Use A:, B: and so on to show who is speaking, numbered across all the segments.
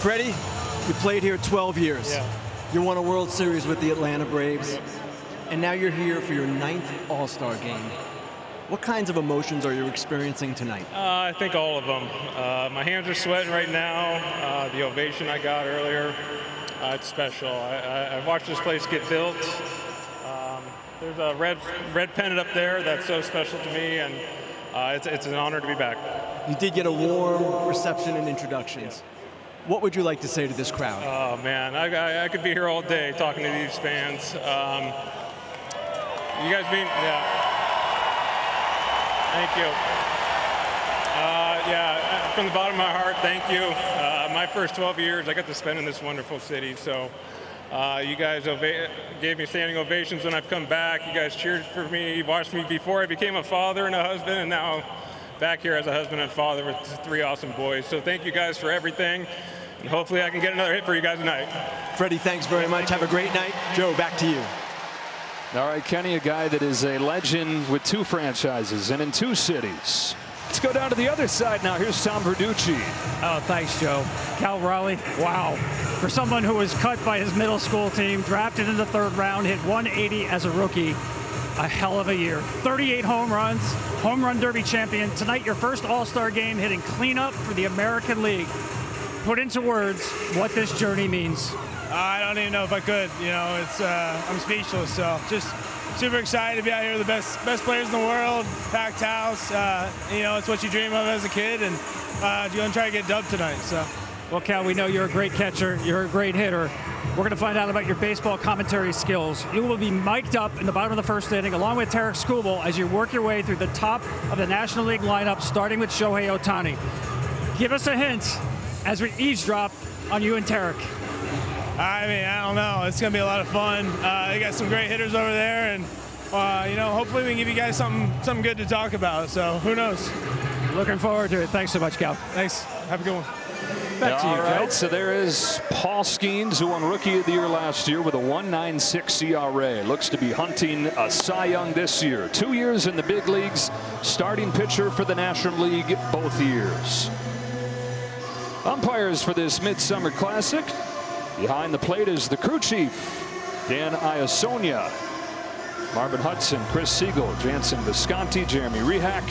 A: Freddie, you played here 12 years.
B: Yeah.
A: You won a World Series with the Atlanta Braves. And now you're here for your 9th All-Star game. What kinds of emotions are you experiencing tonight?
B: I think all of them. My hands are sweating right now. The ovation I got earlier, it's special. I watched this place get built. There's a red pennant up there that's so special to me, and it's an honor to be back.
A: You did get a warm reception and introductions. What would you like to say to this crowd?
B: Oh, man, I could be here all day talking to these fans. You guys mean, yeah. Thank you. Yeah, from the bottom of my heart, thank you. My first 12 years, I got to spend in this wonderful city. So you guys gave me standing ovations when I've come back. You guys cheered for me. You watched me before I became a father and a husband, and now back here as a husband and father with 3 awesome boys. So thank you guys for everything. And hopefully I can get another hit for you guys tonight.
A: Freddie, thanks very much. Have a great night. Joe, back to you.
C: All right, Kenny, a guy that is a legend with 2 franchises and in 2 cities. Let's go down to the other side now. Here's Tom Verducci.
D: Oh, thanks, Joe. Cal Raleigh, wow. For someone who was cut by his middle school team, drafted in the 3rd round, hit 180 as a rookie, a hell of a year. 38 home runs, home run derby champion. Tonight, your first All-Star game, hitting cleanup for the American League. Put into words what this journey means.
E: I don't even know if I could. You know, it's I'm speechless. So just super excited to be out here with the best players in the world, packed house. You know, it's what you dream of as a kid, and you're gonna try to get dubbed tonight. So.
D: Well, Cal, we know you're a great catcher. You're a great hitter. We're going to find out about your baseball commentary skills. You will be mic'd up in the bottom of the 1st inning, along with Tarek Skubal, as you work your way through the top of the National League lineup, starting with Shohei Ohtani. Give us a hint as we eavesdrop on you and Tarek.
E: I mean, I don't know. It's going to be a lot of fun. They got some great hitters over there, and you know, hopefully we can give you guys something good to talk about. So who knows?
D: Looking forward to it. Thanks so much, Cal.
E: Thanks. Have a good one.
D: Back to you,
C: All right,
D: Joe.
C: so there is Paul Skeens, who won Rookie of the Year last year with a 1.96 ERA. Looks to be hunting a Cy Young this year. 2 years in the big leagues, starting pitcher for the National League both years. Umpires for this Midsummer Classic. Behind the plate is the crew chief, Dan Iasonia, Marvin Hudson, Chris Siegel, Jansen Visconti, Jeremy Rehak,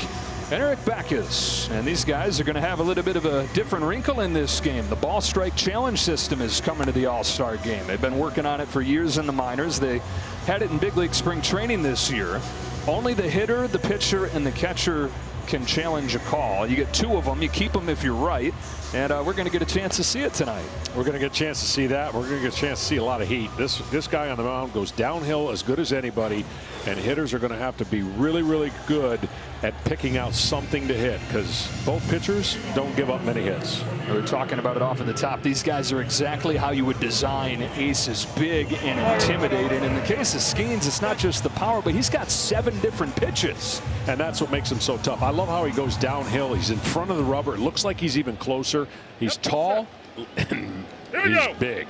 C: and Eric Backus. And these guys are going to have a little bit of a different wrinkle in this game. The ball strike challenge system is coming to the All-Star game. They've been working on it for years in the minors. They had it in big league spring training this year. Only the hitter, the pitcher, and the catcher can challenge a call. You get 2 of them. You keep them if you're right. And we're going to get a chance to see it tonight.
F: We're going to get a chance to see that. We're going to get a chance to see a lot of heat. This guy on the mound goes downhill as good as anybody, and hitters are going to have to be really, really good at picking out something to hit, because both pitchers don't give up many hits.
C: We were talking about it off at the top. These guys are exactly how you would design aces, big and intimidating. In the case of Skeens, it's not just the power, but he's got 7 different pitches.
F: And that's what makes him so tough. I love how he goes downhill. He's in front of the rubber. It looks like he's even closer. He's tall. He's big.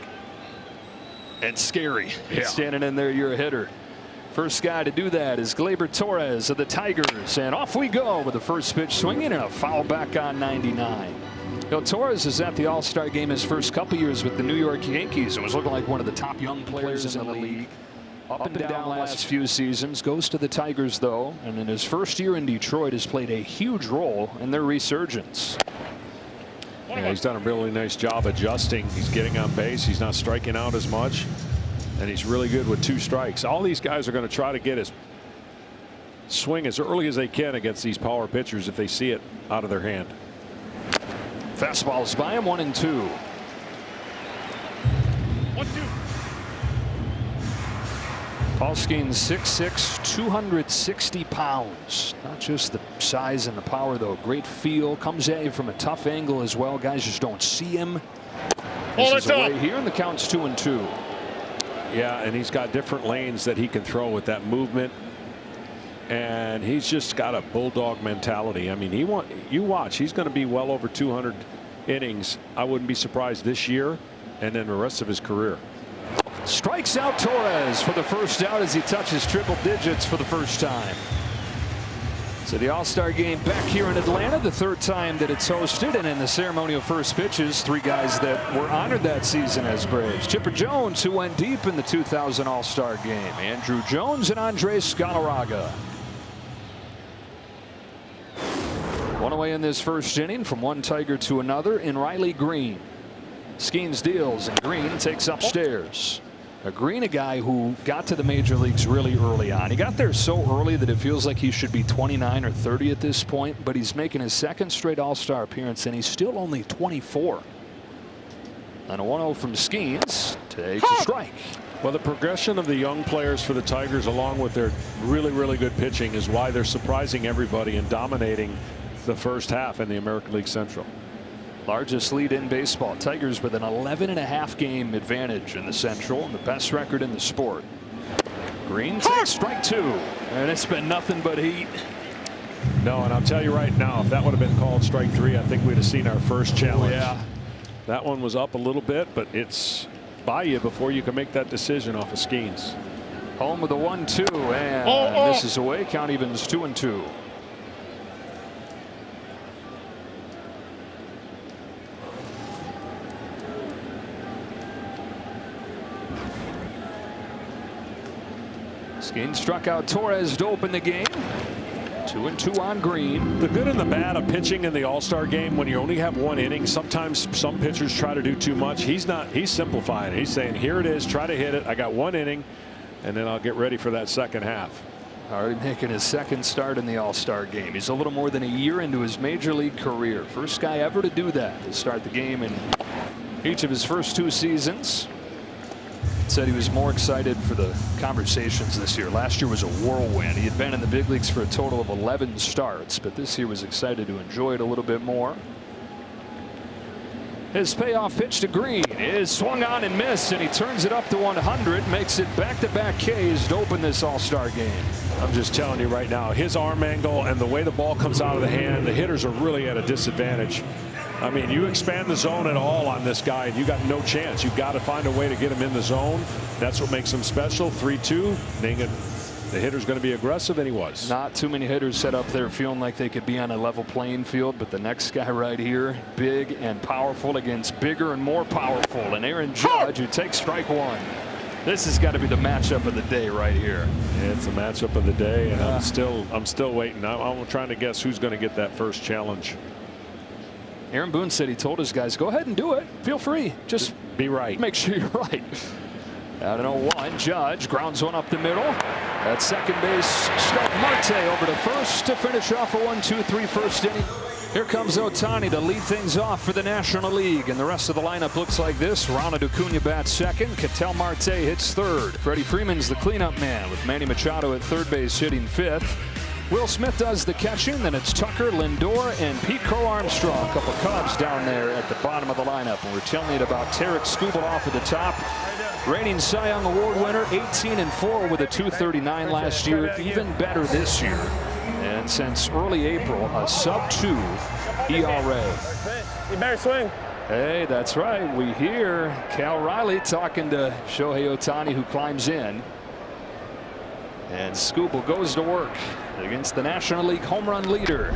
C: And scary.
F: Yeah.
C: Standing in there, you're a hitter. First guy to do that is Gleyber Torres of the Tigers. And off we go with the first pitch swinging and a foul back on 99. You know, Torres is at the All-Star game his first couple years with the New York Yankees and was looking like one of the top young players in the league. Up and down last few seasons. Goes to the Tigers, though, and in his first year in Detroit has played a huge role in their resurgence.
F: Yeah, he's done a really nice job adjusting. He's getting on base. He's not striking out as much. And he's really good with 2 strikes. All these guys are going to try to get his swing as early as they can against these power pitchers if they see it out of their hand.
C: Fastballs by him, 1-2.
F: 1-2.
C: Paul Skeens 6'6", 260 pounds. Not just the size and the power, though. Great feel. Comes at you from a tough angle as well. Guys just don't see him. This is away here, and the count's 2-2.
F: Yeah, and he's got different lanes that he can throw with that movement. And he's just got a bulldog mentality. I mean, you watch, he's going to be well over 200 innings. I wouldn't be surprised this year and then the rest of his career.
C: Strikes out Torres for the first out as he touches triple digits for the first time. So the All-Star game back here in Atlanta, the third time that it's hosted, and in the ceremonial first pitches, 3 guys that were honored that season as Braves. Chipper Jones, who went deep in the 2000 All-Star game. Andrew Jones and Andres Galarraga. One away in this first inning from one Tiger to another in Riley Green. Skeens deals and Green takes upstairs. Green, a guy who got to the major leagues really early on. He got there so early that it feels like he should be 29 or 30 at this point, but he's making his second straight All-Star appearance, and he's still only 24. And a 1-0 from Skeens takes a strike.
F: Well, the progression of the young players for the Tigers, along with their really good pitching, is why they're surprising everybody and dominating the first half in the American League Central.
C: Largest lead in baseball. Tigers with an 11.5 game advantage in the Central and the best record in the sport. Green takes strike 2, and it's been nothing but heat.
F: No, and I'll tell you right now, if that would have been called strike 3, I think we'd have seen our first challenge.
C: Yeah.
F: That one was up a little bit, but it's by you before you can make that decision off of Skeens.
C: Home with a 1-2, and misses away. Count evens 2-2. Skeens struck out Torres to open the game. 2-2 on Green.
F: The good and the bad of pitching in the All-Star game, when you only have 1 inning, sometimes some pitchers try to do too much. He's not. He's simplifying. He's saying, here it is, try to hit it. I got 1 inning, and then I'll get ready for that second half.
C: Already making his second start in the All-Star game. He's a little more than a year into his major league career. First guy ever to do that, to start the game in each of his first 2 seasons. Said he was more excited for the conversations this year. Last year was a whirlwind. He had been in the big leagues for a total of 11 starts, but this year was excited to enjoy it a little bit more. His payoff pitch to Green is swung on and missed, and he turns it up to 100, makes it back-to-back Ks to open this All-Star game.
F: I'm just telling you right now, his arm angle and the way the ball comes out of the hand, the hitters are really at a disadvantage. I mean, you expand the zone at all on this guy, and you got no chance. You've got to find a way to get him in the zone. That's what makes him special. 3-2. The hitter's going to be aggressive, and he was.
C: Not too many hitters set up there feeling like they could be on a level playing field, but the next guy right here, big and powerful against bigger and more powerful, and Aaron Judge, who takes strike 1. This has got to be the matchup of the day right here.
F: Yeah, it's the matchup of the day, and I'm still waiting. I'm trying to guess who's going to get that first challenge.
C: Aaron Boone said he told his guys, go ahead and do it. Feel free. Just
F: be right.
C: Make sure you're right. Out in 0-1, Judge grounds one up the middle. At second base, Scott Marte over to first to finish off a 1-2-3 first inning. Here comes Ohtani to lead things off for the National League, and the rest of the lineup looks like this. Ronald Acuna bats second. Ketel Marte hits third. Freddie Freeman's the cleanup man, with Manny Machado at third base hitting 5th. Will Smith does the catching. Then it's Tucker, Lindor, and Pete Crow Armstrong. A couple Cubs down there at the bottom of the lineup. And we're telling you about Tarek Skubal off at the top. Reigning Cy Young Award winner, 18-4 with a 239 last year. Even better this year. And since early April, a sub-2 ERA.
E: You better swing.
C: Hey, that's right. We hear Cal Riley talking to Shohei Ohtani, who climbs in. And Skubal goes to work against the National League home run leader.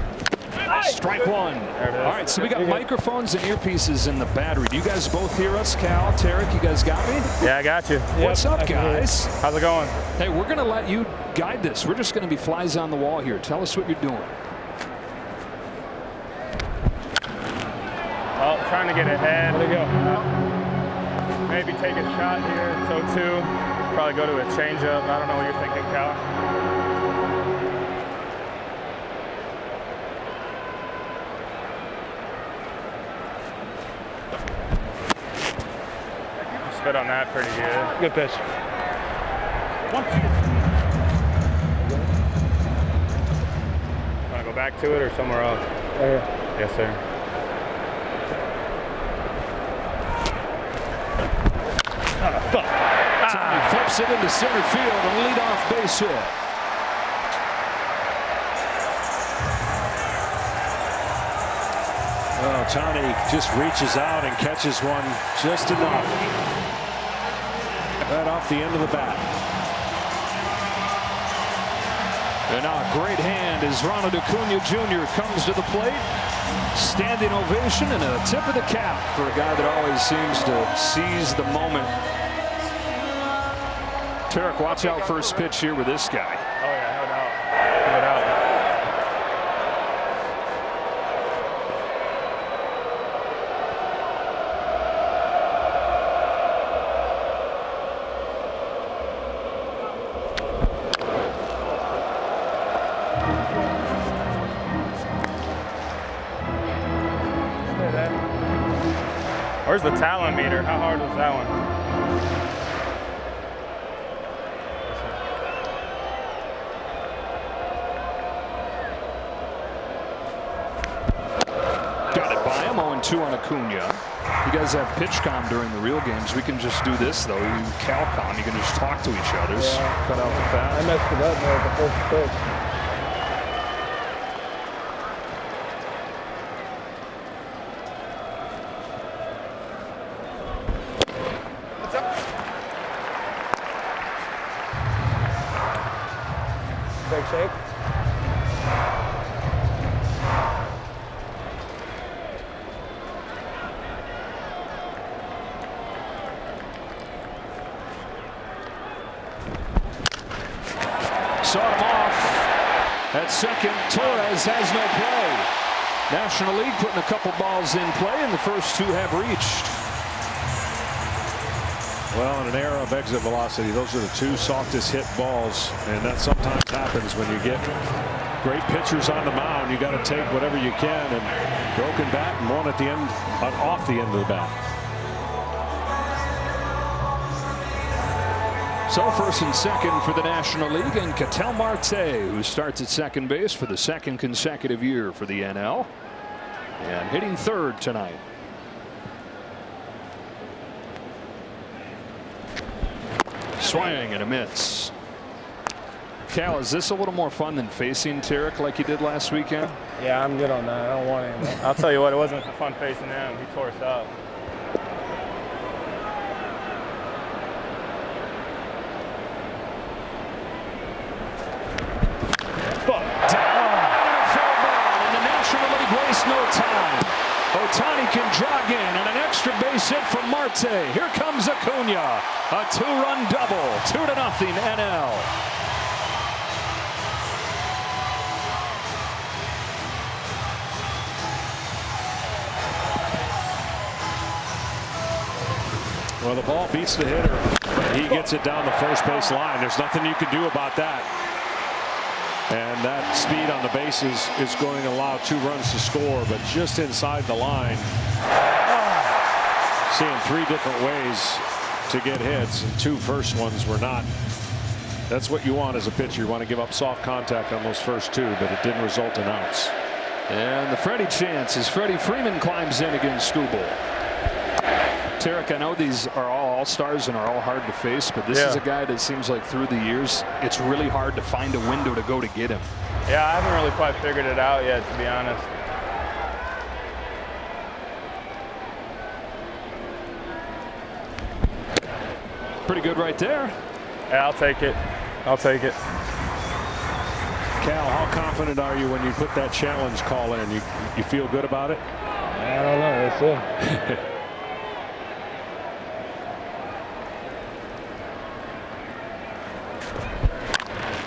C: Strike 1. All right, so we got microphones and earpieces in the battery. Do you guys both hear us? Cal, Tarek, you guys got me?
E: Yeah, I got you.
C: What's up, guys?
E: How's it going?
C: Hey, we're going to let you guide this. We're just going to be flies on the wall here. Tell us what you're doing.
E: Well, trying to get ahead. There you go. Maybe take a shot here. So 2. Probably go to a changeup. I don't know what you're thinking, Cal. Spit on that pretty good. Good pitch. 1, 2. Want to go back to it or somewhere else? Right here. Yes, sir.
C: Tommy flips it into center field, a leadoff base hit.
F: Oh, Tony just reaches out and catches one just enough. Right off the end of the bat.
C: And now a great hand as Ronald Acuna Jr. comes to the plate. Standing ovation and a tip of the cap for a guy that always seems to seize the moment. Tarek, watch out first pitch here with this guy.
G: Oh yeah, no doubt. No doubt. Where's the talent meter? How hard was that one?
C: Got it by him. 0-2 on Acuna. You guys have pitch comm during the real games. We can just do this though. You Cal comm. You can just talk to each other.
G: Yeah.
C: Cut out the fast.
G: I messed it up there at the first pitch. Big shake.
C: Saw him off at second. Torres has no play. National League putting a couple balls in play, and the first two have reached.
F: Well, in an era of exit velocity, those are the two softest hit balls, and that sometimes happens when you get great pitchers on the mound. You got to take whatever you can, and broken bat and one at the end, off the end of the bat.
C: So first and second for the National League, and Ketel Marte, who starts at second base for the second consecutive year for the NL, and hitting third tonight. Swing and a miss. Cal, is this a little more fun than facing Tarek like you did last weekend?
G: Yeah, I'm good on that. I don't want him. I'll tell you what, it wasn't fun facing him. He tore us up.
C: Waste no time. Ohtani can jog in, and an extra base hit from Marte. Here comes Acuna. A 2-run double. 2-0 NL.
F: Well, the ball beats the hitter, but he gets it down the first base line. There's nothing you can do about that. And that speed on the bases is going to allow 2 runs to score, but just inside the line. Seeing 3 different ways to get hits, and 2 first ones were not. That's what you want as a pitcher. You want to give up soft contact on those first 2, but it didn't result in outs.
C: And the Freddie chance as Freddie Freeman climbs in against Skubal. Tarek, I know these are all stars and are all hard to face, but this is a guy that seems like through the years it's really hard to find a window to go to get him.
G: Yeah, I haven't really quite figured it out yet, to be honest.
C: Pretty good right there.
G: Yeah, I'll take it. I'll take it.
F: Cal, how confident are you when you put that challenge call in? You feel good about it?
G: I don't know. Let's see.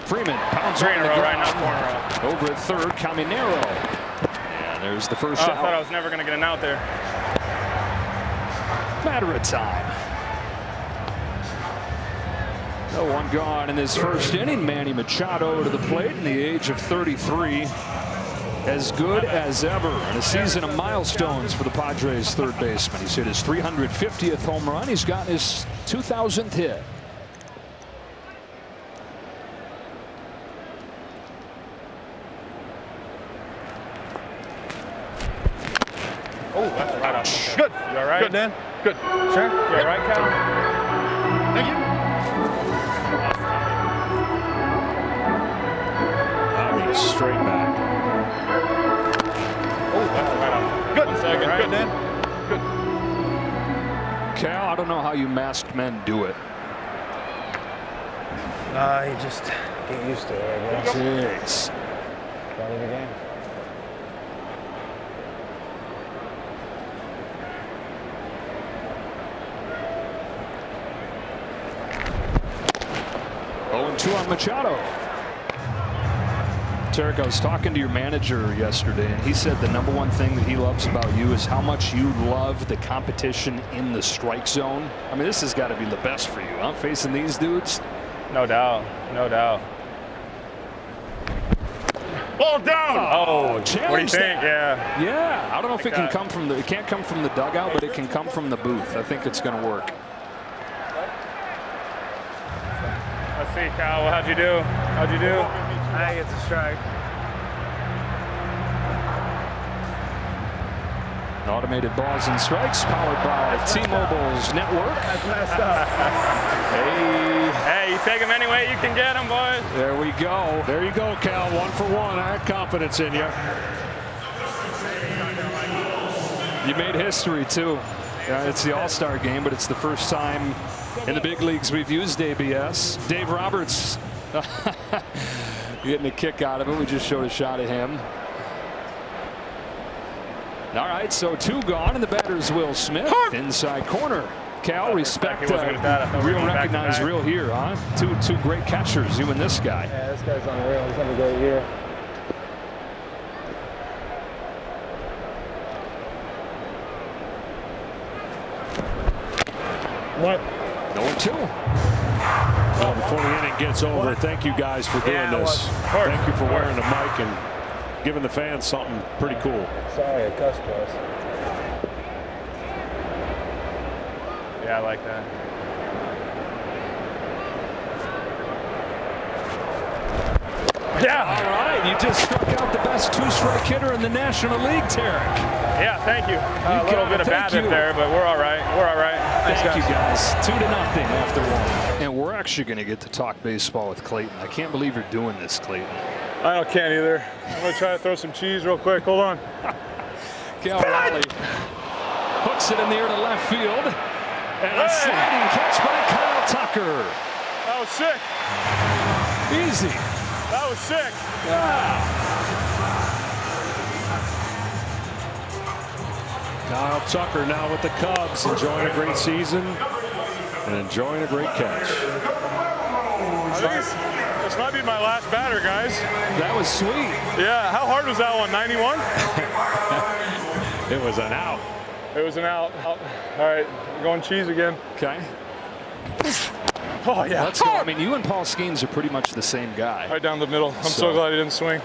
C: Freeman pounds on the ground. Right now, corner. Over at third, Caminero. And there's the first out.
G: I thought I was never going to get an out there.
C: Matter of time. No one gone in this first inning. Manny Machado to the plate in the age of 33. As good as ever in a season of milestones for the Padres third baseman. He's hit his 350th home run. He's got his 2000th hit.
G: Oh, that's right off. Good. You all right?
E: Good, Dan.
G: Good. Sure. You all right, Cal?
E: Thank you.
F: I mean, straight back.
G: Oh, that's right off. Good. 1 second.
E: Right. Good, Dan. Good.
C: Cal, I don't know how you masked men do it.
E: He just
G: Get used to it, I guess.
C: Jeez.
G: Part of the game.
C: Oh, 2 on Machado. Tarek, I was talking to your manager yesterday, and he said the #1 thing that he loves about you is how much you love the competition in the strike zone. I mean, this has got to be the best for you, huh? Facing these dudes.
G: No doubt. No doubt.
C: Ball down. Oh,
G: What do you think? Yeah.
C: Yeah. I don't know if it can
G: that.
C: come from the. It can't come from the dugout, but it can come from the booth. I think it's going to work.
G: Let's see, Kyle. How'd you do? How'd you do? I think it's a strike.
C: Automated balls and strikes powered by T-Mobile's network.
G: That's messed up. Hey, you take them any way you can get them, boys.
C: There we go.
F: There you go, Cal. 1 for 1. I had confidence in you.
C: You made history, too. It's the All-Star game, but it's the first time in the big leagues we've used ABS. Dave Roberts getting a kick out of it. We just showed a shot at him. All right, so 2 gone, and the batter's Will Smith. Inside corner. Cal, respect, real recognize real here, huh? Two great catchers, you and this guy.
G: Yeah, this guy's unreal. He's having a great year. What?
C: 0-2.
F: Well, before the inning gets over, thank you guys for doing this. Thank you for wearing the mic and giving the fans something pretty cool.
G: Sorry, I cussed us. Yeah, I like that. Yeah.
C: All right, you just struck out the best 2-strike hitter in the National League, Tarek.
G: Yeah, thank you. A little bit of BABIP there, but we're all right. We're all right.
C: Thank you, guys. 2-0 after 1. And we're actually going to get to talk baseball with Clayton. I can't believe you're doing this, Clayton.
H: I can't either. I'm going to try to throw some cheese real quick. Hold on.
C: Kyle Schwarber hooks it in the air to left field. And a sliding catch by Kyle Tucker.
H: That was sick.
C: Easy.
H: That was sick.
C: Yeah.
F: Kyle Tucker now with the Cubs, enjoying a great season and enjoying a great catch.
H: I think this might be my last batter, guys.
C: That was sweet.
H: Yeah, how hard was that one? 91?
F: It was an out.
H: It was an out. All right, going cheese again.
C: Okay.
H: Oh, yeah.
C: Let's go. I mean, you and Paul Skeens are pretty much the same guy.
H: Right down the middle. I'm so glad he didn't swing.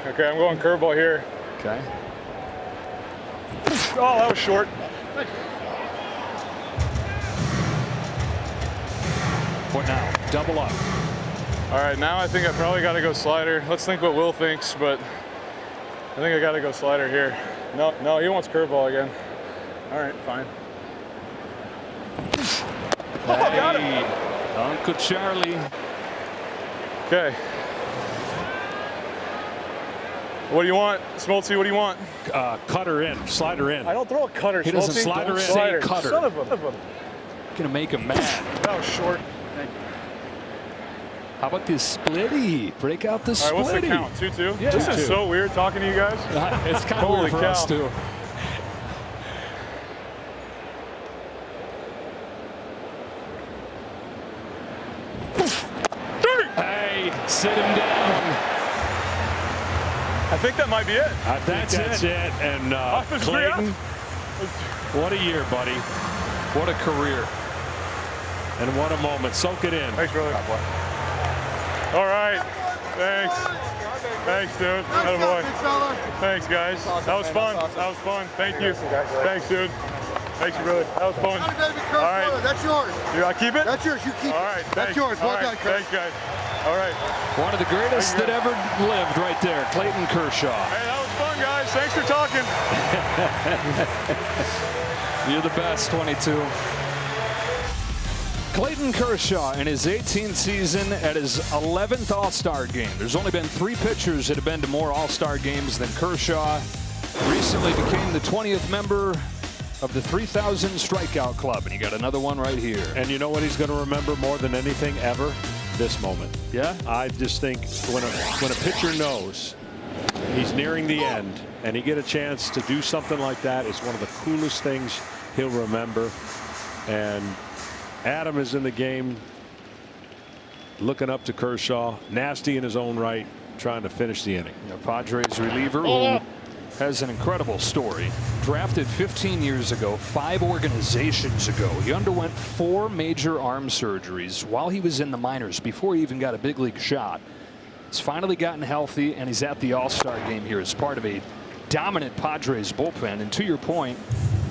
H: Okay, I'm going curveball here.
C: Okay.
H: Oh, that was short.
C: What now? Double up.
H: All right, now I think I probably got to go slider. Let's think what Will thinks, but I think I got to go slider here. No, he wants curveball again. All right, fine.
C: Oh, got him. Uncle Charlie.
H: Okay. What do you want? Smoltzy, what do you want?
F: Cutter in, slider in.
H: I don't throw a cutter,
C: He doesn't
H: Smoltzy.
F: slider in.
C: Say cutter.
H: Son of a...
C: Gonna make him mad.
H: That was short.
C: How about this splitty? Break out the splitty.
H: All right, what's the count? 2-2?
C: Yeah.
H: This
C: 2-2.
H: is so weird talking to you guys.
C: It's kind of
H: Holy
C: weird for
H: cow.
C: us, too. Hey, sit him down.
H: I think that might be it.
F: I think that's it. And Clayton, what a year, buddy.
C: What a career.
F: And what a moment. Soak it in.
H: Thanks, brother. All right. Thanks. Thanks, dude. Attaboy. Thanks, guys. That was fun. That was fun. Thank you. Thanks, dude. Thanks, brother. That was fun. All right.
I: That's yours.
H: Do I keep it?
I: That's yours. You keep it.
H: All right.
I: That's
H: Thanks.
I: yours. Well
H: All right.
I: done, Chris.
H: Thanks, guys. All right.
C: One of the greatest that ever lived right there, Clayton Kershaw.
H: Hey, that was fun, guys. Thanks for talking.
C: You're the best, 22. Clayton Kershaw in his 18th season at his 11th All-Star game. There's only been 3 pitchers that have been to more All-Star games than Kershaw. Recently became the 20th member of the 3,000 Strikeout Club, and he got another one right here.
F: And you know what he's going to remember more than anything ever? this moment.
C: Yeah.
F: I just think when a pitcher knows he's nearing the end and he get a chance to do something like that, it's one of the coolest things he'll remember. And Adam is in the game looking up to Kershaw, nasty in his own right, trying to finish the inning.
C: Padres reliever who has an incredible story. Drafted 15 years ago, 5 organizations ago. He underwent 4 major arm surgeries while he was in the minors before he even got a big league shot. He's finally gotten healthy, and he's at the All-Star game here as part of a dominant Padres bullpen. And to your point,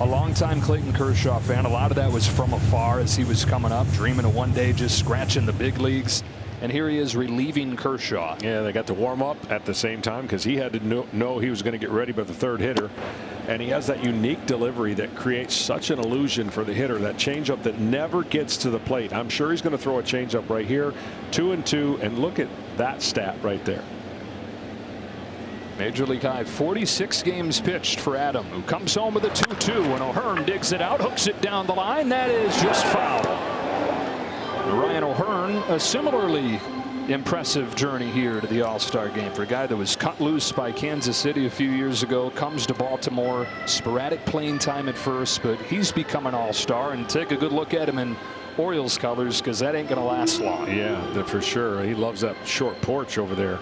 C: a longtime Clayton Kershaw fan. A lot of that was from afar as he was coming up, dreaming of one day just scratching the big leagues. And here he is relieving Kershaw.
F: Yeah, they got to warm up at the same time because he had to know he was going to get ready by the 3rd hitter. And he has that unique delivery that creates such an illusion for the hitter. That changeup that never gets to the plate. I'm sure he's going to throw a changeup right here. 2-2, and look at that stat right there.
C: Major League high 46 games pitched for Adam, who comes home with a 2-2 when O'Hearn digs it out, hooks it down the line. That is just foul. Ryan O'Hearn, a similarly impressive journey here to the All-Star game for a guy that was cut loose by Kansas City a few years ago, comes to Baltimore, sporadic playing time at first, but he's become an All-Star. And take a good look at him in Orioles colors, because that ain't going to last long.
F: Yeah, for sure. He loves that short porch over there.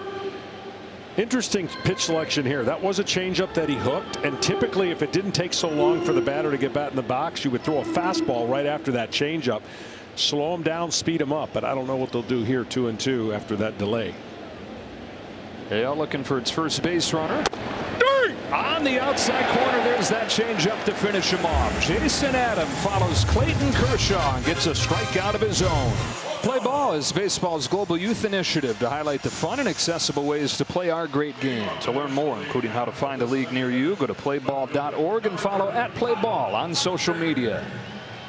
F: Interesting pitch selection here. That was a changeup that he hooked, and typically if it didn't take so long for the batter to get back in the box, you would throw a fastball right after that changeup. Slow him down, speed him up, but I don't know what they'll do here 2-2 after that delay.
C: Hale looking for its first base runner. On the outside corner, there's that changeup to finish him off. Jason Adam follows Clayton Kershaw and gets a strikeout of his own. Play Ball is baseball's global youth initiative to highlight the fun and accessible ways to play our great game. To learn more, including how to find a league near you, go to playball.org and follow @playball on social media.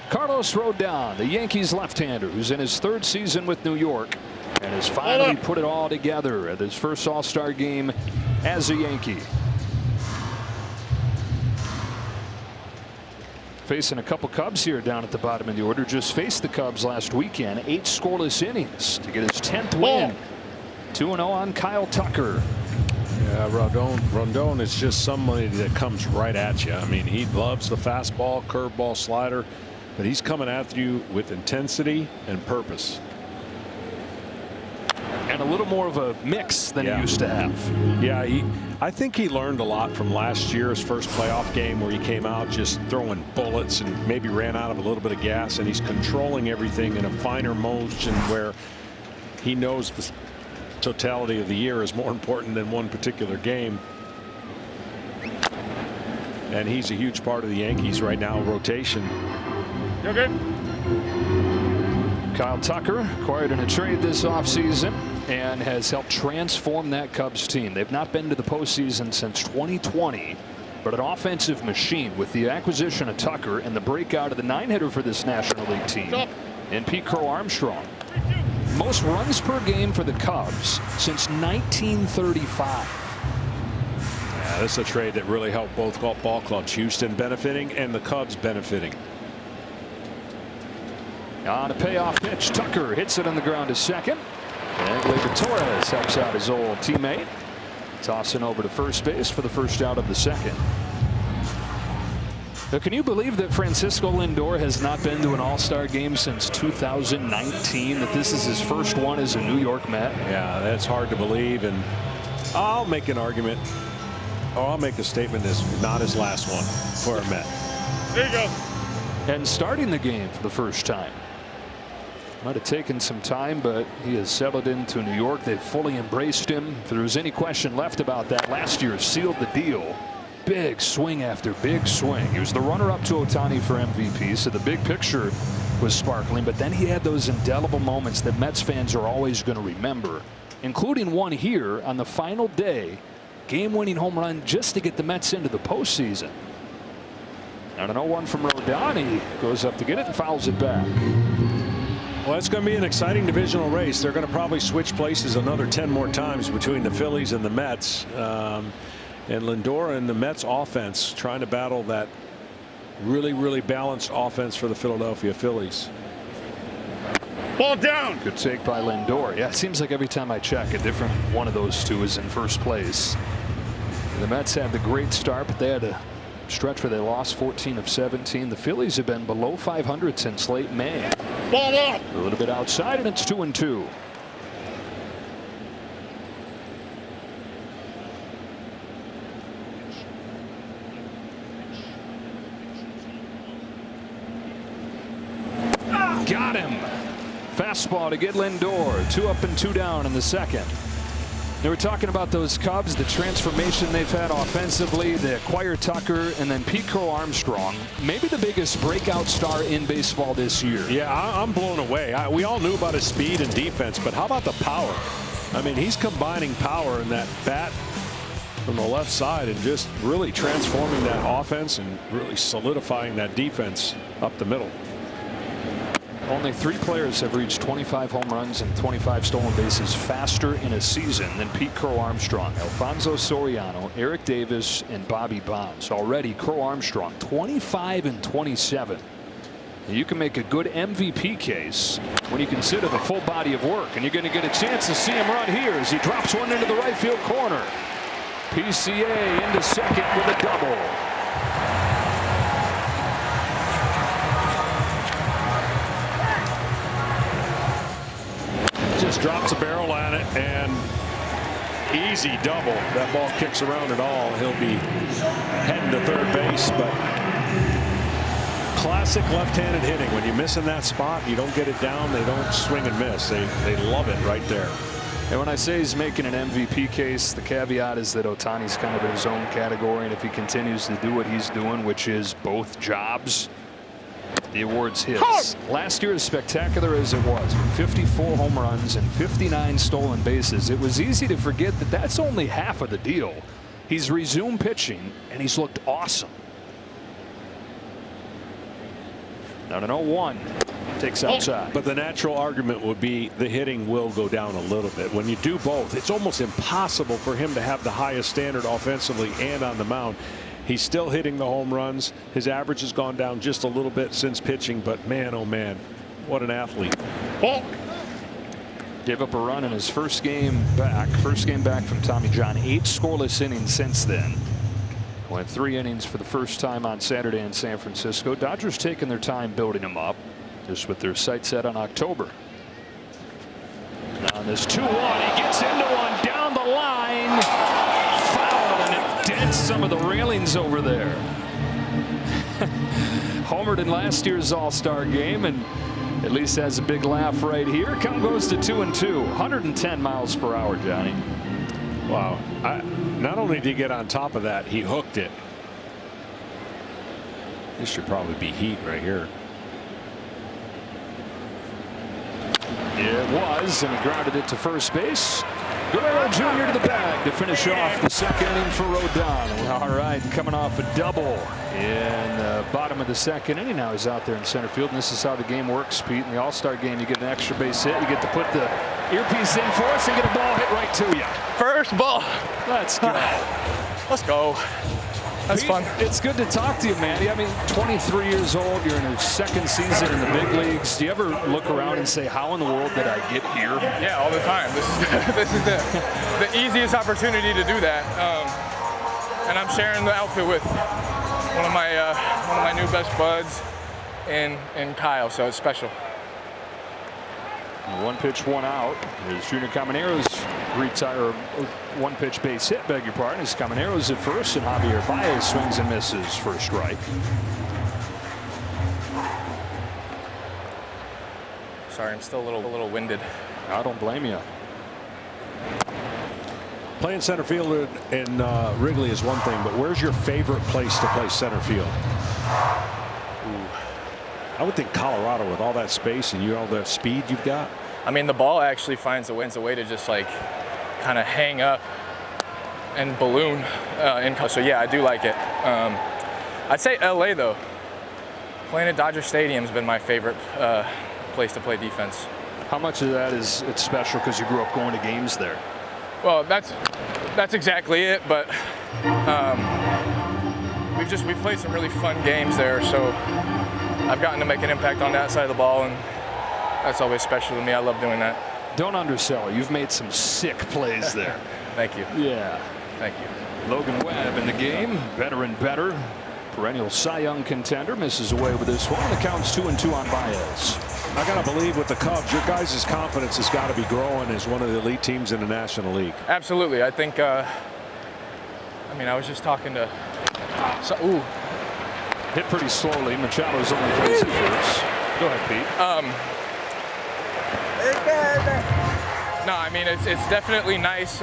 C: Carlos Rodon, the Yankees left-hander, who's in his 3rd season with New York and has finally put it all together at his first All-Star game as a Yankee. Facing a couple Cubs here down at the bottom of the order. Just faced the Cubs last weekend. 8 scoreless innings to get his 10th win. 2-0 on Kyle Tucker.
F: Yeah, Rondon is just somebody that comes right at you. I mean, he loves the fastball, curveball, slider, but he's coming at you with intensity and purpose.
C: And a little more of a mix than he used to have.
F: Yeah, I think he learned a lot from last year's first playoff game where he came out just throwing bullets and maybe ran out of a little bit of gas, and he's controlling everything in a finer motion where he knows the totality of the year is more important than one particular game. And he's a huge part of the Yankees right now rotation.
H: You okay?
C: Kyle Tucker acquired in a trade this offseason and has helped transform that Cubs team. They've not been to the postseason since 2020, but an offensive machine with the acquisition of Tucker and the breakout of the 9-hitter for this National League team and Pete Crow Armstrong. Most runs per game for the Cubs since 1935.
F: Yeah, this is a trade that really helped both ball clubs, Houston benefiting and the Cubs benefiting.
C: On a payoff pitch, Tucker hits it on the ground to second. And Gleyber Torres helps out his old teammate, tossing over to first base for the first out of the second. Now, can you believe that Francisco Lindor has not been to an All-Star game since 2019? That this is his first one as a New York Met?
F: Yeah, that's hard to believe, and I'll make an argument. I'll make a statement this is not his last one for a Met.
H: There you go.
C: And starting the game for the first time. Might have taken some time, but he has settled into New York. They've fully embraced him. If there was any question left about that, last year sealed the deal. Big swing after big swing. He was the runner-up to Ohtani for MVP, so the big picture was sparkling. But then he had those indelible moments that Mets fans are always going to remember, including one here on the final day, game-winning home run just to get the Mets into the postseason. And an 0-1 from Rodon. He goes up to get it and fouls it back.
F: Well, it's going to be an exciting divisional race. They're going to probably switch places another 10 more times between the Phillies and the Mets. And Lindor and the Mets offense trying to battle that really balanced offense for the Philadelphia Phillies.
H: Ball down.
C: Good take by Lindor. Yeah, it seems like every time I check, a different one of those two is in first place. The Mets had the great start, but they had a stretch where they lost 14 of 17. The Phillies have been below 500 since late May.
H: Ball up.
C: A little bit outside, and it's 2-2. Got him. Fastball to get Lindor. 2 up and 2 down in the second. They were talking about those Cubs, the transformation they've had offensively. They acquire Tucker and then Pete Crow Armstrong, maybe the biggest breakout star in baseball this year.
F: Yeah, I'm blown away. We all knew about his speed and defense, but how about the power? I mean, he's combining power in that bat from the left side and just really transforming that offense and really solidifying that defense up the middle.
C: Only 3 players have reached 25 home runs and 25 stolen bases faster in a season than Pete Crow Armstrong. Alfonso Soriano, Eric Davis, and Bobby Bonds. Already Crow Armstrong 25 and 27. You can make a good MVP case when you consider the full body of work, and you're going to get a chance to see him run here as he drops one into the right field corner. PCA into second with a double.
F: Just drops a barrel at it and easy double. That ball kicks around at all. He'll be heading to third base, but classic left-handed hitting. When you miss in that spot, you don't get it down, they don't swing and miss. They love it right there.
C: And when I say he's making an MVP case, the caveat is that Ohtani's kind of in his own category, and if he continues to do what he's doing, which is both jobs, the award's his. Last year, as spectacular as it was, 54 home runs and 59 stolen bases, it was easy to forget that that's only half of the deal. He's resumed pitching, and he's looked awesome. Now an 0-1 takes outside.
F: But the natural argument would be the hitting will go down a little bit. When you do both, it's almost impossible for him to have the highest standard offensively and on the mound. He's still hitting the home runs. His average has gone down just a little bit since pitching, but man, oh man, what an athlete.
C: Gave up a run in his first game back from Tommy John. 8 scoreless innings since then. Went 3 innings for the first time on Saturday in San Francisco. Dodgers taking their time building him up, just with their sights set on October. Now on this 2-1, he gets into one down the line. Foul, and it dents some of the railings over there. Homered in last year's All-Star game, and at least has a big laugh right here. Count goes to 2-2. 110 miles per hour, Johnny.
F: Wow. Not only did he get on top of that, he hooked it. This should probably be heat right here.
C: It was, and he grounded it to first base. Guerrero Jr. to the bag to finish off the second inning for Rodon. All right, coming off a double in the bottom of the second inning. Now he's out there in center field, and this is how the game works, Pete. In the All-Star game, you get an extra base hit. You get to put the earpiece in for us and get a ball hit right to you.
G: First ball.
C: Let's go.
G: Let's go. That's
C: Pete,
G: fun.
C: It's good to talk to you, man. I mean, 23 years old. You're in your second season in the big leagues. Do you ever look around and say, how in the world did I get here?
G: Yeah, all the time. This is the easiest opportunity to do that. And I'm sharing the outfit with one of my new best buds and Kyle, so it's special.
C: 1 pitch, 1 out. As Junior Camanero's retire, 1 pitch base hit, beg your pardon. As Camanero's at first, and Javier Baez swings and misses for a strike.
G: Sorry, I'm still a little winded.
C: I don't blame you.
F: Playing center field in Wrigley is one thing, but where's your favorite place to play center field? I would think Colorado with all that space and all the speed you've got.
G: I mean, the ball actually finds a way to just like kind of hang up and balloon. So yeah, I do like it. I'd say LA though. Playing at Dodger Stadium has been my favorite place to play defense.
C: How much of that is it's special because you grew up going to games there?
G: Well, that's exactly it. But we've played some really fun games there, so I've gotten to make an impact on that side of the ball, and that's always special to me. I love doing that.
C: Don't undersell it. You've made some sick plays there.
G: Thank you.
C: Yeah.
G: Thank you.
C: Logan Webb in the game, better and better. Perennial Cy Young contender, misses away with this one. The count's 2-2 on Baez.
F: I got to believe with the Cubs, your guys' confidence has got to be growing as one of the elite teams in the National League.
G: Absolutely. I think, I mean, I was just talking to, ooh.
C: Hit pretty slowly. Machado's only plays at first. Go ahead, Pete.
G: No, I mean, it's definitely nice,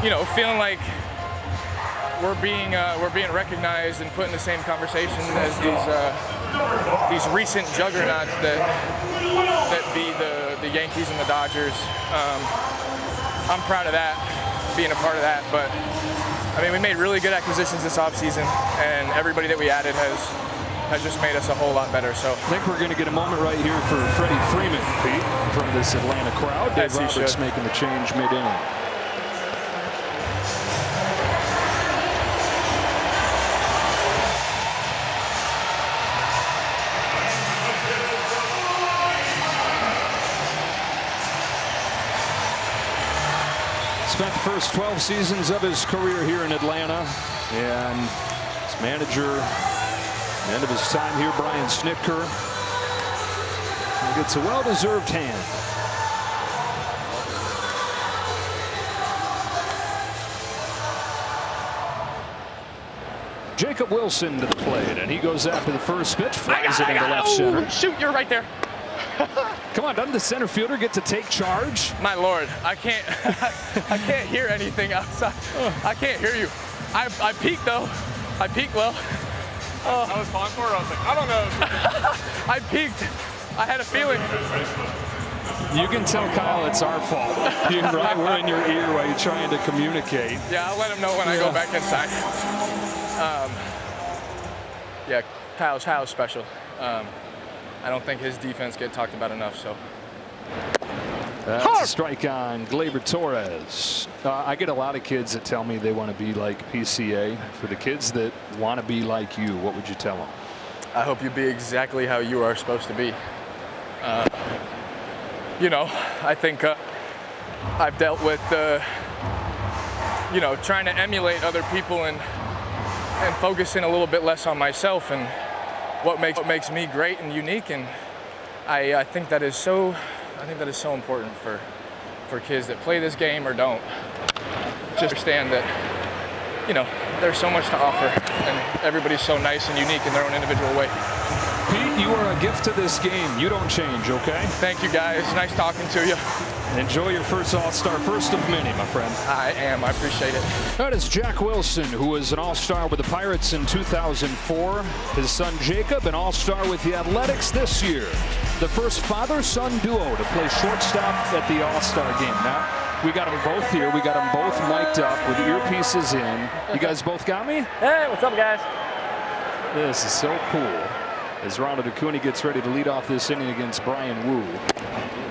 G: you know, feeling like we're being recognized and put in the same conversation as these recent juggernauts that be the Yankees and the Dodgers. I'm proud of that, being a part of that. But I mean, we made really good acquisitions this offseason, and everybody that we added has just made us a whole lot better. So
C: I think we're going to get a moment right here for Freddie Freeman, Pete, from this Atlanta crowd. Dave Roberts making the change mid-inning. Spent the first 12 seasons of his career here in Atlanta, and his manager, end of his time here, Brian Snitker, gets a well-deserved hand. Jacob Wilson to the plate, and he goes after the first pitch, flies it into left center.
G: Shoot, you're right there.
C: Come on, doesn't the center fielder get to take charge?
G: My Lord, I can't hear anything outside. I can't hear you. I peeked though. I peeked well. I was calling for it. I was like, I don't know. I peeked. I had a feeling.
C: You can tell Kyle it's our fault. Right, we're in your ear while you're trying to communicate.
G: Yeah, I'll let him know when I go back inside. Yeah, Kyle's special. I don't think his defense gets talked about enough. So
C: that's a strike on Gleyber Torres. I get a lot of kids that tell me they want to be like PCA. For the kids that want to be like you, what would you tell them?
G: I hope you be exactly how you are supposed to be. You know, I think I've dealt with you know, trying to emulate other people and focusing a little bit less on myself and what makes me great and unique. And I think that is so important for kids that play this game or don't. Just understand that, you know, there's so much to offer and everybody's so nice and unique in their own individual way.
C: Pete, you are a gift to this game. You don't change, okay?
G: Thank you, guys. Nice talking to you.
C: Enjoy your first All-Star, first of many, my friend.
G: I am. I appreciate it.
C: That is Jack Wilson, who was an All-Star with the Pirates in 2004. His son Jacob, an All-Star with the Athletics this year. The first father-son duo to play shortstop at the All-Star game. Now, we got them both here. We got them both mic'd up with earpieces in. You guys both got me?
I: Hey, what's up, guys?
C: This is so cool. As Ronald Acuna gets ready to lead off this inning against Brian Wu.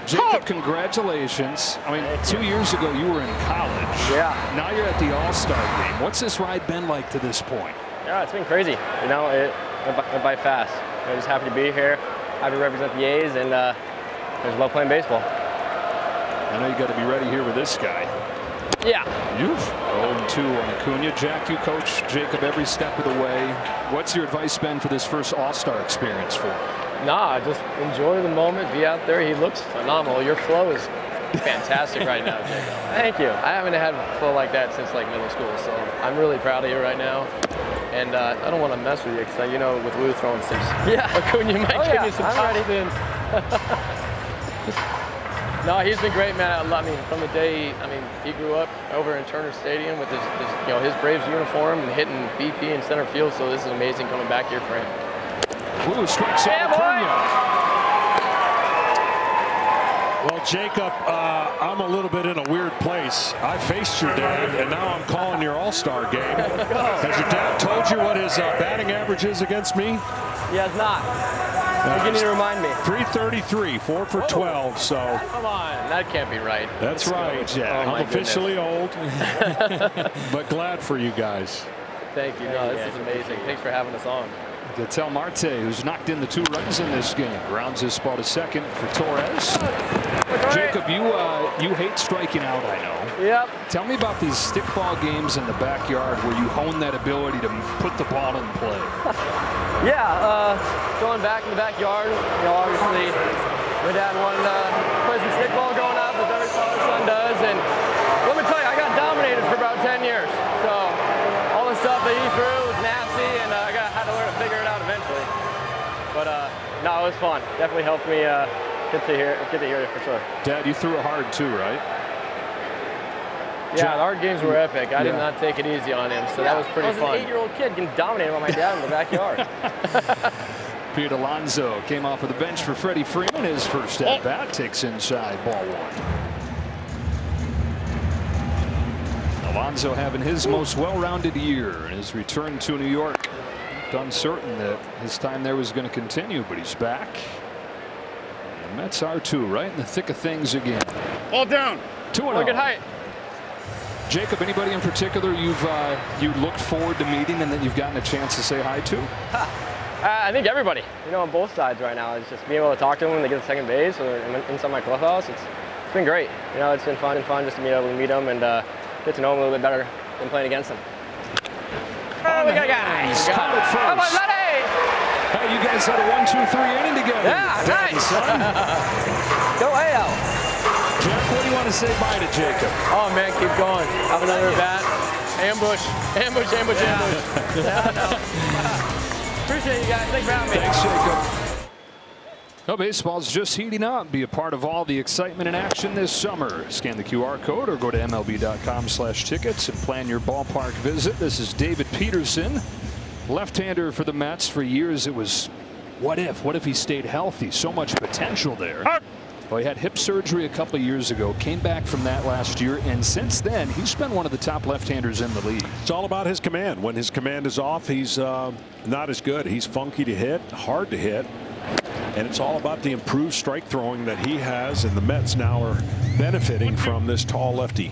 C: Jacob, congratulations. I mean, 2 years ago you were in college.
I: Yeah.
C: Now you're at the All-Star game. What's this ride been like to this point?
I: Yeah, it's been crazy. You know, it went by fast. I'm just happy to be here, happy to represent the A's, and I just love playing baseball.
C: I know you got to be ready here with this guy.
I: Yeah.
C: You 0-2 on Acuna. Jack, you coach Jacob every step of the way. What's your advice been for this first All-Star experience for him?
I: Nah, just enjoy the moment, be out there. He looks phenomenal. Your flow is fantastic right now, Jacob. Thank you. I haven't had a flow like that since like middle school, so I'm really proud of you right now. And I don't want to mess with you because, you know, with Wu throwing some, Acuna might give you some top spin. No, he's been great, man. I mean, from the day, he grew up over in Turner Stadium with his Braves uniform and hitting BP in center field. So this is amazing coming back here for him.
C: Wu strikes out Acuna.
F: Well, Jacob, I'm a little bit in a weird place. I faced your dad, and now I'm calling your All-Star game. Has your dad told you what his batting average is against me?
I: He has not. You need to remind me.
F: 333, 4 for 12. So
I: come on, that can't be right.
F: That's right.
I: Yeah,
F: I'm officially old, but glad for you guys.
I: Thank you. No, this is amazing. Thanks for having us on.
C: Gatel Marte, who's knocked in the 2 runs in this game, grounds his ball to second for Torres. Jacob, you hate striking out, I know.
I: Yep.
C: Tell me about these stickball games in the backyard where you hone that ability to put the ball in play.
I: Yeah, going back in the backyard, obviously my dad wanted to play some stickball growing up, as every son does, and let me tell you, I got dominated for about 10 years. So all the stuff that he threw was nasty, and I had to learn to figure it out eventually. But no, it was fun. Definitely helped me get to hear it for sure.
C: Dad, you threw it hard too, right?
I: Yeah, the hard games were epic. I did not take it easy on him, so that was pretty fun. I was an 8-year-old kid getting dominated by my dad in the backyard.
C: Pete Alonso came off of the bench for Freddie Freeman. His first at bat takes inside, ball 1. Alonso having his most well-rounded year in his return to New York. Uncertain that his time there was going to continue, but he's back. And the Mets are too, right in the thick of things again.
H: All down.
C: 2-0.
I: Look at height.
C: Jacob, anybody in particular you looked forward to meeting and that you've gotten a chance to say hi to?
I: I think everybody, on both sides right now. It's just being able to talk to them when they get to second base or inside my clubhouse. It's been great. It's been fun just to be able to meet them and get to know them a little bit better than playing against them. Oh, we got a guy.
C: Caught it first.
I: Come on, buddy.
C: Hey, you guys had a 1-2-3 inning together.
I: Yeah,
C: Dad
I: nice.
C: and son.
I: Go AL.
C: Jack, what do you want to say bye to Jacob?
I: Oh, man, keep going. Have another bat. Ambush. Ambush. Appreciate you guys. Thanks for having me.
C: Thanks, Jacob. Well, baseball's just heating up. Be a part of all the excitement and action this summer. Scan the QR code or go to MLB.com/tickets and plan your ballpark visit. This is David Peterson, left-hander for the Mets. For years, it was what if he stayed healthy? So much potential there. Well, he had hip surgery a couple of years ago, came back from that last year, and since then, he's been one of the top left-handers in the league.
F: It's all about his command. When his command is off, he's not as good. He's funky to hit, hard to hit, and it's all about the improved strike throwing that he has, and the Mets now are benefiting from this tall lefty.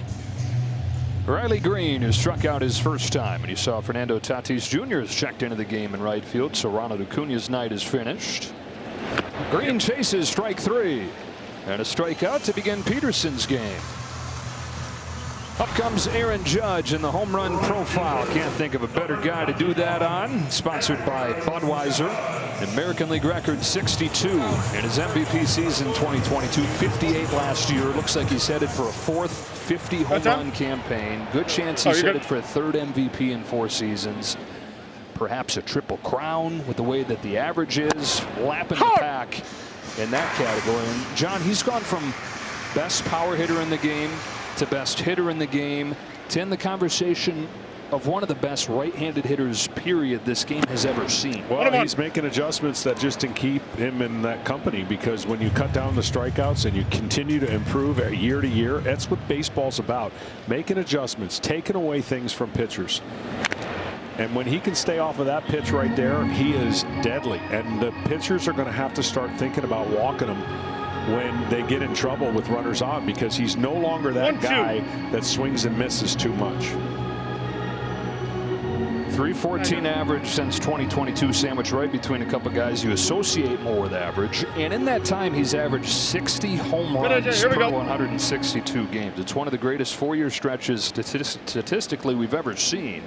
C: Riley Green, who struck out his first time, and you saw Fernando Tatis Jr. has checked into the game in right field, so Ronald Acuña's night is finished. Green chases strike 3. And a strikeout to begin Peterson's game. Up comes Aaron Judge in the home run profile. Can't think of a better guy to do that on. Sponsored by Budweiser. American League record 62 in his MVP season 2022. 58 last year. Looks like he's headed for a 4th 50 home run campaign. Good chance he's headed for a 3rd MVP in 4 seasons. Perhaps a triple crown with the way that the average is. Lapping the pack in that category. And John, he's gone from best power hitter in the game to best hitter in the game to in the conversation of one of the best right-handed hitters, period, this game has ever seen.
F: Well, he's making adjustments that just can keep him in that company, because when you cut down the strikeouts and you continue to improve year to year, that's what baseball's about. Making adjustments, taking away things from pitchers. And when he can stay off of that pitch right there, he is deadly. And the pitchers are going to have to start thinking about walking him when they get in trouble with runners on, because he's no longer that guy that swings and misses too much.
C: .314 average since 2022, sandwiched right between a couple guys you associate more with average. And in that time, he's averaged 60 home runs per 162 games. It's one of the greatest 4-year stretches statistically we've ever seen.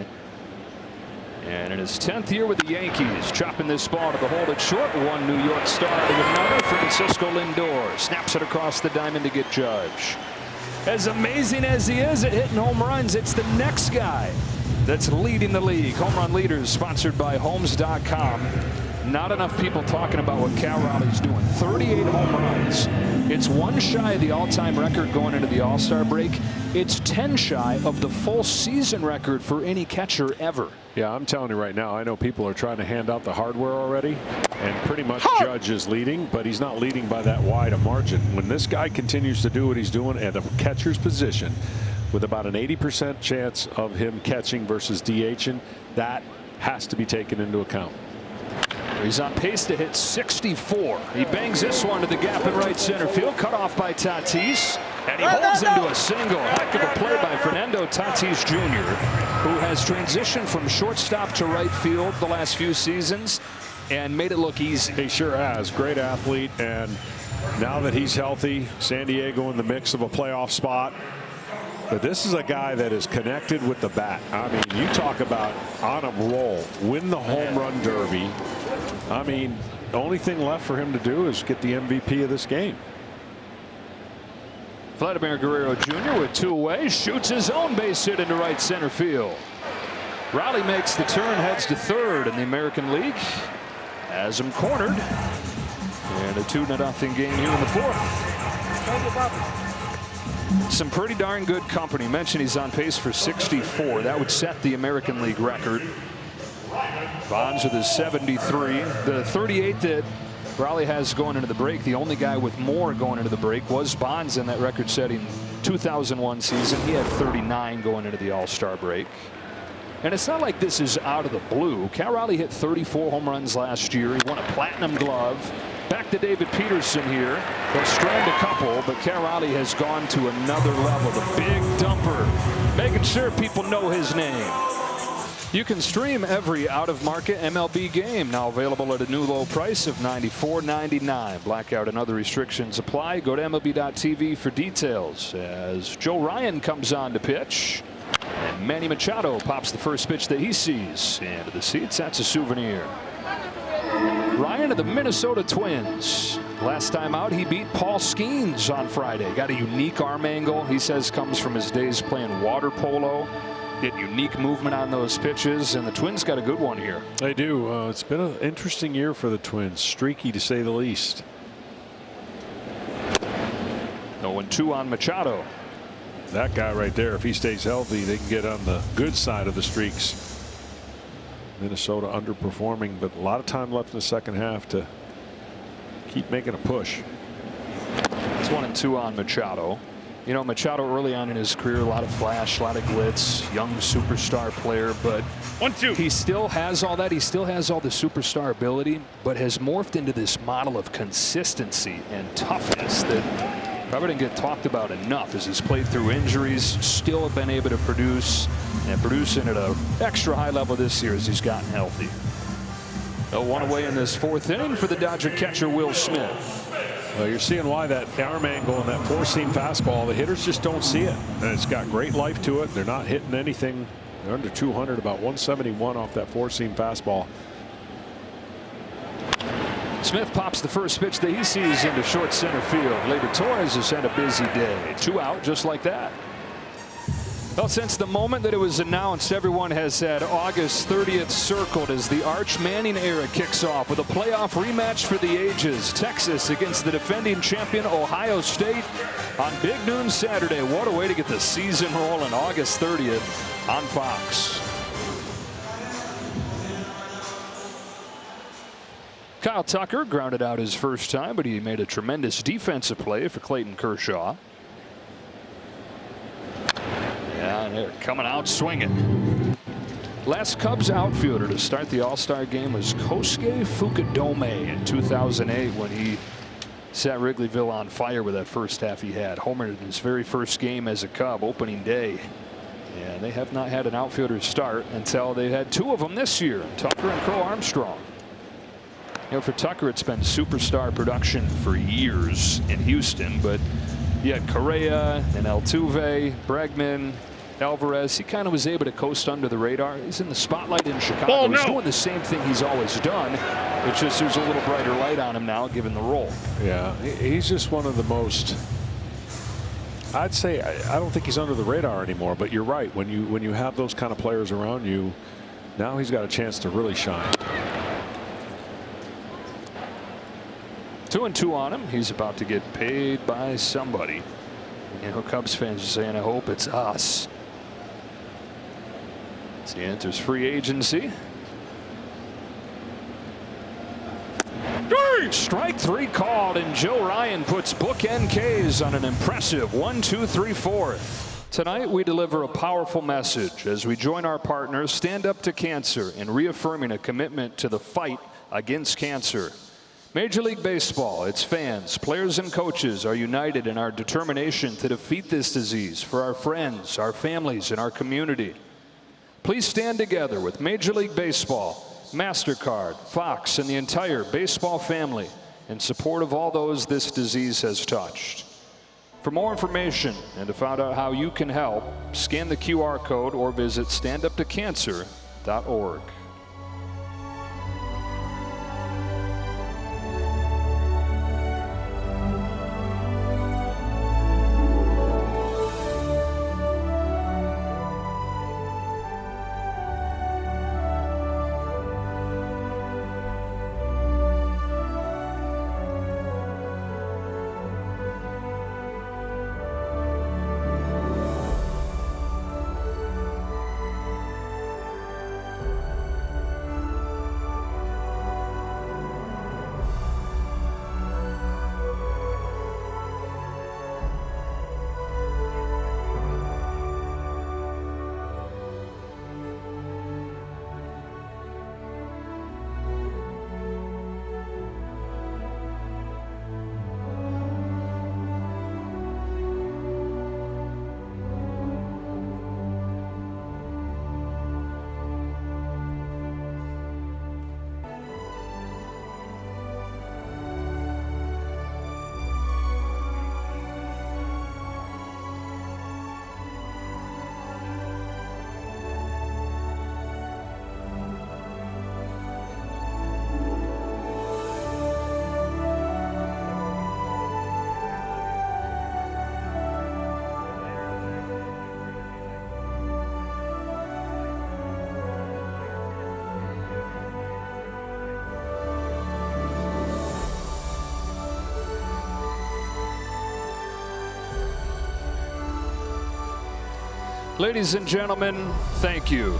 C: And in his 10th year with the Yankees, chopping this ball to the hold at short. One New York star to another. Francisco Lindor snaps it across the diamond to get Judge. As amazing as he is at hitting home runs, it's the next guy that's leading the league. Home run leaders sponsored by Homes.com. Not enough people talking about what Cal Raleigh's doing. 38 home runs. It's 1 shy of the all-time record going into the All-Star break. It's 10 shy of the full season record for any catcher ever.
F: Yeah, I'm telling you right now, I know people are trying to hand out the hardware already, and pretty much Judge is leading, but he's not leading by that wide a margin. When this guy continues to do what he's doing at the catcher's position, with about an 80% chance of him catching versus DHing, that has to be taken into account.
C: He's on pace to hit 64. He bangs this one to the gap in right center field, cut off by Tatis, and he holds into a single. Heck of a play by Fernando Tatis Jr., who has transitioned from shortstop to right field the last few seasons. and made it look easy.
F: He sure has. Great athlete, and now that he's healthy, San Diego in the mix of a playoff spot. But this is a guy that is connected with the bat. I mean, you talk about on a roll, win the home run derby. I mean, the only thing left for him to do is get the MVP of this game.
C: Vladimir Guerrero Jr. with 2 away, shoots his own base hit into right center field. Raleigh makes the turn, heads to third in the American League. Has him cornered. And a 2-0 game here in the fourth. Some pretty darn good company. Mentioned he's on pace for 64. That would set the American League record. Bonds with his 73. The 38 that Raleigh has going into the break, the only guy with more going into the break was Bonds in that record-setting 2001 season. He had 39 going into the All-Star break. And it's not like this is out of the blue. Cal Raleigh hit 34 home runs last year. He won a Platinum Glove. Back to David Peterson here. They'll strand a couple, but Cal Raleigh has gone to another level. The big dumper, making sure people know his name. You can stream every out-of-market MLB game, now available at a new low price of $94.99. Blackout and other restrictions apply. Go to MLB.tv for details as Joe Ryan comes on to pitch. And Manny Machado pops the first pitch that he sees into the seats. That's a souvenir. Ryan of the Minnesota Twins. Last time out, he beat Paul Skeens on Friday. Got a unique arm angle. He says comes from his days playing water polo. Get unique movement on those pitches, and the Twins got a good one here.
F: They do. It's been an interesting year for the Twins. Streaky, to say the least.
C: 0-2 on Machado.
F: That guy right there, if he stays healthy, they can get on the good side of the streaks. Minnesota underperforming, but a lot of time left in the second half to keep making a push.
C: It's 1-2 on Machado. You know, Machado early on in his career, a lot of flash, a lot of glitz, young superstar player, but
H: 1-2.
C: He still has all that. He still has all the superstar ability, but has morphed into this model of consistency and toughness that probably didn't get talked about enough as he's played through injuries, still have been able to produce and producing at an extra high level this year as he's gotten healthy. 0-1 away in this fourth inning for the Dodger catcher Will Smith.
F: Well, you're seeing why that arm angle and that four-seam fastball, the hitters just don't see it. And it's got great life to it. They're not hitting anything. They're under 200, about 171 off that four-seam fastball.
C: Smith pops the first pitch that he sees into short center field. Gleyber Torres has had a busy day. 2 out just like that. Well, since the moment that it was announced, everyone has had August 30th circled as the Arch Manning era kicks off with a playoff rematch for the ages. Texas against the defending champion Ohio State on Big Noon Saturday. What a way to get the season rolling. August 30th on Fox. Kyle Tucker grounded out his first time, but he made a tremendous defensive play for Clayton Kershaw. Yeah, and they're coming out swinging. Last Cubs outfielder to start the All-Star game was Kosuke Fukudome in 2008 when he set Wrigleyville on fire with that first half he had. Homered in his very first game as a Cub, opening day. And they have not had an outfielder start until they had 2 of them this year, Tucker and Crow Armstrong. You know, for Tucker, it's been superstar production for years in Houston, but you had Correa and Altuve, Bregman, Alvarez. He kind of was able to coast under the radar. He's in the spotlight in Chicago.
H: Oh, no.
C: He's doing the same thing he's always done. It's just there's a little brighter light on him now, given the role.
F: Yeah, he's just one of the most. I'd say I don't think he's under the radar anymore. But you're right. When you have those kind of players around you, now he's got a chance to really shine.
C: 2-2 on him. He's about to get paid by somebody. You know, Cubs fans are saying, I hope it's us. As he enters free agency. Strike 3 called, and Joe Ryan puts bookend Ks on an impressive 1-2-3-4. Tonight we deliver a powerful message as we join our partners Stand Up to Cancer in reaffirming a commitment to the fight against cancer. Major League Baseball, its fans, players and coaches are united in our determination to defeat this disease for our friends, our families, and our community. Please stand together with Major League Baseball MasterCard, Fox, and the entire baseball family in support of all those this disease has touched. For more information and to find out how you can help, scan the QR code or visit standuptocancer.org. Ladies and gentlemen, thank you.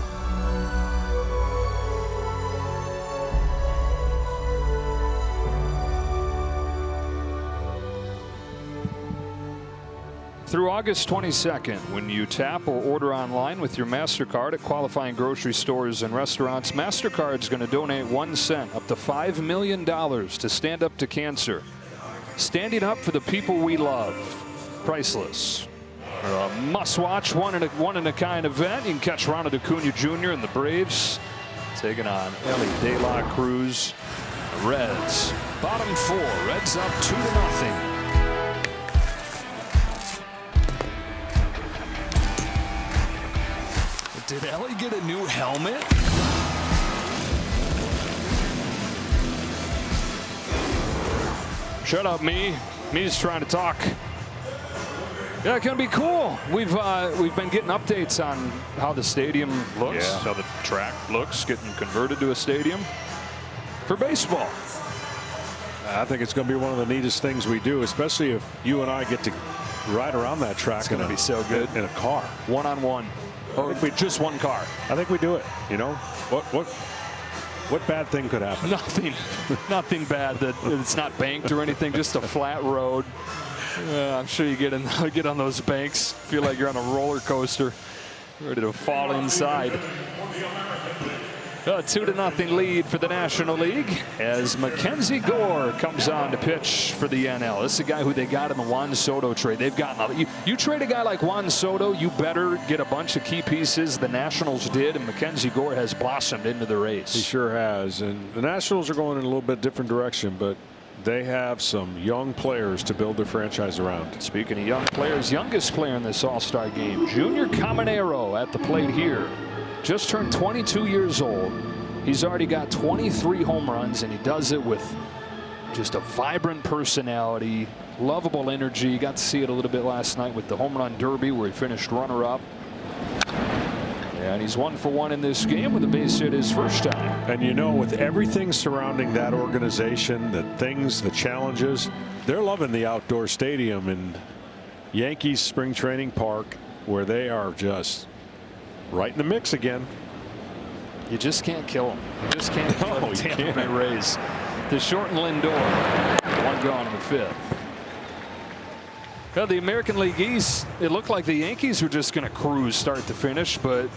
C: Through August 22nd, when you tap or order online with your MasterCard at qualifying grocery stores and restaurants, MasterCard's going to donate 1 cent up to $5 million to Stand Up to Cancer. Standing up for the people we love. Priceless. A must-watch, one-in-a-kind event. You can catch Ronald Acuna Jr. and the Braves taking on Ellie De La Cruz. Reds. Bottom 4. Reds up 2-0. Did Ellie get a new helmet? Shut up, me. Me's trying to talk. Yeah, it's gonna be cool. We've been getting updates on how the stadium looks, how the track looks, getting converted to a stadium for baseball.
F: I think it's going to be one of the neatest things we do, especially if you and I get to ride around that track.
C: It's going to be so good
F: in a car,
C: one-on-one, or just one car.
F: I think we do it. You know, what bad thing could happen?
C: Nothing bad. That it's not banked or anything. Just a flat road. I'm sure you get on those banks, feel like you're on a roller coaster, ready to fall inside. A 2-0 lead for the National League as Mackenzie Gore comes on to pitch for the NL. This is a guy who they got in the Juan Soto trade. They've gotten you trade a guy like Juan Soto, you better get a bunch of key pieces. The Nationals did, and Mackenzie Gore has blossomed into the race.
F: He sure has, and the Nationals are going in a little bit different direction, but they have some young players to build their franchise around.
C: Speaking of young players, youngest player in this All-Star game, Junior Caminero at the plate here. Just turned 22 years old. He's already got 23 home runs, and he does it with just a vibrant personality, lovable energy. You got to see it a little bit last night with the home run derby where he finished runner-up. And he's 1 for 1 in this game with a base hit his first time.
F: And you know, with everything surrounding that organization, the challenges, they're loving the outdoor stadium in Yankees Spring Training Park, where they are just right in the mix again.
C: You just can't kill them. You just can't kill the Tampa Bay Rays. The short and Lindor, 1 gone in the 5th. Well, the American League East, it looked like the Yankees were just going to cruise start to finish, but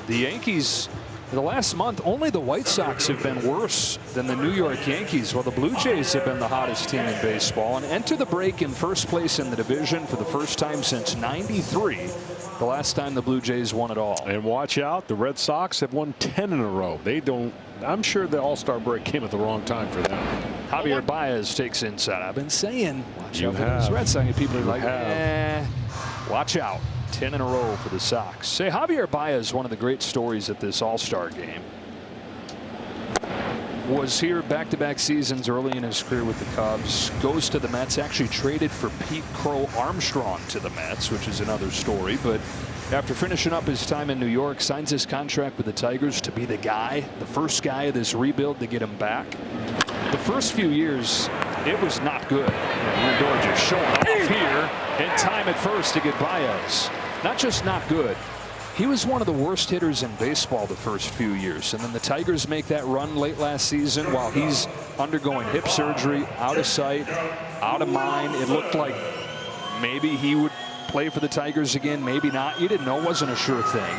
C: the Yankees, the last month, only the White Sox have been worse than the New York Yankees, while the Blue Jays have been the hottest team in baseball and enter the break in first place in the division for the first time since '93, the last time the Blue Jays won it all.
F: And watch out, the Red Sox have won 10 in a row. They I'm sure the All-Star break came at the wrong time for them.
C: Javier Baez takes inside. I've been saying, watch out for
F: have.
C: those Red Sox. People are like,
F: have.
C: watch out. 10 in a row for the Sox. Say, Javier Baez, one of the great stories at this All-Star game. Was here back-to-back seasons early in his career with the Cubs. Goes to the Mets. Actually traded for Pete Crow Armstrong to the Mets, which is another story. But after finishing up his time in New York, signs his contract with the Tigers to be the guy, the first guy of this rebuild to get him back. The first few years, it was not good. Lindor just showing off here in time at first to get Baez. Not just not good. He was one of the worst hitters in baseball the first few years. And then the Tigers make that run late last season while he's undergoing hip surgery, out of sight, out of mind. It looked like maybe he would play for the Tigers again, maybe not. You didn't know, it wasn't a sure thing.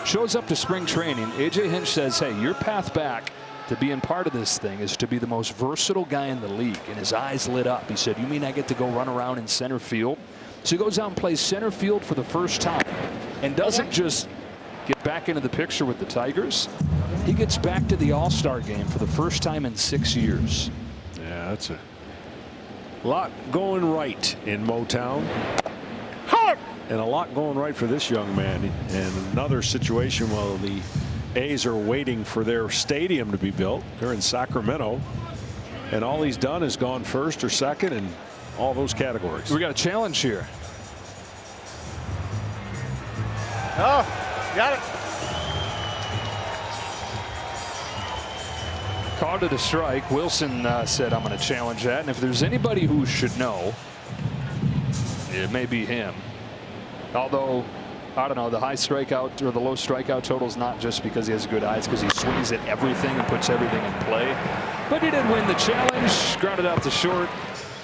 C: Shows up to spring training. A.J. Hinch says, hey, your path back to being part of this thing is to be the most versatile guy in the league. And his eyes lit up. He said, you mean I get to go run around in center field? So he goes out and plays center field for the first time and doesn't just get back into the picture with the Tigers. He gets back to the All-Star game for the first time in 6 years.
F: Yeah, that's a lot going right in Motown. And a lot going right for this young man. And another situation while the A's are waiting for their stadium to be built. They're in Sacramento. And all he's done is gone first or second in all those categories.
C: We got a challenge here.
J: Oh, got it.
C: Called it a strike. Wilson said, I'm going to challenge that. And if there's anybody who should know, it may be him. Although, I don't know, the high strikeout or the low strikeout total is not just because he has good eyes, because he swings at everything and puts everything in play. But he did win the challenge, grounded out to short.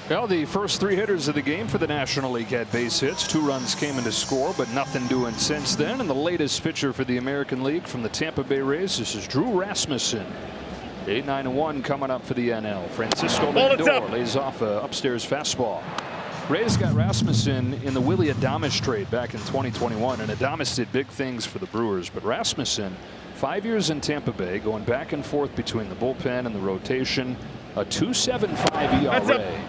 C: Well, the first 3 hitters of the game for the National League had base hits. 2 runs came in to score, but nothing doing since then. And the latest pitcher for the American League from the Tampa Bay Rays, this is Drew Rasmussen. 8-9-1 coming up for the NL. Francisco Lindor lays off a upstairs fastball. Rays got Rasmussen in the Willie Adames trade back in 2021, and Adames did big things for the Brewers. But Rasmussen, 5 years in Tampa Bay, going back and forth between the bullpen and the rotation, a 2.75 ERA.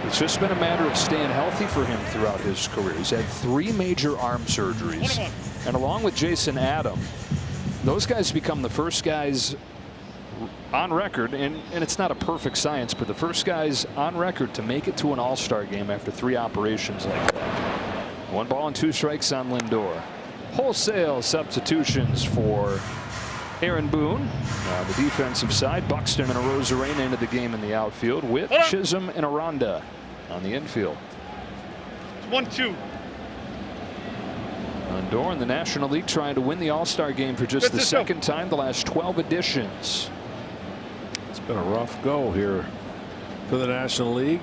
C: It's just been a matter of staying healthy for him throughout his career. He's had 3 major arm surgeries, and along with Jason Adam, those guys become the first guys on record, and it's not a perfect science, but the first guys on record to make it to an All-Star game after 3 operations like that. 1 ball and 2 strikes on Lindor. Wholesale substitutions for Aaron Boone on the defensive side. Buxton and Arozarena into the game in the outfield, with Chisholm and Aranda on the infield.
J: 1-2.
C: Lindor in the National League trying to win the All-Star game for just the second time the last 12 editions.
F: It's been a rough go here for the National League.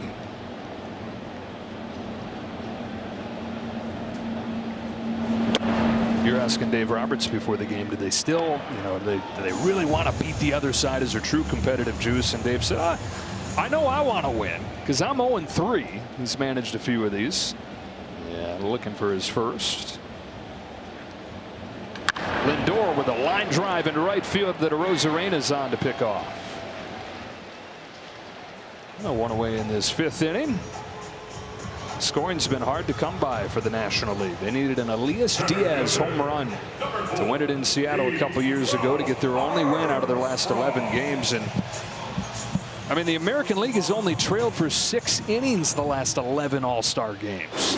C: You're asking Dave Roberts before the game, do they still, do they really want to beat the other side? Is there true competitive juice? And Dave said, I know I want to win because I'm 0-3. He's managed a few of these. Yeah, looking for his first. Lindor with a line drive into right field that Arozarena's on to pick off. 1 away in this 5th inning. Scoring's been hard to come by for the National League. They needed an Elias Diaz home run to win it in Seattle a couple years ago to get their only win out of their last 11 games. And I mean, the American League has only trailed for 6 innings the last 11 All-Star games.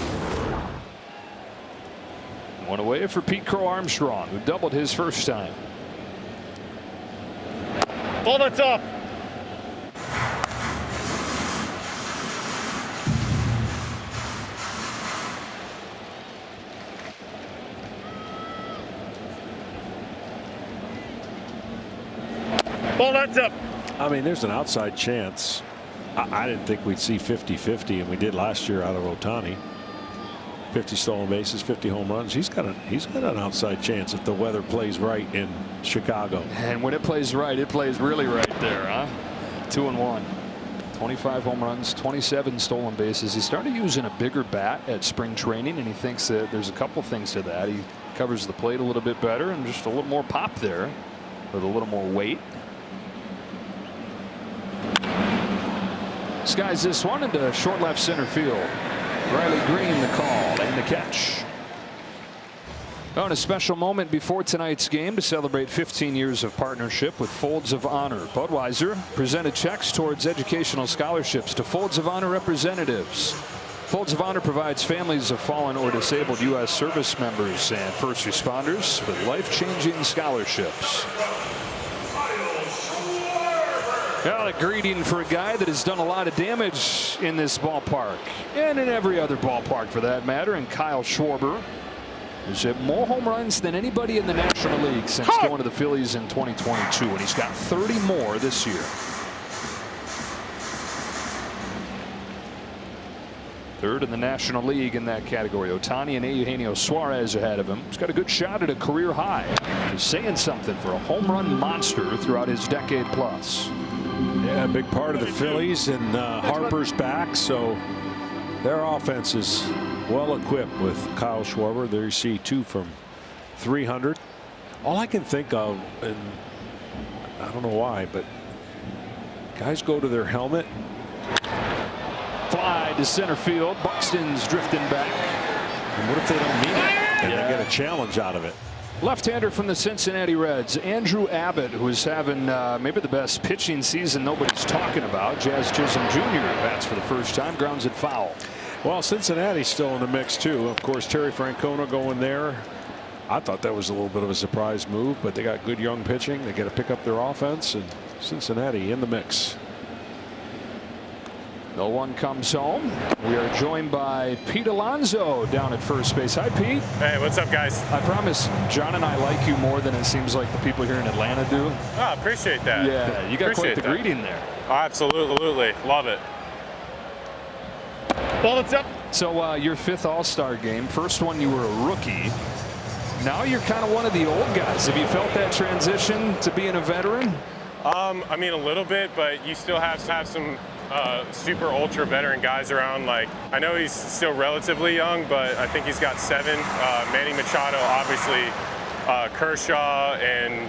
C: 1 away for Pete Crow Armstrong, who doubled his first time.
J: Ball that's up. Ball that's up.
F: I mean, there's an outside chance. I didn't think we'd see 50-50, and we did last year out of Ohtani. 50 stolen bases, 50 home runs. He's got an outside chance if the weather plays right in Chicago.
C: And when it plays right, it plays really right there, huh? 2-1. 25 home runs, 27 stolen bases. He started using a bigger bat at spring training, and he thinks that there's a couple things to that. He covers the plate a little bit better and just a little more pop there with a little more weight. Skies this one into short left center field. Riley Green the call and the catch. On a special moment before tonight's game to celebrate 15 years of partnership with Folds of Honor, Budweiser presented checks towards educational scholarships to Folds of Honor representatives. Folds of Honor provides families of fallen or disabled U.S. service members and first responders with life-changing scholarships. Well, a greeting for a guy that has done a lot of damage in this ballpark and in every other ballpark for that matter, and Kyle Schwarber has hit more home runs than anybody in the National League since going to the Phillies in 2022, and he's got 30 more this year. Third in the National League in that category. Ohtani and Eugenio Suarez ahead of him. He's got a good shot at a career high. He's saying something for a home run monster throughout his decade plus.
F: Yeah, a big part of the Phillies, and Harper's back, so their offense is well equipped with Kyle Schwarber. There you see 2 from 300. All I can think of, and I don't know why, but guys go to their helmet.
C: Fly to center field. Buxton's drifting back.
F: And what if they don't mean it and they get a challenge out of it?
C: Left-hander from the Cincinnati Reds, Andrew Abbott, who is having maybe the best pitching season nobody's talking about. Jazz Chisholm Jr. bats for the first time, grounds it foul.
F: Well, Cincinnati's still in the mix too. Of course, Terry Francona going there. I thought that was a little bit of a surprise move, but they got good young pitching. They got to pick up their offense, and Cincinnati in the mix.
C: No one comes home. We are joined by Pete Alonso down at first base. Hi, Pete.
K: Hey, what's up, guys?
C: I promise John and I like you more than it seems like the people here in Atlanta do.
K: Oh, appreciate that.
C: Yeah, you got quite the greeting there.
K: Oh, absolutely. Love it.
J: Ball it's up.
C: So your 5th All-Star game. First one you were a rookie. Now you're kind of one of the old guys. Have you felt that transition to being a veteran?
K: I mean, a little bit, but you still have some super ultra veteran guys around. Like, I know he's still relatively young, but I think he's got 7. Manny Machado, obviously, Kershaw, and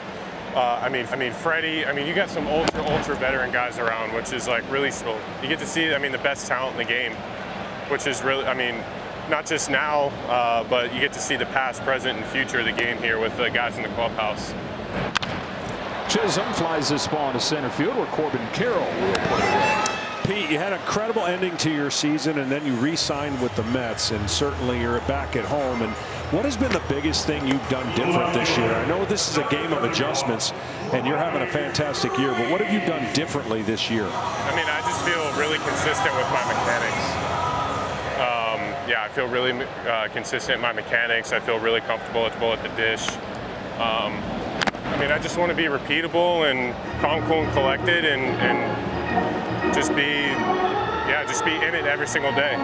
K: I mean Freddie. I mean, you got some ultra veteran guys around, which is like really cool. You get to see, the best talent in the game, which is really, not just now, but you get to see the past, present, and future of the game here with the guys in the clubhouse.
C: Chisholm flies this ball into center field where Corbin Carroll will put it away.
F: Pete, you had an incredible ending to your season, and then you re-signed with the Mets, and certainly you're back at home. And what has been the biggest thing you've done different this year? I know this is a game of adjustments, and you're having a fantastic year, but what have you done differently this year?
K: I just feel really consistent with my mechanics. Yeah, I feel really consistent in my mechanics. I feel really comfortable at the dish. I just want to be repeatable and calm, cool, and collected, and just be in it every single day.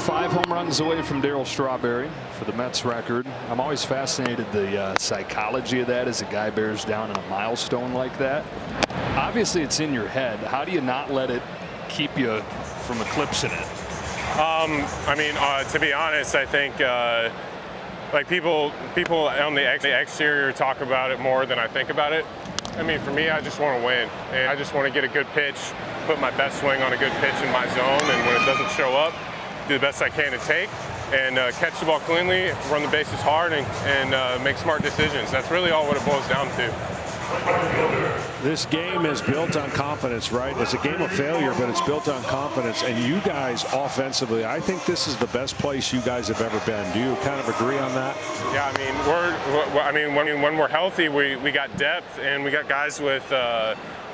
C: 5 home runs away from Darryl Strawberry for the Mets record. I'm always fascinated the psychology of that as a guy bears down on a milestone like that. Obviously, it's in your head. How do you not let it keep you from eclipsing it?
K: To be honest, I think people on the exterior talk about it more than I think about it. For me, I just want to win, and I just want to get a good pitch, put my best swing on a good pitch in my zone, and when it doesn't show up, do the best I can to take and catch the ball cleanly, run the bases hard, and make smart decisions. That's really all what it boils down to.
F: This game is built on confidence, right? It's a game of failure, but it's built on confidence. And you guys offensively, I think this is the best place you guys have ever been. Do you kind of agree on that?
K: Yeah, when we're healthy, we got depth, and we got guys with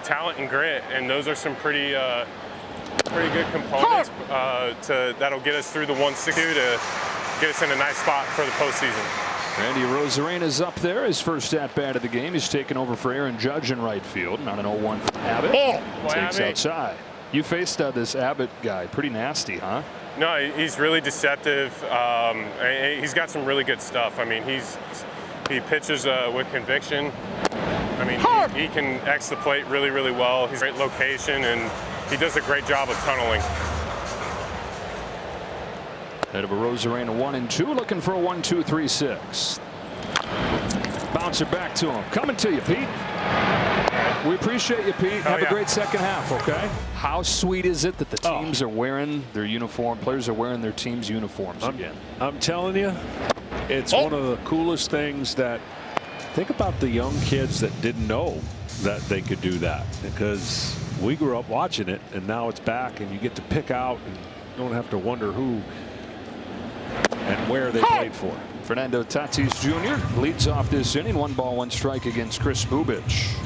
K: talent and grit, and those are some pretty good components that'll get us through the 162 to get us in a nice spot for the postseason.
C: Randy Rosarena's up there, his first at-bat of the game. He's taken over for Aaron Judge in right field. Not an 0-1 from Abbott. Takes outside. You faced this Abbott guy. Pretty nasty, huh?
K: No, he's really deceptive. He's got some really good stuff. He pitches with conviction. He can X the plate really, really well. He's a great location, and he does a great job of tunneling.
C: Head of a Rosarena 1-2, looking for a 1-2-3-6. Bouncer back to him. Coming to you, Pete. We appreciate you, Pete. Have a great second half, okay? How sweet is it that the teams are wearing their uniform, players are wearing their team's uniforms again?
F: I'm telling you, it's one of the coolest things that, think about the young kids that didn't know that they could do that, because we grew up watching it, and now it's back, and you get to pick out and don't have to wonder who and where they played for.
C: Fernando Tatis Jr. leads off this inning. 1 ball, 1 strike against Chris Bubich.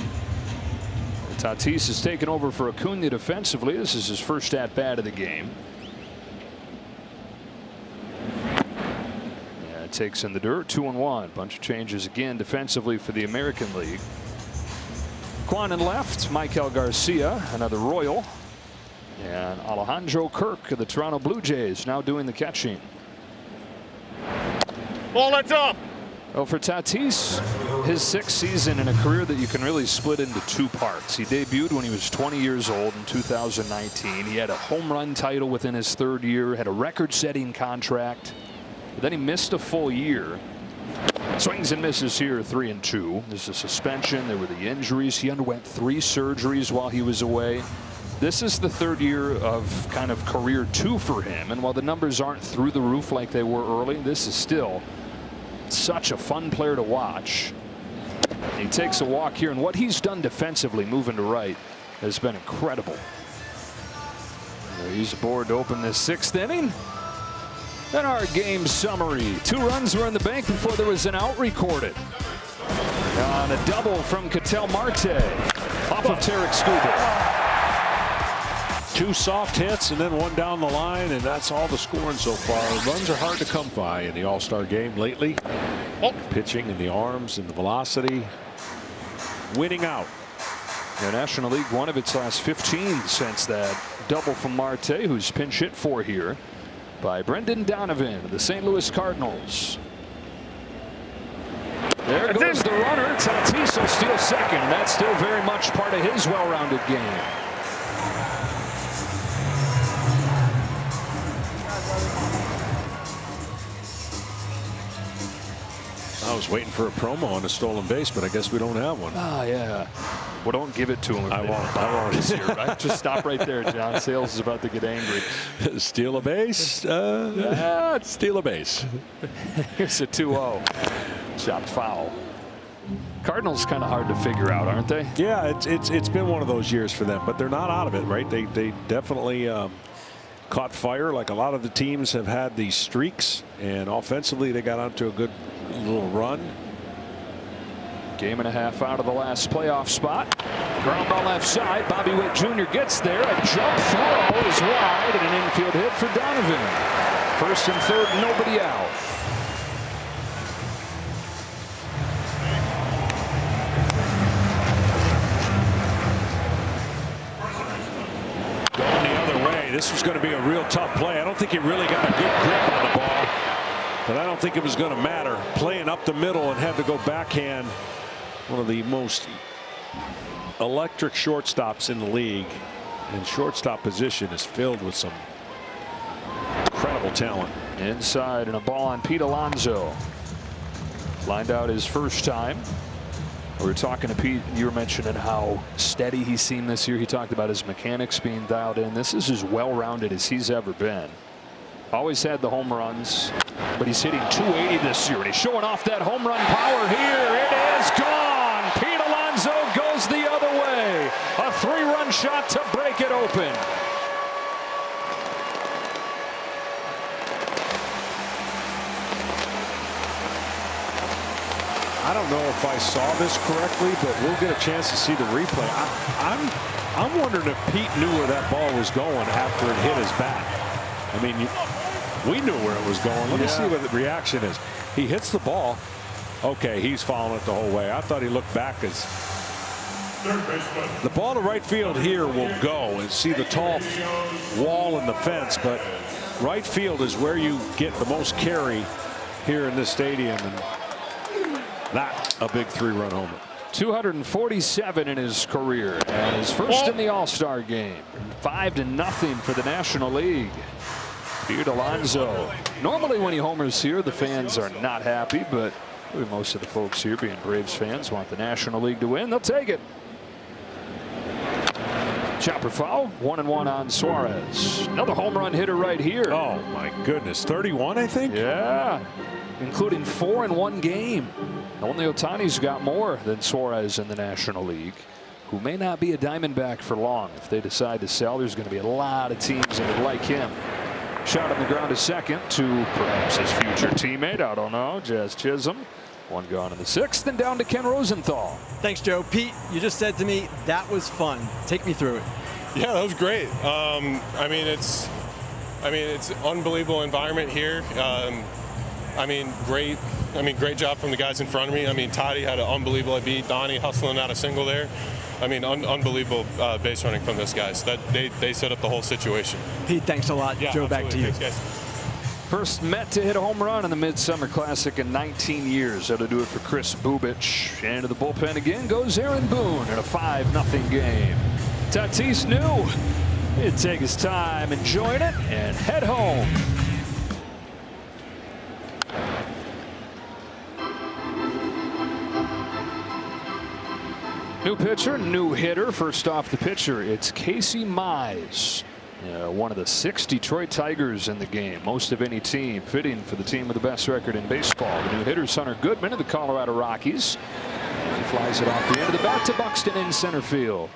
C: Tatis has taken over for Acuna defensively. This is his first at bat of the game. Yeah, it takes in the dirt. 2-1. Bunch of changes again defensively for the American League. Quan in left. Michael Garcia, another Royal. And Alejandro Kirk of the Toronto Blue Jays now doing the catching.
J: Ball that's up.
C: Well, for Tatis, his 6th season in a career that you can really split into 2 parts. He debuted when he was 20 years old in 2019. He had a home run title within his 3rd year, had a record-setting contract. But then he missed a full year. Swings and misses here, 3-2. There's a suspension. There were the injuries. He underwent 3 surgeries while he was away. This is the 3rd year of kind of career 2 for him. And while the numbers aren't through the roof like they were early, this is still such a fun player to watch. He takes a walk here, and what he's done defensively moving to right has been incredible. He's aboard to open this 6th inning. And our game summary. 2 runs were in the bank before there was an out recorded. On a double from Ketel Marte off of Tarek Skubal.
F: 2 soft hits and then 1 down the line, and that's all the scoring so far. Runs are hard to come by in the All-Star game lately. Pitching and the arms and the velocity. Winning out.
C: The National League, one of its last 15 since that double from Marte, who's pinch hit for here by Brendan Donovan of the St. Louis Cardinals. There goes the runner. Tatis will steal second. That's still very much part of his well-rounded game.
F: I was waiting for a promo on a stolen base, but I guess we don't have one.
C: Oh, yeah. Well, don't give it to him.
F: I won't.
C: This year, right? Just stop right there, John. Sales is about to get angry.
F: Steal a base? Steal a base.
C: Here's a 2-0. Chopped foul. Cardinals kind of hard to figure out, aren't they?
F: Yeah, it's been one of those years for them, but they're not out of it, right? They definitely caught fire. Like a lot of the teams have had these streaks, and offensively they got onto a good little run.
C: Game and a half out of the last playoff spot. Ground ball left side. Bobby Witt Jr. gets there. A jump throw is wide, and an infield hit for Donovan. 1st and 3rd, nobody out.
F: Going the other way. This was going to be a real tough play. I don't think he really got a good grip on the ball, but I don't think it was going to matter. Playing up the middle and had to go backhand. One of the most electric shortstops in the league, and shortstop position is filled with some incredible talent.
C: Inside, and a ball on Pete Alonso. Lined out his first time. We were talking to Pete. You were mentioning how steady he seemed this year. He talked about his mechanics being dialed in. This is as well-rounded as he's ever been. Always had the home runs, but he's hitting .280 this year, and he's showing off that home run power here. It is gone. Pete Alonso goes the other way. A 3-run shot to break it open.
F: I don't know if I saw this correctly, but we'll get a chance to see the replay. I'm wondering if Pete knew where that ball was going after it hit his bat. I mean, we knew where it was going. Let me see what the reaction is. He hits the ball. Okay, he's following it the whole way. I thought he looked back as the ball to right field here will go and see the tall wall and the fence, but right field is where you get the most carry here in this stadium, and not a big 3-run homer.
C: 247 in his career, and his first in the All-Star game. 5-0 for the National League. Pete Alonso. Normally when he homers here, the fans are not happy, but most of the folks here, being Braves fans, want the National League to win. They'll take it. Chopper foul, 1-1 on Suarez. Another home run hitter right here.
F: Oh my goodness, 31 I think?
C: Yeah, including 4 in one game. Only Ohtani's got more than Suarez in the National League, who may not be a Diamondback for long. If they decide to sell, there's going to be a lot of teams that would like him. Shot on the ground to second to perhaps his future teammate. I don't know, Jazz Chisholm. One gone in the 6th, and down to Ken Rosenthal.
A: Thanks, Joe. Pete, you just said to me that was fun. Take me through it.
K: Yeah, that was great. I mean, it's unbelievable environment here. Great job from the guys in front of me. I mean, Toddy had an unbelievable beat. Donnie hustling out a single there. I mean, unbelievable base running from those guys. That they set up the whole situation.
A: Pete, thanks a lot.
K: Yeah,
A: Joe,
K: absolutely.
A: back to you.
K: Thanks, guys.
C: First Met to hit a home run in the Midsummer Classic in 19 years. That'll do it for Chris Bubich. And to the bullpen again goes Aaron Boone in a 5-0 game. Tatis knew he'd take his time enjoying it and head home. New pitcher, new hitter. First off the pitcher, it's Casey Mize. One of the 6 Detroit Tigers in the game, most of any team, fitting for the team with the best record in baseball. The new hitter, Hunter Goodman of the Colorado Rockies. He flies it off the end of the bat to Buxton in center field.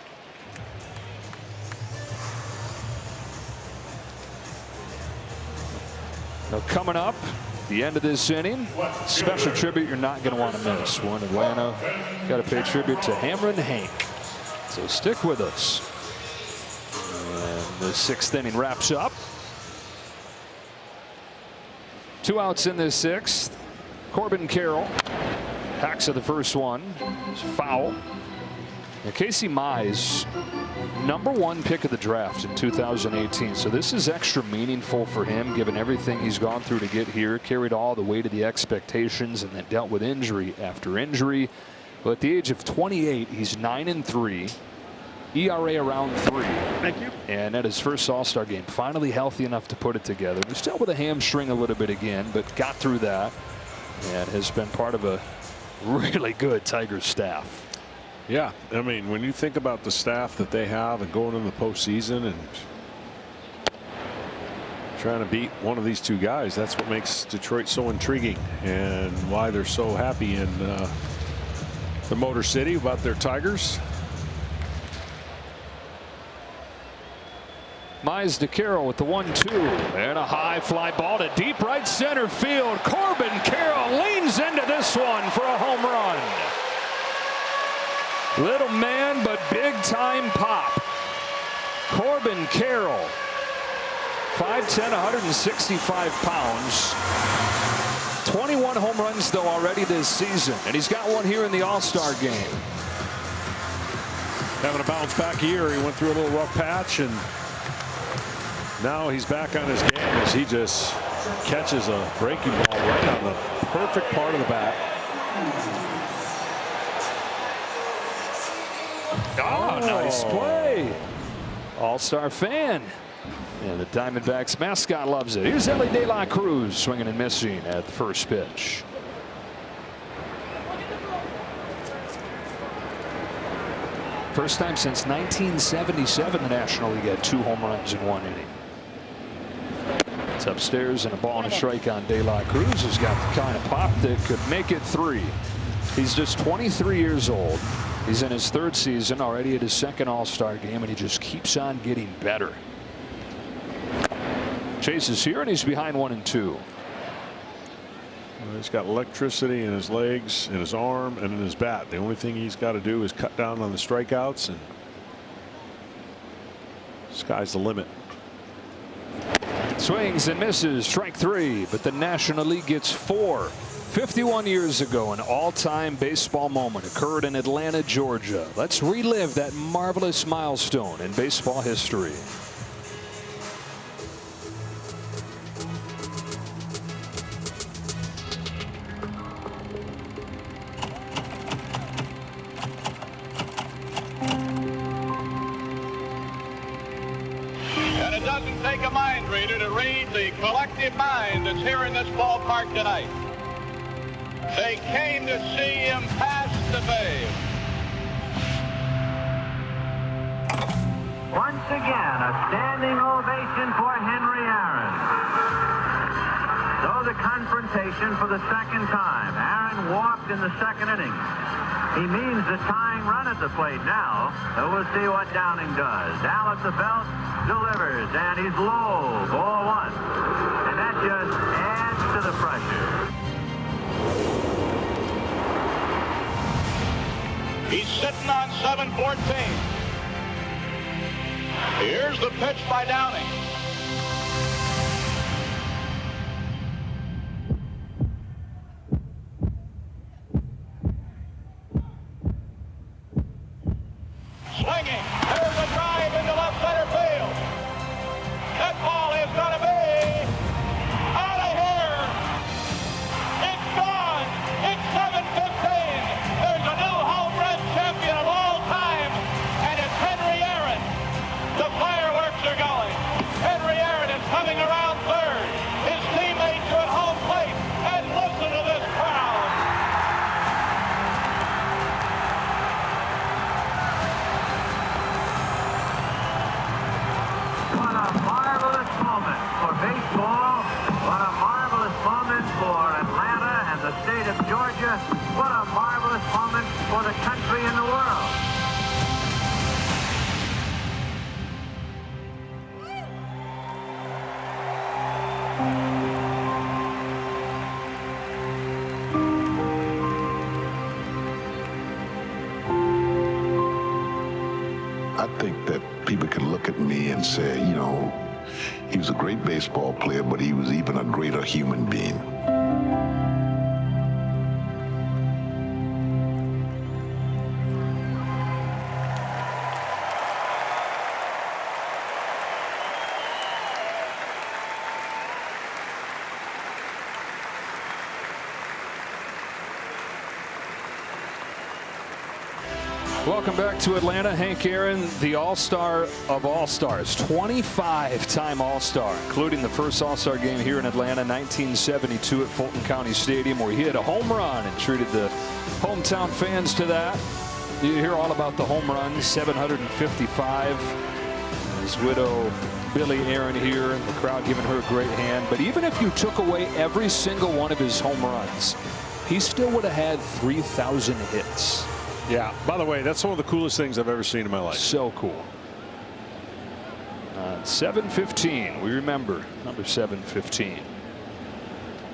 C: Now coming up, the end of this inning, special tribute you're not going to want to miss. One Atlanta got to pay tribute to Hammerin' Hank. So stick with us. The 6th inning wraps up. 2 outs in this 6th. Corbin Carroll hacks of the first one. It's foul. Now Casey Mize, #1 pick of the draft in 2018. So this is extra meaningful for him, given everything he's gone through to get here. Carried all the weight of the expectations and then dealt with injury after injury. But at the age of 28, he's 9-3. ERA around 3.
J: Thank you.
C: And at his first All-Star game, finally healthy enough to put it together. He's still with a hamstring a little bit again, but got through that and has been part of a really good Tigers staff.
F: Yeah, I mean, when you think about the staff that they have and going into the postseason and trying to beat one of these 2 guys, that's what makes Detroit so intriguing and why they're so happy in the Motor City about their Tigers.
C: Mize to Carroll with the 1-2 and a high fly ball to deep right center field. Corbin Carroll leans into this one for a home run. Little man, but big time pop. Corbin Carroll, 5'10", 165 pounds. 21 home runs though already this season, and he's got one here in the All-Star game.
F: Having a bounce back year, he went through a little rough patch, and now he's back on his game as he just catches a breaking ball right on the perfect part of the bat.
C: Oh, nice play. All-Star fan. And the Diamondbacks mascot loves it. Here's Ellie De La Cruz swinging and missing at the first pitch. First time since 1977 the National League had 2 home runs in 1 inning. It's upstairs and a ball and a strike on De La Cruz, who's got the kind of pop that could make it 3. He's just 23 years old. He's in his 3rd season, already at his 2nd All-Star game, and he just keeps on getting better. Chase is here, and he's behind 1-2.
F: He's got electricity in his legs, in his arm, and in his bat. The only thing he's got to do is cut down on the strikeouts, and sky's the limit.
C: Swings and misses, strike 3, but the National League gets 4. 51 years ago, an all-time baseball moment occurred in Atlanta, Georgia. Let's relive that marvelous milestone in baseball history.
L: And it doesn't take a mind reader to read the collective mind that's here in this ballpark tonight. They came to see him pass the babe.
M: Once again, a standing ovation for Henry Aaron. So the confrontation for the second time. Aaron walked in the second inning. He means the tying run at the plate now. So we'll see what Downing does. Al at the belt, delivers, and he's low. Ball one. And that just adds to the pressure.
L: He's sitting on 7-14. Here's the pitch by Downing. Swinging. There's a drive into left center field. That ball is going to be out of here. It's gone. It's 7-15. There's a new home run champion of all time, and it's Henry Aaron. The fireworks are going. Henry Aaron is coming around third. His teammates are at home plate, and listen to this crowd.
M: What a marvelous moment for baseball. What a marvelous moment for Atlanta and the state of Georgia. What a marvelous moment for the country and the world.
N: I think that people can look at me and say, you know, he was a great baseball player, but he was even a greater human being.
C: Welcome back to Atlanta. Hank Aaron, the all-star of all-stars, 25-time all-star, including the first all-star game here in Atlanta, 1972 at Fulton County Stadium, where he hit a home run and treated the hometown fans to that. You hear all about the home runs, 755. His widow, Billy Aaron, here, and the crowd giving her a great hand. But even if you took away every single one of his home runs, he still would have had 3,000 hits.
F: Yeah, by the way, that's one of the coolest things I've ever seen in my life.
C: So cool. 7-15, we remember number 7-15.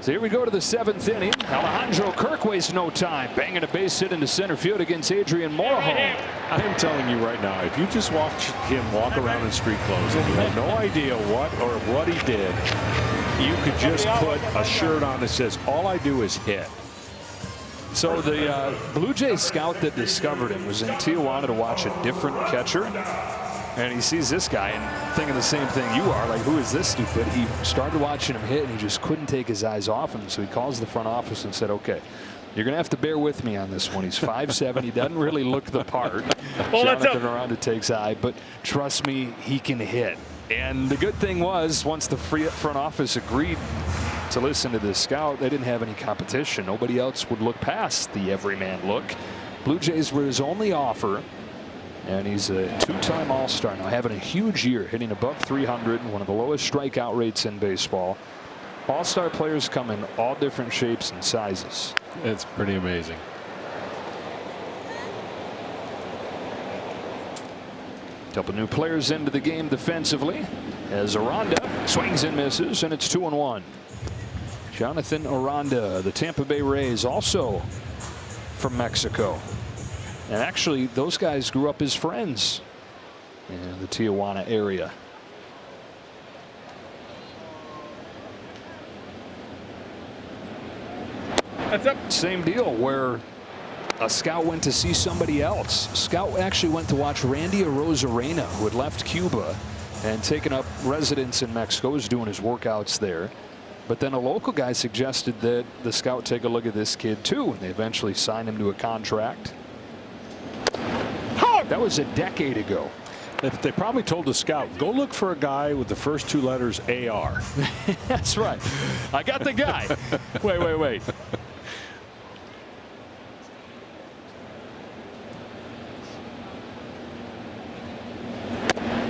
C: So here we go to the 7th inning. Alejandro Kirk wastes no time, banging a base hit into center field against Adrian Morejon.
F: I am telling you right now, if you just watch him walk around in street clothes and you have no idea what he did, you could just put a shirt on that says, all I do is hit.
C: So the Blue Jays scout that discovered him was in Tijuana to watch a different catcher. And he sees this guy and thinking the same thing you are, like, who is this stupid? He started watching him hit and he just couldn't take his eyes off him. So he calls the front office and said, okay, you're going to have to bear with me on this one. He's 5'7". He doesn't really look the part. Jonathan Aranda takes eye, but trust me, he can hit. And the good thing was, once the front office agreed to listen to this scout, they didn't have any competition. Nobody else would look past the everyman look. Blue Jays were his only offer, and he's a 2-time all-star now, having a huge year, hitting above 300, one of the lowest strikeout rates in baseball. All-star players come in all different shapes and sizes.
F: It's pretty amazing.
C: Couple new players into the game defensively as Aranda swings and misses, and it's 2-1. Jonathan Aranda, the Tampa Bay Rays, also from Mexico. And actually, those guys grew up as friends in the Tijuana area.
E: That's up.
C: Same deal where a scout went to see somebody else. Scout actually went to watch Randy Arozarena, who had left Cuba and taken up residence in Mexico, was doing his workouts there. But then a local guy suggested that the scout take a look at this kid too, and they eventually signed him to a contract. That was a decade ago.
F: They probably told the scout, go look for a guy with the first 2 letters AR.
C: That's right. I got the guy. Wait.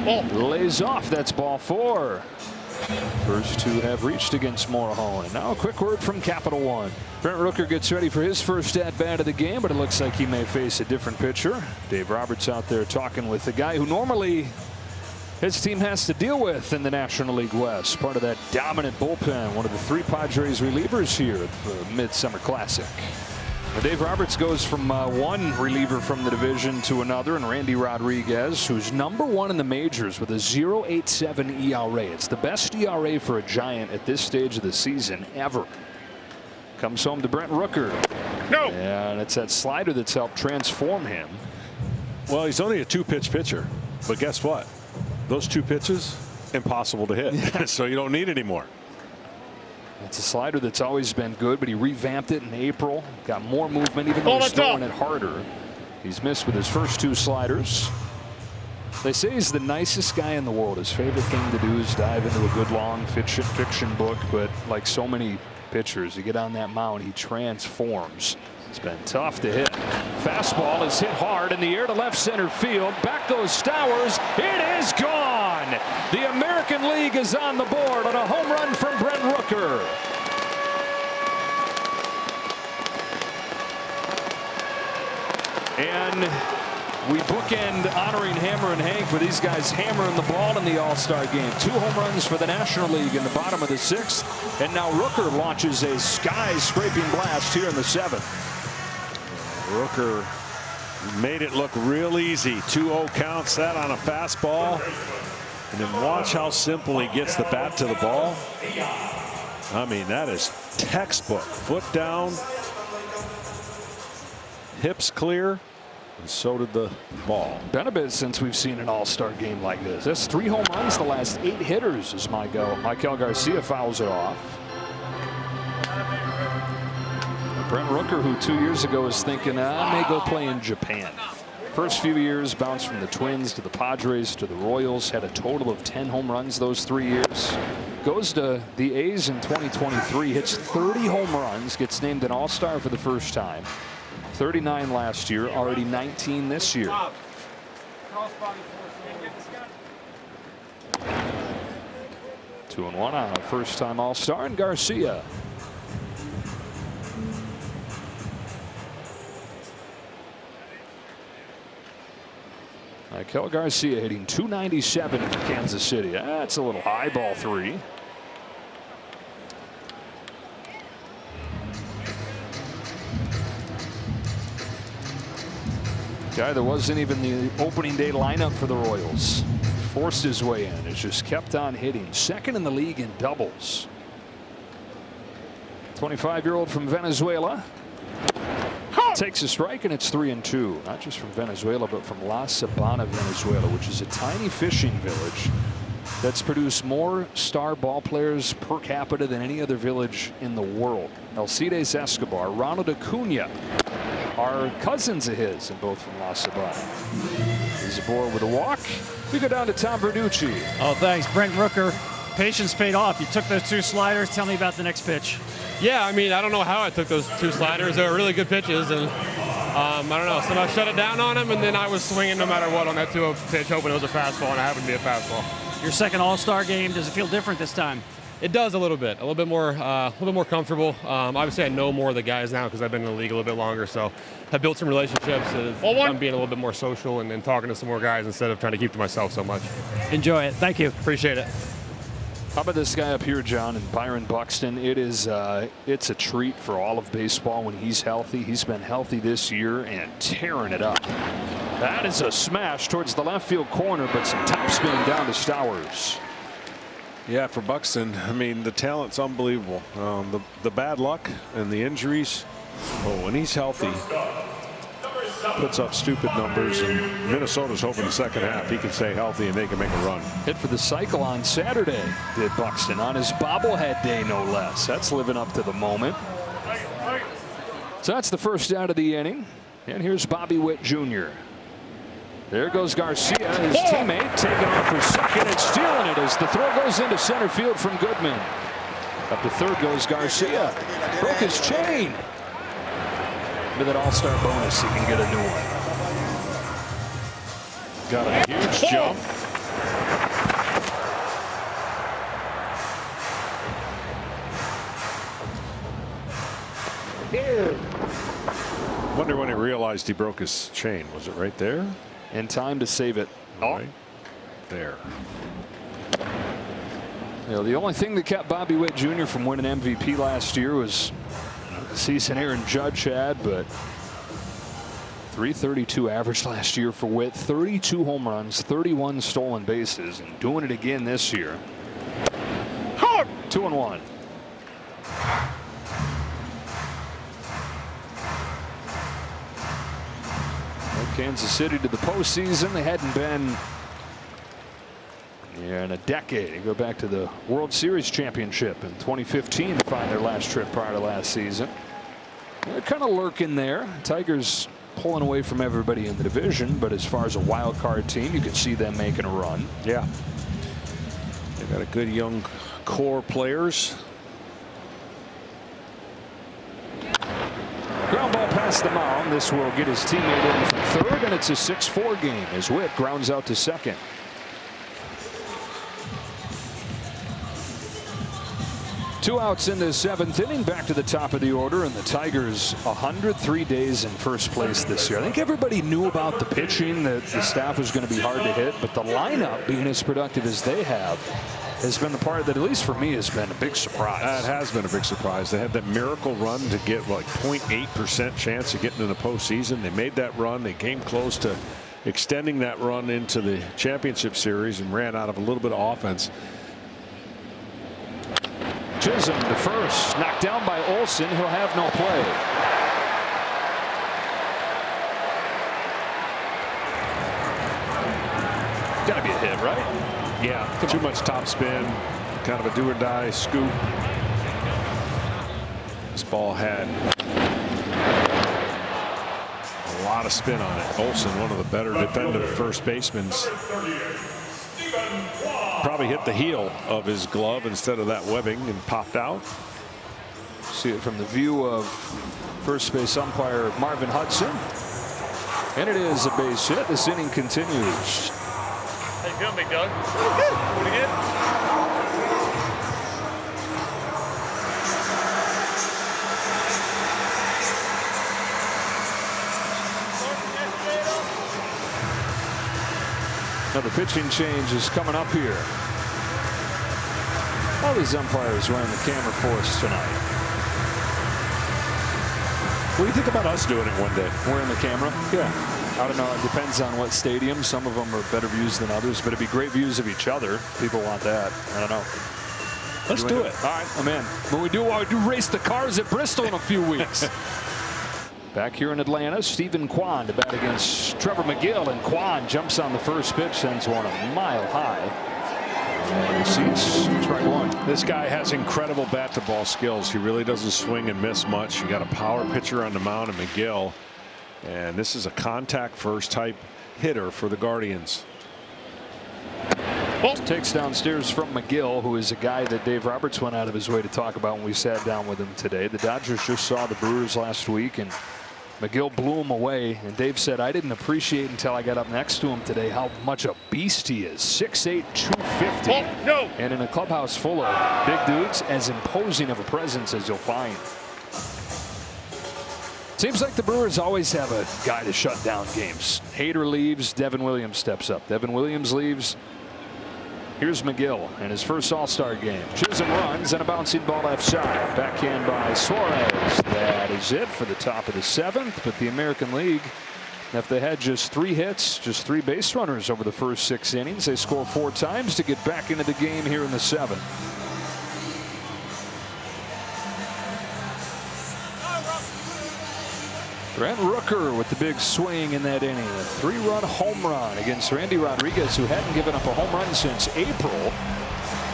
C: Lays off. That's ball 4. First 2 have reached against Morejon. And now a quick word from Capital One. Brent Rooker gets ready for his first at-bat of the game, but it looks like he may face a different pitcher. Dave Roberts out there talking with the guy who normally his team has to deal with in the National League West. Part of that dominant bullpen. One of the 3 Padres relievers here at the Midsummer Classic. Now Dave Roberts goes from one reliever from the division to another, and Randy Rodriguez, who's #1 in the majors with a 0.87 ERA. It's the best ERA for a Giant at this stage of the season ever. Comes home to Brent Rooker.
F: No.
C: And it's that slider that's helped transform him.
F: Well, he's only a 2-pitch pitcher, but guess what? Those 2 pitches, impossible to hit. So you don't need any more.
C: It's a slider that's always been good, but he revamped it in April. Got more movement, even though he's throwing it harder. He's missed with his first 2 sliders. They say he's the nicest guy in the world. His favorite thing to do is dive into a good long fiction book, but like so many pitchers, you get on that mound, he transforms. It's been tough to hit. Fastball is hit hard in the air to left center field. Back goes Stowers. It is gone. The American League is on the board on a home run from Brent Rooker. And we bookend honoring Hammer and Hank with these guys hammering the ball in the All-Star game. 2 home runs for the National League in the bottom of the 6th. And now Rooker launches a sky-scraping blast here in the 7th.
F: Rooker made it look real easy. 2-0 counts that on a fastball. And then watch how simple he gets the bat to the ball. I mean, that is textbook. Foot down, hips clear, and so did the ball.
C: Been a bit since we've seen an All-Star game like this. That's 3 home runs the last 8 hitters as Michael Garcia fouls it off. Brent Rooker, who 2 years ago was thinking, I may go play in Japan. First few years, bounced from the Twins to the Padres to the Royals. Had a total of 10 home runs those 3 years. Goes to the A's in 2023. Hits 30 home runs. Gets named an All-Star for the first time. 39 last year. Already 19 this year. 2-1 on a first-time All-Star and Garcia. Michael Garcia hitting .297 in Kansas City. That's a little high, ball 3. Guy that wasn't even the opening day lineup for the Royals. Forced his way in. Has just kept on hitting. 2nd in the league in doubles. 25-year-old from Venezuela. Takes a strike, and it's 3-2. Not just from Venezuela, but from La Sabana, Venezuela, which is a tiny fishing village that's produced more star ball players per capita than any other village in the world. Alcides Escobar, Ronald Acuna are cousins of his, and both from La Sabana. He's aboard with a walk. We go down to Tom Verducci.
D: Oh, thanks, Brent Rooker. Patience paid off. You took those 2 sliders. Tell me about the next pitch.
O: Yeah, I mean, I don't know how I took those 2 sliders. They were really good pitches, and I don't know. So I shut it down on him, and then I was swinging no matter what on that 2-0 pitch, hoping it was a fastball, and it happened to be a fastball.
D: Your second All-Star game. Does it feel different this time?
O: It does a little bit more comfortable. Obviously, I know more of the guys now because I've been in the league a little bit longer, so I've built some relationships. I'm being a little bit more social and talking to some more guys instead of trying to keep to myself so much.
D: Enjoy it. Thank you.
O: Appreciate it.
C: How about this guy up here, John, and Byron Buxton? It's a treat for all of baseball when he's healthy. He's been healthy this year and tearing it up. That is a smash towards the left field corner, but some top spin down to Stowers.
F: Yeah, for Buxton, I mean, the talent's unbelievable. The bad luck and the injuries. Oh, when he's healthy, puts up stupid numbers, and Minnesota's hoping the second half he can stay healthy and they can make a run.
C: Hit for the cycle on Saturday, did Buxton, on his bobblehead day, no less. That's living up to the moment. So that's the first out of the inning. And here's Bobby Witt Jr. There goes Garcia, his teammate, taking off for second and stealing it as the throw goes into center field from Goodman. Up to third goes Garcia. Broke his chain. With that All-Star bonus, he can get a new one.
F: Got a huge jump. Wonder when he realized he broke his chain. Was it right there?
C: In time to save it.
F: Right there.
C: You know, the only thing that kept Bobby Witt Jr. from winning MVP last year was the season Aaron Judge had, but .332 average last year for Witt, 32 home runs, 31 stolen bases, and doing it again this year. 2-1. Kansas City to the postseason. They hadn't been in a decade. They go back to the World Series championship in 2015 to find their last trip prior to last season. They're kind of lurking there. Tigers pulling away from everybody in the division, but as far as a wild card team, you can see them making a run.
F: Yeah. They've got a good young core players.
C: Ground ball past the mound. This will get his teammate in from third, and it's a 6-4 game as Witt grounds out to second. Two outs in the seventh inning. Back to the top of the order, and the Tigers 103 days in first place this year. I think everybody knew about the pitching, that the staff was going to be hard to hit, but the lineup being as productive as they have has been the part that, at least for me, has been a big surprise.
F: It has been a big surprise. They had that miracle run to get like 0.8% chance of getting in the postseason. They made that run. They came close to extending that run into the championship series and ran out of a little bit of offense.
C: Chisholm to first, knocked down by Olsen. He'll have no play. Gotta be a hit, right?
F: Yeah, too much top spin, kind of a do or die scoop. This ball had a lot of spin on it. Olsen, one of the better defensive first basemen, probably hit the heel of his glove instead of that webbing and popped out.
C: See it from the view of first base umpire Marvin Hudson, and it is a base hit. This inning continues.
J: How you feeling, Big Doug? Pretty good.
C: Now the pitching change is coming up here. All these umpires wearing the camera for us tonight.
F: What do you think about us doing it one day?
C: Wearing the camera?
F: Yeah.
C: I don't know. It depends on what stadium. Some of them are better views than others, but it'd be great views of each other. If people want that. I don't know.
F: Let's do it.
C: All right, I'm in. When we do race the cars at Bristol in a few weeks. Back here in Atlanta, Stephen Kwan to bat against Trevor McGill, and Kwan jumps on the first pitch, sends one a mile high. And seats strike one.
F: This guy has incredible bat to ball skills. He really doesn't swing and miss much. You got a power pitcher on the mound in McGill. And this is a contact first type hitter for the Guardians.
C: Takes downstairs from McGill, who is a guy that Dave Roberts went out of his way to talk about when we sat down with him today. The Dodgers just saw the Brewers last week, and McGill blew him away. And Dave said, I didn't appreciate until I got up next to him today how much a beast he is. 6'8", 250. And in a clubhouse full of big dudes, as imposing of a presence as you'll find. Seems like the Brewers always have a guy to shut down games. Hader leaves, Devin Williams steps up. Devin Williams leaves. Here's McGill in his first All-Star game. Chisholm runs and a bouncing ball left side. Backhand by Suarez. That is it for the top of the seventh. But the American League, if they had just 3 hits, just 3 base runners over the first 6 innings, they score 4 times to get back into the game here in the 7th. Brent Rooker with the big swing in that inning. A 3-run home run against Randy Rodriguez, who hadn't given up a home run since April.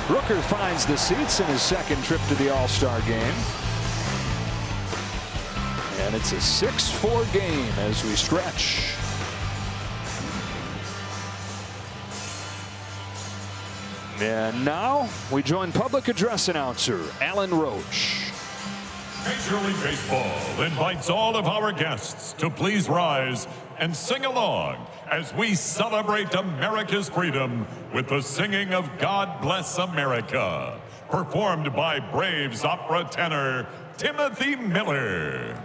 C: Rooker finds the seats in his second trip to the All-Star game. And it's a 6-4 game as we stretch. And now we join public address announcer Alan Roach.
P: Major League Baseball invites all of our guests to please rise and sing along as we celebrate America's freedom with the singing of God Bless America, performed by Braves opera tenor Timothy Miller.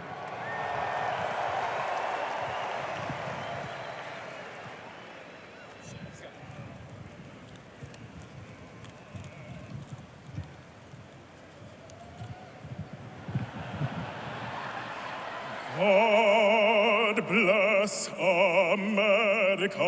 Q: God bless America,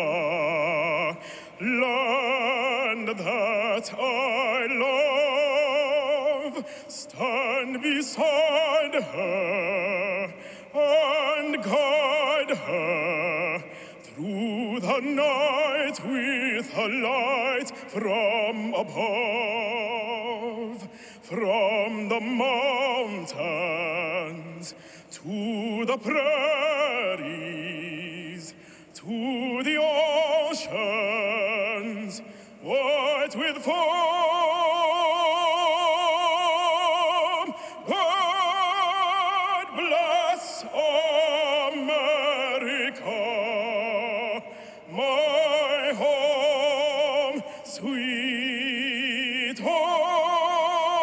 Q: land that I love. Stand beside her and guide her through the night with a light from above, from the mountains to the prairies, to the oceans, white with foam. God bless America, my home, sweet home.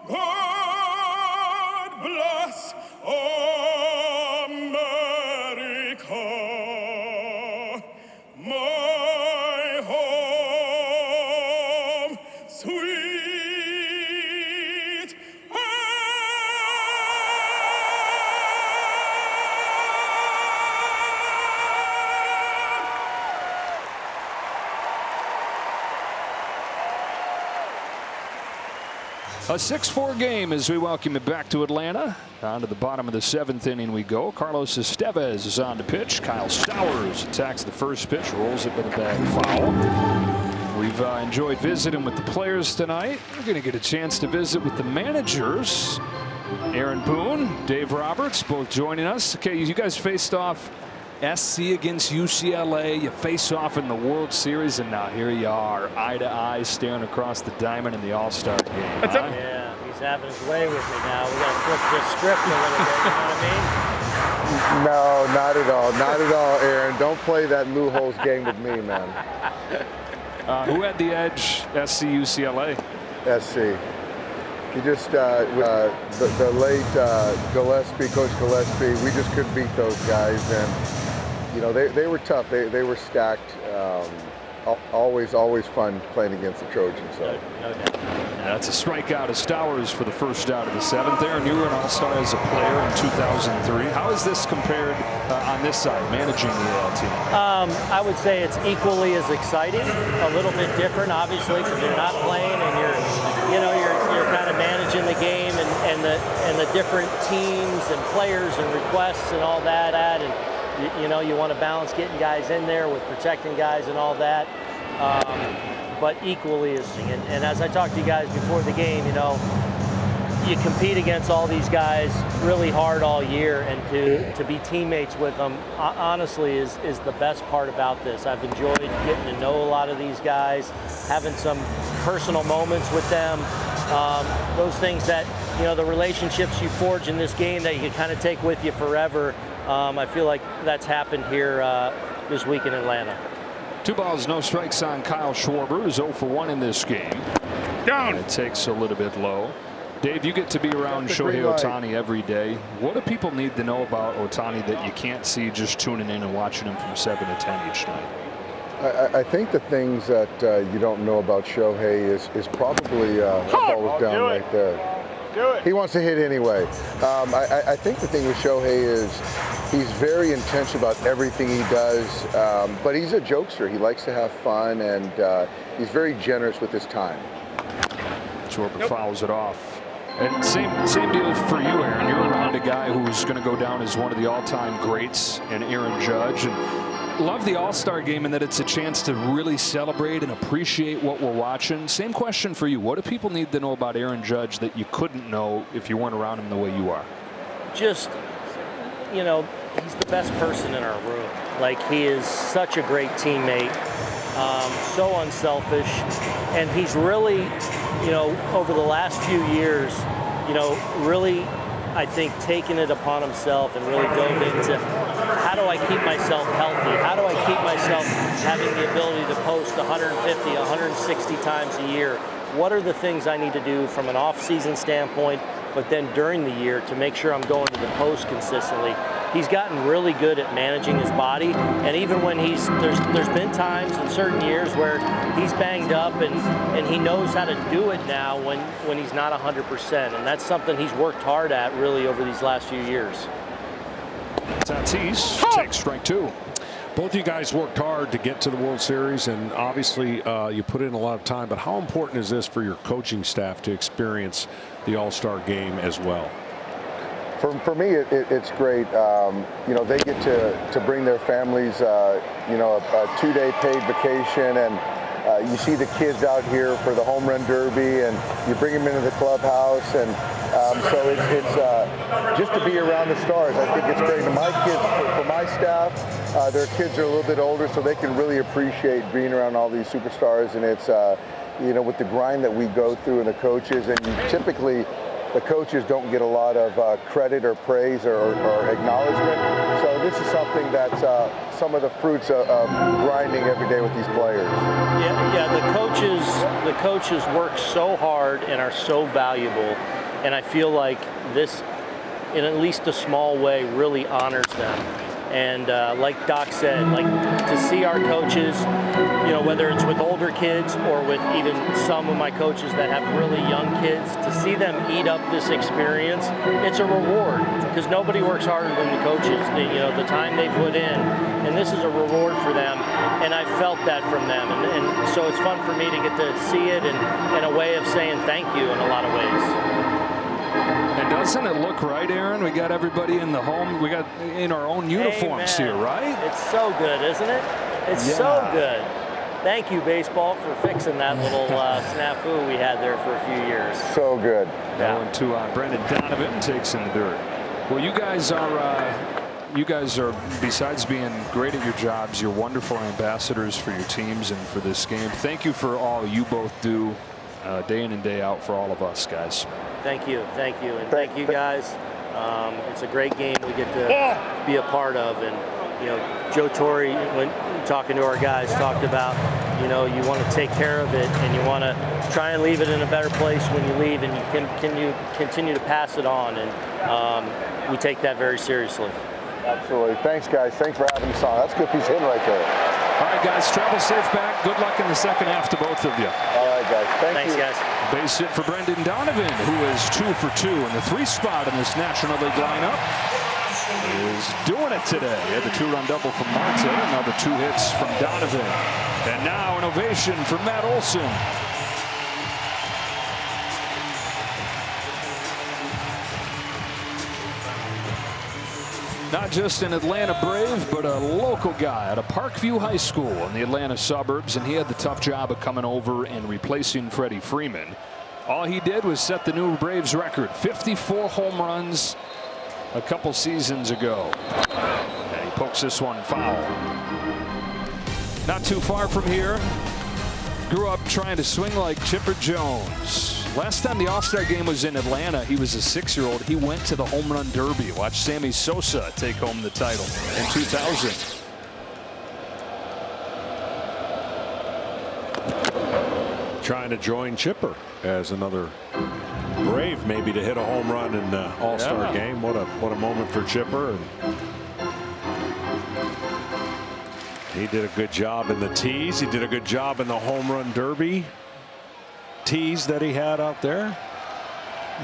Q: God bless America, my home, sweet
C: A 6-4 game as we welcome it back to Atlanta. On to the bottom of the 7th inning we go. Carlos Estevez is on the pitch. Kyle Stowers attacks the first pitch, rolls it with a bag foul. We've enjoyed visiting with the players tonight. We're going to get a chance to visit with the managers. Aaron Boone, Dave Roberts, both joining us. Okay, you guys faced off SC against UCLA. You face off in the World Series, and now here you are, eye to eye, staring across the diamond in the All-Star game.
R: Yeah, he's having his way with me now. We got to flip this script a little bit, you know what I mean?
S: No, not at all. Not at all, Aaron. Don't play that Lou Holtz game with me, man.
C: Who had the edge, SC, UCLA?
S: SC. He just, the late Gillespie, Coach Gillespie, we just couldn't beat those guys. And, you know, they were tough. They were stacked. Always fun playing against the Trojans. So.
C: That's a strikeout of Stowers for the first out of the 7th. Aaron, you were an All-Star as a player in 2003. How is this compared on this side, managing the AL team?
R: I would say it's equally as exciting. A little bit different, obviously, because you're not playing and you're kind of managing the game and the different teams and players and requests and all that. And you want to balance getting guys in there with protecting guys and all that. But equally as, and as I talked to you guys before the game, you compete against all these guys really hard all year, and to be teammates with them, honestly, is the best part about this. I've enjoyed getting to know a lot of these guys, having some personal moments with them. Those things that, the relationships you forge in this game that you can kind of take with you forever. I feel like that's happened here this week in Atlanta.
C: 2 balls, no strikes on Kyle Schwarber, who's 0 for 1 in this game. Down. It takes a little bit low. Dave, you get to be around Shohei Ohtani every day. What do people need to know about Ohtani that you can't see just tuning in and watching him from 7 to 10 each night?
S: I think the things that you don't know about Shohei is probably that ball was down right there.
Q: Do it.
S: He wants to hit anyway. I think the thing with Shohei is he's very intentional about everything he does, but he's a jokester. He likes to have fun, and he's very generous with his time.
C: Schwarber fouls it off. And same deal for you, Aaron. You're around a guy who's going to go down as one of the all-time greats, and Aaron Judge. And love the All-Star game in that it's a chance to really celebrate and appreciate what we're watching. Same question for you. What do people need to know about Aaron Judge that you couldn't know if you weren't around him the way you are?
R: Just, he's the best person in our room. Like, he is such a great teammate, so unselfish, and he's really, over the last few years, really, I think, taken it upon himself and really dove into how do I keep myself healthy? How do I keep myself having the ability to post 150, 160 times a year? what are the things I need to do from an off-season standpoint, but then during the year to make sure I'm going to the post consistently. He's gotten really good at managing his body, and even when there's been times in certain years where he's banged up, and he knows how to do it now when he's not 100%, and that's something he's worked hard at really over these last few years.
F: Tatis takes strike 2. Both you guys worked hard to get to the World Series, and obviously you put in a lot of time, but how important is this for your coaching staff to experience the All-Star game as well?
S: For me, it's great. You know, they get to bring their families, you know, a 2-day paid vacation, and you see the kids out here for the home run derby, and you bring them into the clubhouse, and so it's just to be around the stars. I think it's great. And my kids, for my staff, their kids are a little bit older, so they can really appreciate being around all these superstars, and it's you know, with the grind that we go through and the coaches, and you typically. The coaches don't get a lot of credit or praise or acknowledgement. So this is something that's some of the fruits of grinding every day with these players.
R: Yeah, the coaches work so hard and are so valuable, and I feel like this, in at least a small way, really honors them. And like Doc said, like to see our coaches, you know, whether it's with older kids or with even some of my coaches that have really young kids, to see them eat up this experience, it's a reward because nobody works harder than the coaches. You know, the time they put in, and this is a reward for them, and I felt that from them. And so it's fun for me to get to see it and a way of saying thank you in a lot of ways.
C: And doesn't it look right, Aaron? We got everybody in the home. We got in our own uniforms here, right?
R: It's so good, isn't it? It's so good. Thank you, baseball, for fixing that little snafu we had there for a few years.
S: So good.
C: Yeah. 0-2 on Brendan Donovan takes in the dirt. Well, you guys are, besides being great at your jobs, you're wonderful ambassadors for your teams and for this game. Thank you for all you both do day in and day out for all of us, guys.
R: Thank you, and thank you guys. It's a great game we get to be a part of, and you know, Joe Torre, when talking to our guys, talked about, you know, you want to take care of it and you want to try and leave it in a better place when you leave, and you continue to pass it on, and we take that very seriously.
S: Absolutely. Thanks, guys. Thanks for having us on. That's a good piece of hitting right there.
C: All right, guys, travel safe back. Good luck in the second half to both of you.
S: All right, guys. Thanks,
R: guys.
C: Base hit for Brendan Donovan, who is 2 for 2 in the 3 spot in this National League lineup. Is doing it today. He had the 2-run double from Marte, another 2 hits from Donovan. And now an ovation for Matt Olson. Not just an Atlanta Brave, but a local guy at a Parkview High School in the Atlanta suburbs, and he had the tough job of coming over and replacing Freddie Freeman. All he did was set the new Braves record, 54 home runs a couple seasons ago. And he pokes this one foul. Not too far from here. Grew up trying to swing like Chipper Jones. Last time the All-Star game was in Atlanta, he was a 6-year-old. He went to the home run derby. Watch Sammy Sosa take home the title in 2000.
F: Trying to join Chipper as another Brave, maybe to hit a home run in the All-Star game. What a moment for Chipper. And he did a good job in the tees. He did a good job in the home run derby tees that he had out there.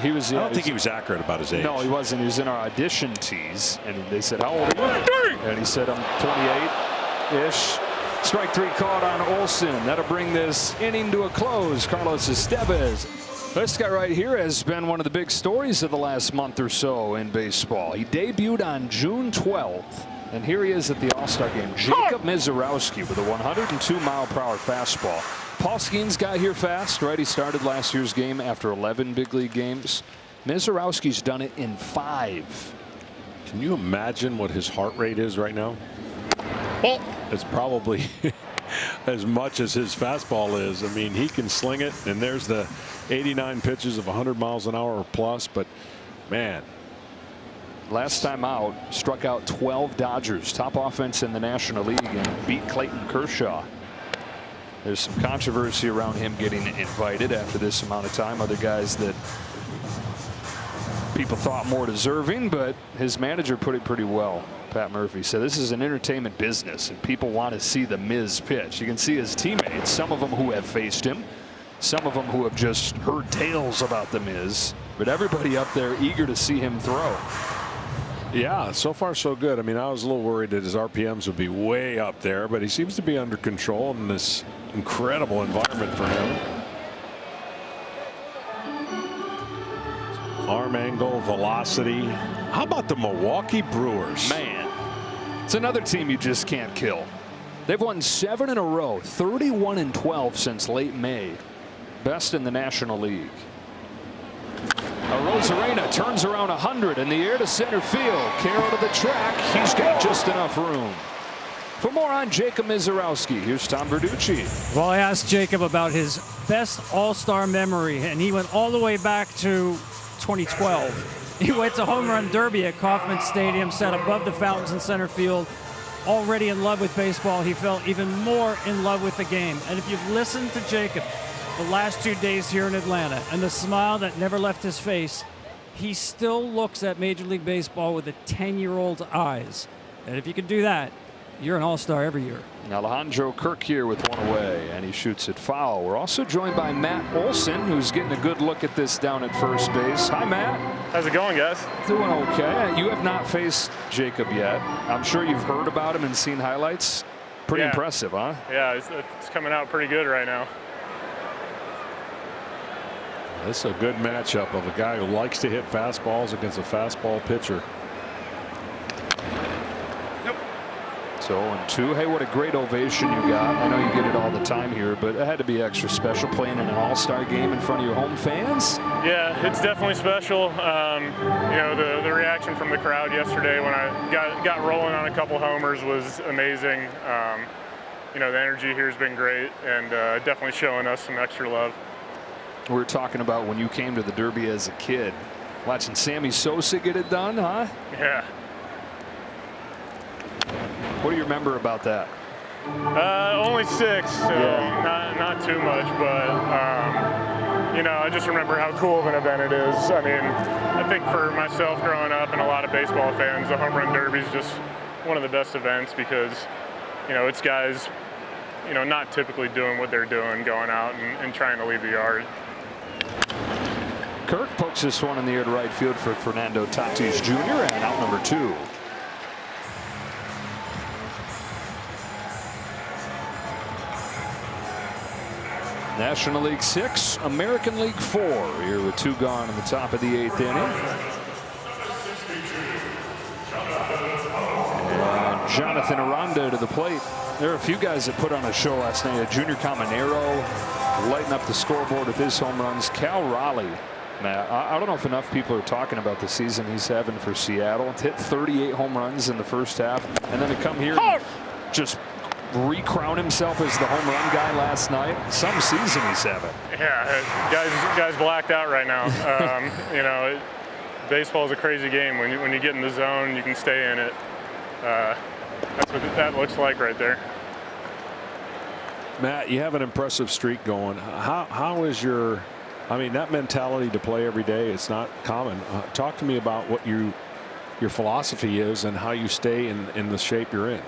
C: He was.
F: I don't think he was accurate about his age.
C: No, he wasn't. He was in our audition tees, and they said, "How old are you?" And he said, "I'm 28-ish." Strike 3 called on Olson. That'll bring this inning to a close. Carlos Estevez. This guy right here has been one of the big stories of the last month or so in baseball. He debuted on June 12th, and here he is at the All-Star game. Jacob Mizorowski with a 102-mile-per-hour fastball. Paul Skeens got here fast, right? He started last year's game after 11 big league games. Mizorowski's done it in 5.
F: Can you imagine what his heart rate is right now? It's probably as much as his fastball is. I mean, he can sling it, and there's the 89 pitches of 100 miles an hour or plus, but man.
C: Last time out, struck out 12 Dodgers, top offense in the National League, and beat Clayton Kershaw. There's some controversy around him getting invited after this amount of time. Other guys that people thought more deserving, but his manager put it pretty well. Pat Murphy said this is an entertainment business and people want to see the Miz pitch. You can see his teammates, some of them who have faced him, some of them who have just heard tales about the Miz, but everybody up there eager to see him throw.
F: Yeah, so far so good. I mean, I was a little worried that his RPMs would be way up there, but he seems to be under control in this incredible environment for him. Arm angle, velocity. How about the Milwaukee Brewers?
C: Man, it's another team you just can't kill. They've won 7 in a row, 31-12 since late May. Best in the National League. Rosarena turns around 100 in the air to center field. Carroll to the track. He's got just enough room. For more on Jacob Mizorowski, here's Tom Verducci.
D: Well, I asked Jacob about his best All-Star memory, and he went all the way back to 2012. He went to Home Run Derby at Kauffman Stadium, sat above the fountains in center field. Already in love with baseball, he felt even more in love with the game. And if you've listened to Jacob the last 2 days here in Atlanta and the smile that never left his face, he still looks at Major League Baseball with a 10-year-old's eyes. And if you can do that, you're an all-star every year.
C: Alejandro Kirk here with one away, and he shoots it foul. We're also joined by Matt Olson, who's getting a good look at this down at first base. Hi, Matt.
J: How's it going, guys?
C: Doing okay. You have not faced Jacob yet. I'm sure you've heard about him and seen highlights. Pretty impressive, huh?
J: Yeah, it's coming out pretty good right now.
F: This is a good matchup of a guy who likes to hit fastballs against a fastball pitcher.
C: So 0-2. Hey, what a great ovation you got. I know you get it all the time here, but it had to be extra special playing in an all-star game in front of your home fans.
J: Yeah, it's definitely special. You know, the reaction from the crowd yesterday when I got rolling on a couple homers was amazing. You know, the energy here has been great and definitely showing us some extra love.
C: We were talking about when you came to the Derby as a kid, watching Sammy Sosa get it done, huh?
J: Yeah.
C: What do you remember about that?
J: Only 6, so not too much, but you know, I just remember how cool of an event it is. I mean, I think for myself growing up and a lot of baseball fans, the Home Run Derby is just one of the best events because, you know, it's guys, you know, not typically doing what they're doing, going out and trying to leave the yard.
C: Kirk pokes this one in the air to right field for Fernando Tatis Jr. and out number 2. National League 6, American League 4. Here with 2 gone in the top of the 8th inning. And Jonathan Aranda to the plate. There are a few guys that put on a show last night. Junior Caminero lighting up the scoreboard with his home runs. Cal Raleigh. Matt, I don't know if enough people are talking about the season he's having for Seattle. Hit 38 home runs in the first half, and then to come here and just recrown himself as the home run guy last night. Some season he's having.
J: Yeah, guys blacked out right now. You know, baseball is a crazy game. When you get in the zone, you can stay in it. That's what that looks like right there.
F: Matt, you have an impressive streak going. How is your, I mean, that mentality to play every day, it's not common. Talk to me about what your philosophy is and how you stay in the shape you're in.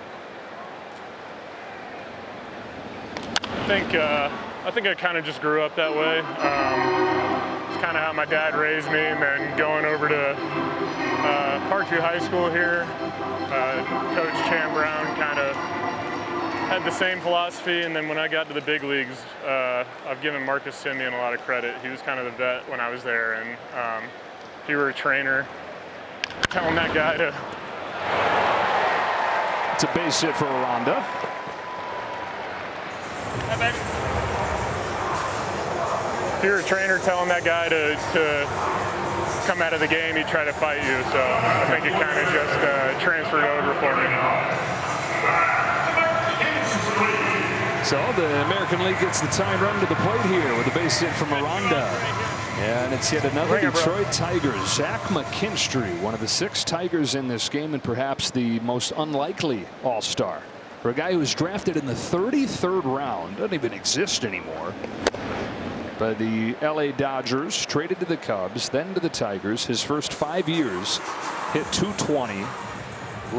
J: I think I kind of just grew up that way. It's kind of how my dad raised me, and then going over to Parkview High School here, Coach Chan Brown kind of had the same philosophy, and then when I got to the big leagues, I've given Marcus Simeon a lot of credit. He was kind of the vet when I was there, and if you were a trainer, telling that guy to...
C: It's a base hit for Aranda.
J: If you're a trainer telling that guy to come out of the game, he'd try to fight you. So I think it kind of just transferred over for me.
C: So the American League gets the tying run to the plate here with a base hit from Aranda. And it's yet another Detroit Tigers. Zach McKinstry, one of the 6 Tigers in this game and perhaps the most unlikely all-star. for a guy who was drafted in the 33rd round. Doesn't even exist anymore. But the LA Dodgers, traded to the Cubs, then to the Tigers. His first 5 years hit .220,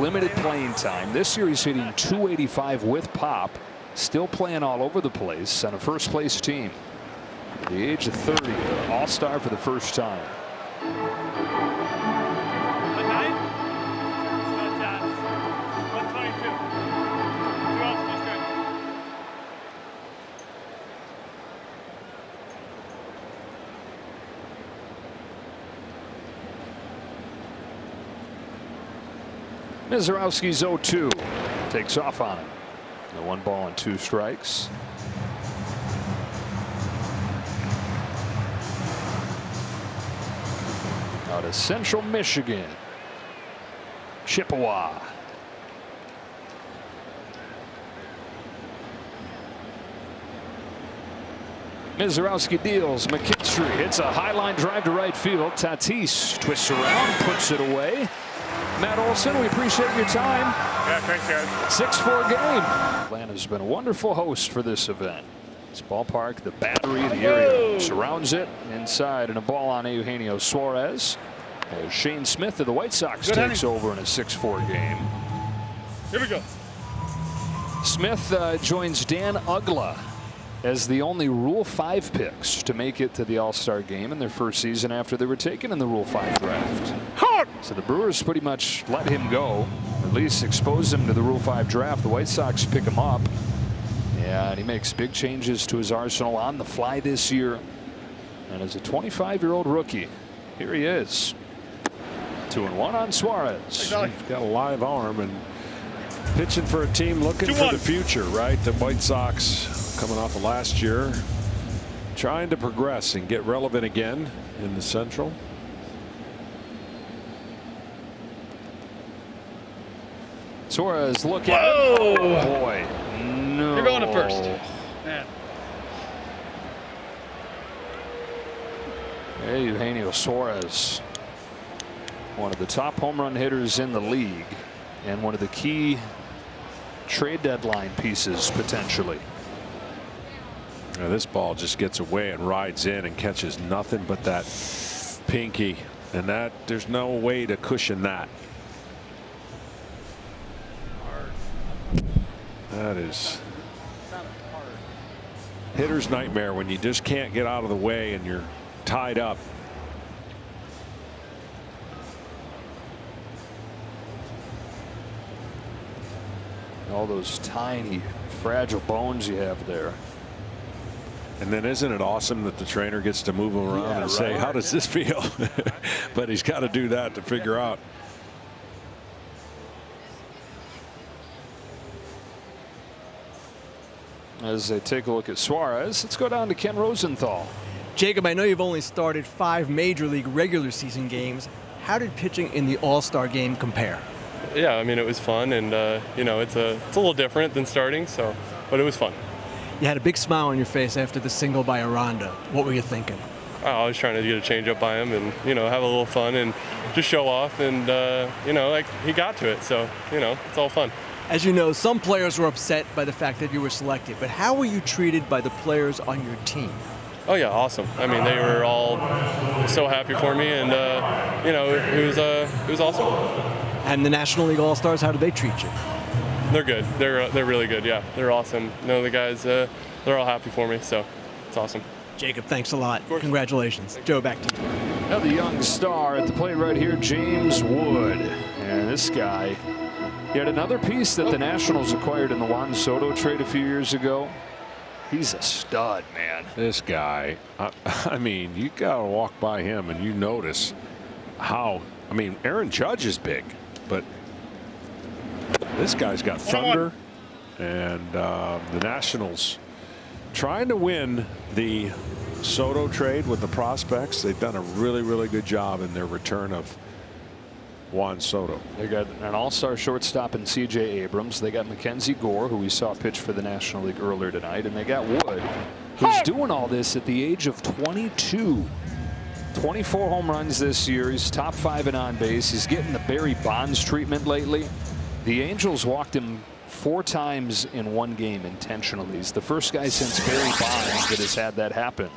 C: limited playing time. This year he's hitting .285 with pop, still playing all over the place on a first place team. At the age of 30, all-star for the first time. Mizorowski's 0-2, takes off on him. The 1 ball and 2 strikes. Out of Central Michigan, Chippewa. Mizorowski deals. McKinstry hits a high line drive to right field. Tatis twists around, puts it away. Matt Olson, we appreciate your time.
J: Yeah, thanks, guys.
C: 6-4 game. Atlanta's been a wonderful host for this event. This ballpark, the battery, the area surrounds it. Inside, and a ball on Eugenio Suarez. As Shane Smith of the White Sox takes over in a 6-4 game.
J: Here we go.
C: Smith joins Dan Ugla as the only Rule 5 picks to make it to the All-Star game in their first season after they were taken in the Rule 5 draft. So the Brewers pretty much let him go, at least expose him to the Rule 5 draft. The White Sox pick him up. Yeah, and he makes big changes to his arsenal on the fly this year. And as a 25-year-old rookie, here he is. 2-1 on Suarez.
F: He's got a live arm and pitching for a team looking for the future, right? The White Sox coming off of last year, trying to progress and get relevant again in the Central.
C: Suarez, look at it. Oh, boy. No.
T: You're going to first. Man.
C: Hey, Eugenio Suarez, one of the top home run hitters in the league and one of the key trade deadline pieces potentially.
F: Now this ball just gets away and rides in and catches nothing but that pinky, and that there's no way to cushion that. That is hitter's nightmare when you just can't get out of the way and you're tied up.
C: All those tiny, fragile bones you have there.
F: And then isn't it awesome that the trainer gets to move him around and say, how does this feel? But he's got to do that to figure out.
C: As they take a look at Suarez, let's go down to Ken Rosenthal.
A: Jacob, I know you've only started 5 Major League regular season games. How did pitching in the All-Star game compare?
U: Yeah, I mean, it was fun, and you know, it's a little different than starting, but it was fun.
A: You had a big smile on your face after the single by Aranda. What were you thinking?
U: I was trying to get a change up by him, and have a little fun and just show off, and like he got to it, so it's all fun.
A: As you know, some players were upset by the fact that you were selected, but how were you treated by the players on your team?
U: Oh yeah, awesome. I mean, they were all so happy for me, and it was awesome.
A: And the National League All-Stars, how did they treat you?
U: They're good. They're really good. Yeah, they're awesome. The guys, they're all happy for me, so it's awesome.
A: Jacob, thanks a lot. Congratulations. Joe, back to you.
C: Now the young star at the plate right here, James Wood. And this guy, yet another piece that the Nationals acquired in the Juan Soto trade a few years ago. He's a stud, man.
F: This guy, I mean, you got to walk by him and you notice how, I mean, Aaron Judge is big, but this guy's got thunder. And the Nationals trying to win the Soto trade with the prospects. They've done a really, really good job in their return of Juan Soto.
C: They got an all-star shortstop in C.J. Abrams. They got Mackenzie Gore, who we saw pitch for the National League earlier tonight, and they got Wood, who's doing all this at the age of 22. 24 home runs this year. He's top 5 in on base. He's getting the Barry Bonds treatment lately. The Angels walked him 4 times in one game intentionally. He's the first guy since Barry Bonds that has had that happen.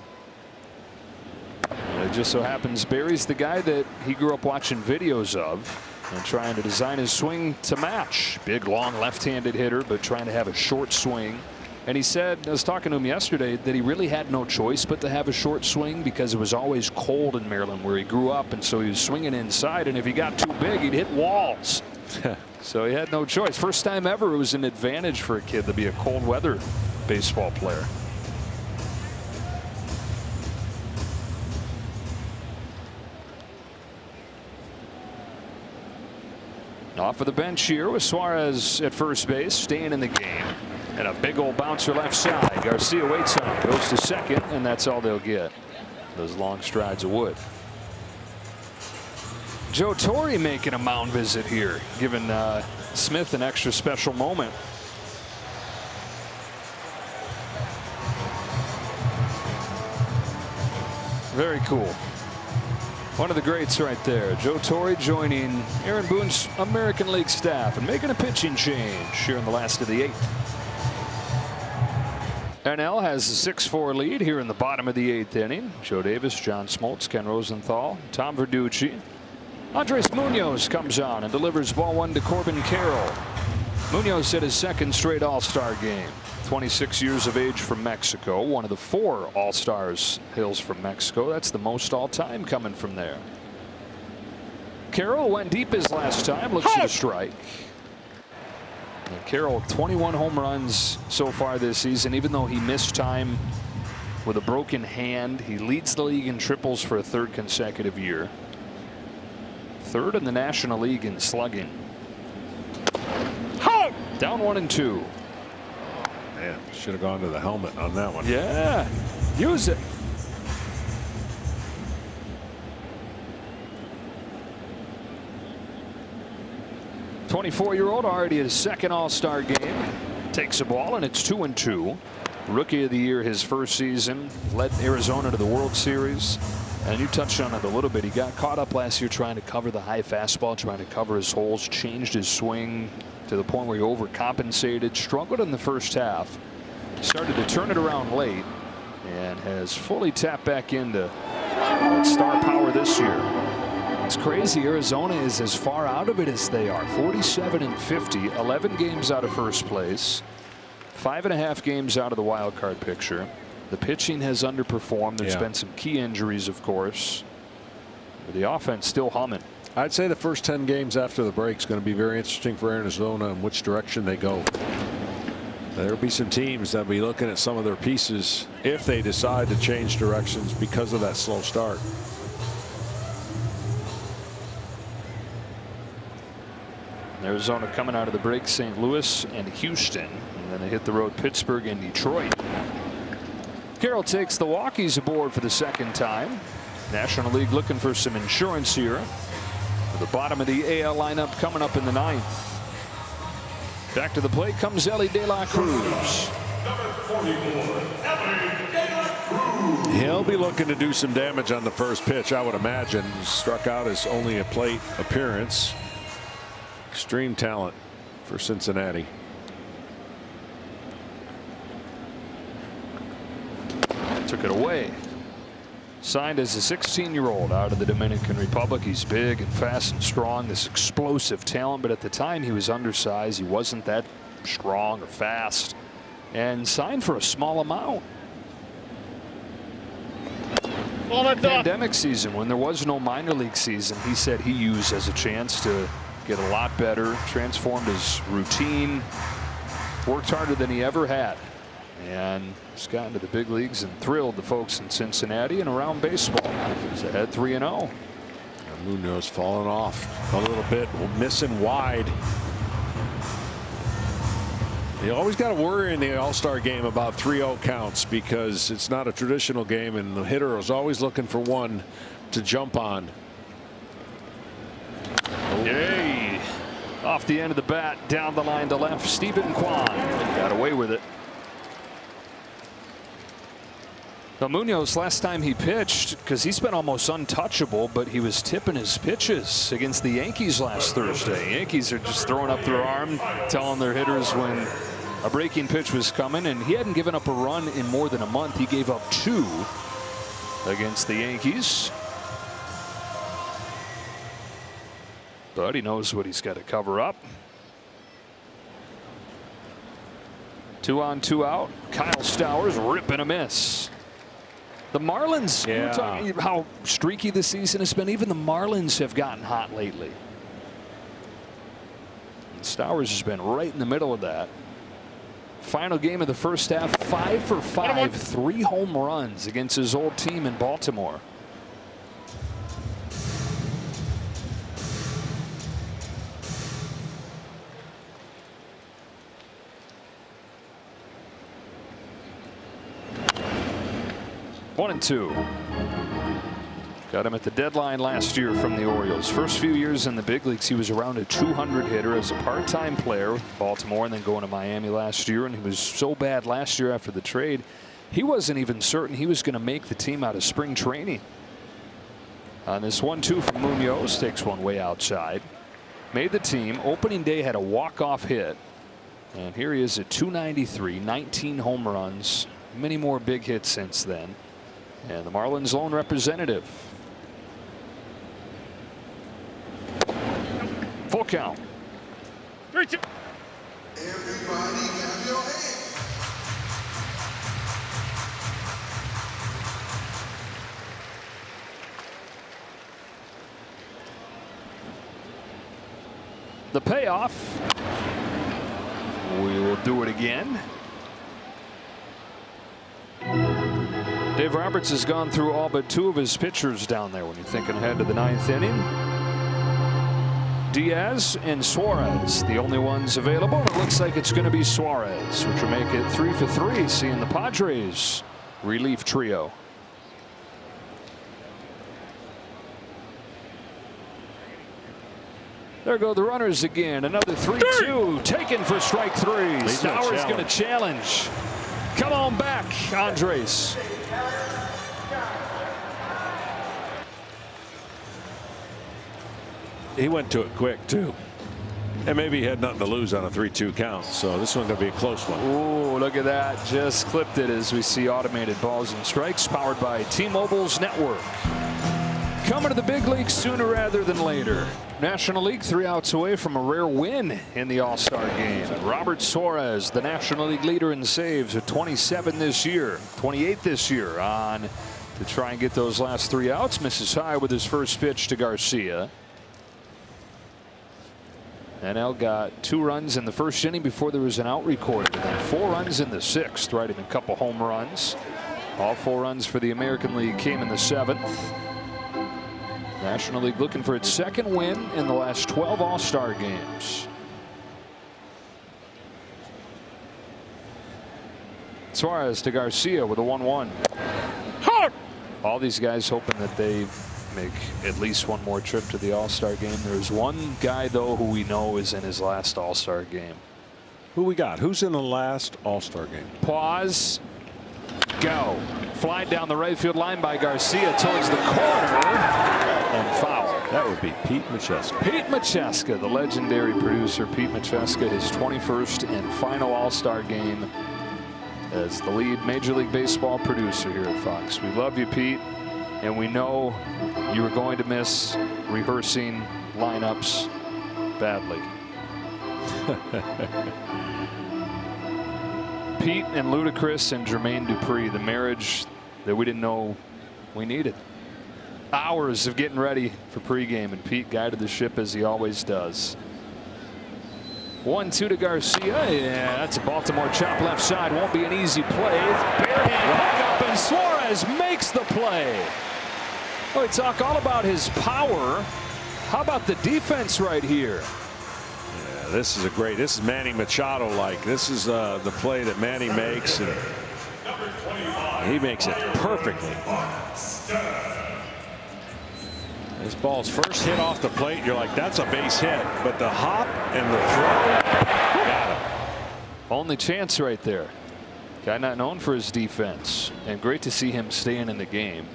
C: And it just so happens Barry's the guy that he grew up watching videos of and trying to design his swing to match. Big, long, left-handed hitter, but trying to have a short swing. And he said, I was talking to him yesterday, that he really had no choice but to have a short swing because it was always cold in Maryland where he grew up, and so he was swinging inside, and if he got too big, he'd hit walls. So he had no choice. First time ever it was an advantage for a kid to be a cold weather baseball player. Off of the bench here with Suarez at first base, staying in the game. And a big old bouncer left side. Garcia waits on it, goes to second, and that's all they'll get. Those long strides of wood. Joe Torre making a mound visit here, giving Smith an extra special moment. Very cool. One of the greats right there. Joe Torre joining Aaron Boone's American League staff and making a pitching change here in the last of the 8th. NL has a 6-4 lead here in the bottom of the 8th inning. Joe Davis, John Smoltz, Ken Rosenthal, Tom Verducci. Andres Munoz comes on and delivers ball 1 to Corbin Carroll. Munoz hit his 2nd straight All-Star game. 26 years of age from Mexico. One of the 4 All-Stars hails from Mexico. That's the most all-time coming from there. Carroll went deep his last time. Looks for the strike. And Carroll 21 home runs so far this season. Even though he missed time with a broken hand, he leads the league in triples for a 3rd consecutive year. 3rd in the National League in slugging. Down 1-2.
F: Man, should have gone to the helmet on that one.
C: Yeah, use it. '24-year-old already at his 2nd All-Star game. Takes a ball and it's 2-2. Rookie of the Year his first season. Led Arizona to the World Series. And you touched on it a little bit. He got caught up last year trying to cover the high fastball, trying to cover his holes, changed his swing to the point where he overcompensated, struggled in the first half, started to turn it around late, and has fully tapped back into star power this year. It's crazy. Arizona is as far out of it as they are. 47-50, 11 games out of first place, 5.5 games out of the wild card picture. The pitching has underperformed. There's been some key injuries, of course. But the offense still humming.
F: I'd say the first 10 games after the break is going to be very interesting for Arizona and which direction they go. There'll be some teams that'll be looking at some of their pieces if they decide to change directions because of that slow start.
C: Arizona coming out of the break, St. Louis and Houston, and then they hit the road Pittsburgh and Detroit. Carroll takes the walk. He's aboard for the 2nd time. National League looking for some insurance here. The bottom of the AL lineup coming up in the 9th. Back to the plate comes Elly De La Cruz.
F: He'll be looking to do some damage on the first pitch, I would imagine. He struck out his only a plate appearance. Extreme talent for Cincinnati.
C: Took it away. Signed as a 16-year-old out of the Dominican Republic. He's big and fast and strong, this explosive talent, but at the time he was undersized. He wasn't that strong or fast, and signed for a small amount. Pandemic season, when there was no minor league season, he said he used as a chance to get a lot better, transformed his routine, worked harder than he ever had. And he's gotten to the big leagues and thrilled the folks in Cincinnati and around baseball. He's ahead 3-0.
F: Munoz falling off a little bit, missing wide. You always got to worry in the All-Star game about 3-0 counts because it's not a traditional game, and the hitter is always looking for one to jump on.
C: Yay! Off the end of the bat, down the line to left, Stephen Kwan got away with it. Well, Munoz, last time he pitched, because he's been almost untouchable, but he was tipping his pitches against the Yankees last Thursday. Yankees are just throwing up their arm, telling their hitters when a breaking pitch was coming, and he hadn't given up a run in more than a month. He gave up 2 against the Yankees. But he knows what he's got to cover up. 2 on, 2 out. Kyle Stowers ripping a miss. The Marlins, we were talking about how streaky the season has been. Even the Marlins have gotten hot lately. And Stowers has been right in the middle of that. Final game of the first half, 5 for 5, 3 home runs against his old team in Baltimore. One and 2. Got him at the deadline last year from the Orioles. First few years in the big leagues, he was around a 200 hitter as a part-time player with Baltimore, and then going to Miami last year. And he was so bad last year after the trade, he wasn't even certain he was going to make the team out of spring training. On this 1-2 from Munoz, takes one way outside. Made the team. Opening day had a walk-off hit. And here he is at 293, 19 home runs, many more big hits since then. And the Marlins' lone representative. Full count.
Q: 3-2.
L: Everybody clap your hands.
C: The payoff. We will do it again. Dave Roberts has gone through all but 2 of his pitchers down there when you're thinking ahead to the 9th inning. Diaz and Suarez, the only ones available. It looks like it's going to be Suarez, which will make it 3 for 3, seeing the Padres relief trio. There go the runners again. Another 3-2 taken for strike 3. Stowers going to challenge. Come on back, Andres.
F: He went to it quick, too. And maybe he had nothing to lose on a 3-2 count. So this one's going to be a close one.
C: Ooh, look at that. Just clipped it as we see automated balls and strikes powered by T-Mobile's network. Coming to the big leagues sooner rather than later. National League 3 outs away from a rare win in the All-Star game. Robert Suarez, the National League leader in saves at 27 this year, 28 this year, on to try and get those last 3 outs. Misses high with his first pitch to Garcia. NL got 2 runs in the first inning before there was an out recorded, and then 4 runs in the 6th, right? And a couple home runs. All 4 runs for the American League came in the 7th. National League looking for its 2nd win in the last 12 All-Star games. Suarez to Garcia with a 1-1. All these guys hoping that they make at least one more trip to the All-Star game. There's one guy, though, who we know is in his last All-Star game.
F: Who we got? Who's in the last All-Star game?
C: Pause. Go. Fly down the right field line by Garcia towards the corner and foul.
F: That would be Pete Macheska.
C: Pete Macheska, the legendary producer. Pete Macheska, his 21st and final All-Star game as the lead Major League Baseball producer here at Fox. We love you, Pete, and we know you were going to miss rehearsing lineups badly. Pete and Ludacris and Jermaine Dupri, the marriage that we didn't know we needed. Hours of getting ready for pregame, and Pete guided the ship as he always does. 1-2 to Garcia. Yeah, that's a Baltimore chop left side. Won't be an easy play. Barehand back up, and Suarez makes the play. Well, we talk all about his power. How about the defense right here?
F: Yeah, this is a great. This is Manny Machado-like. This is the play that Manny makes, and he makes it perfectly. This ball's first hit off the plate, you're like, that's a base hit, but the hop and the throw, got him.
C: Only chance right there. Guy not known for his defense, and great to see him staying in the game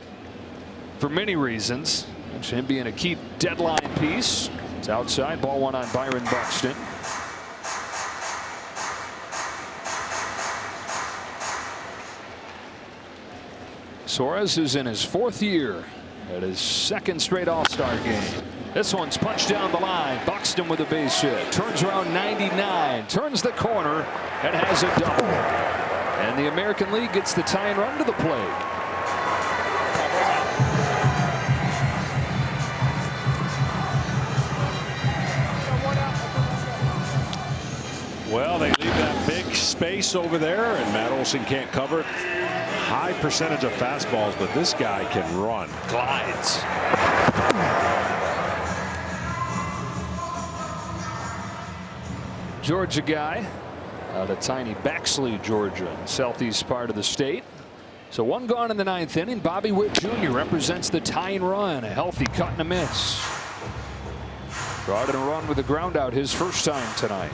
C: for many reasons. Him being a key deadline piece. It's outside, ball one on Byron Buxton. Suarez is in his 4th year at his 2nd straight All-Star game. This one's punched down the line. Buxton with a base hit. Turns around 99. Turns the corner and has a double. And the American League gets the tying run to the plate.
F: Well, they leave that big space over there, and Matt Olson can't cover it. High percentage of fastballs, but this guy can run.
C: Glides. Georgia guy out of tiny Baxley, Georgia, southeast part of the state. So one gone in the 9th inning. Bobby Witt Jr. represents the tying run. A healthy cut and a miss. Brought in a run with a ground out his first time tonight.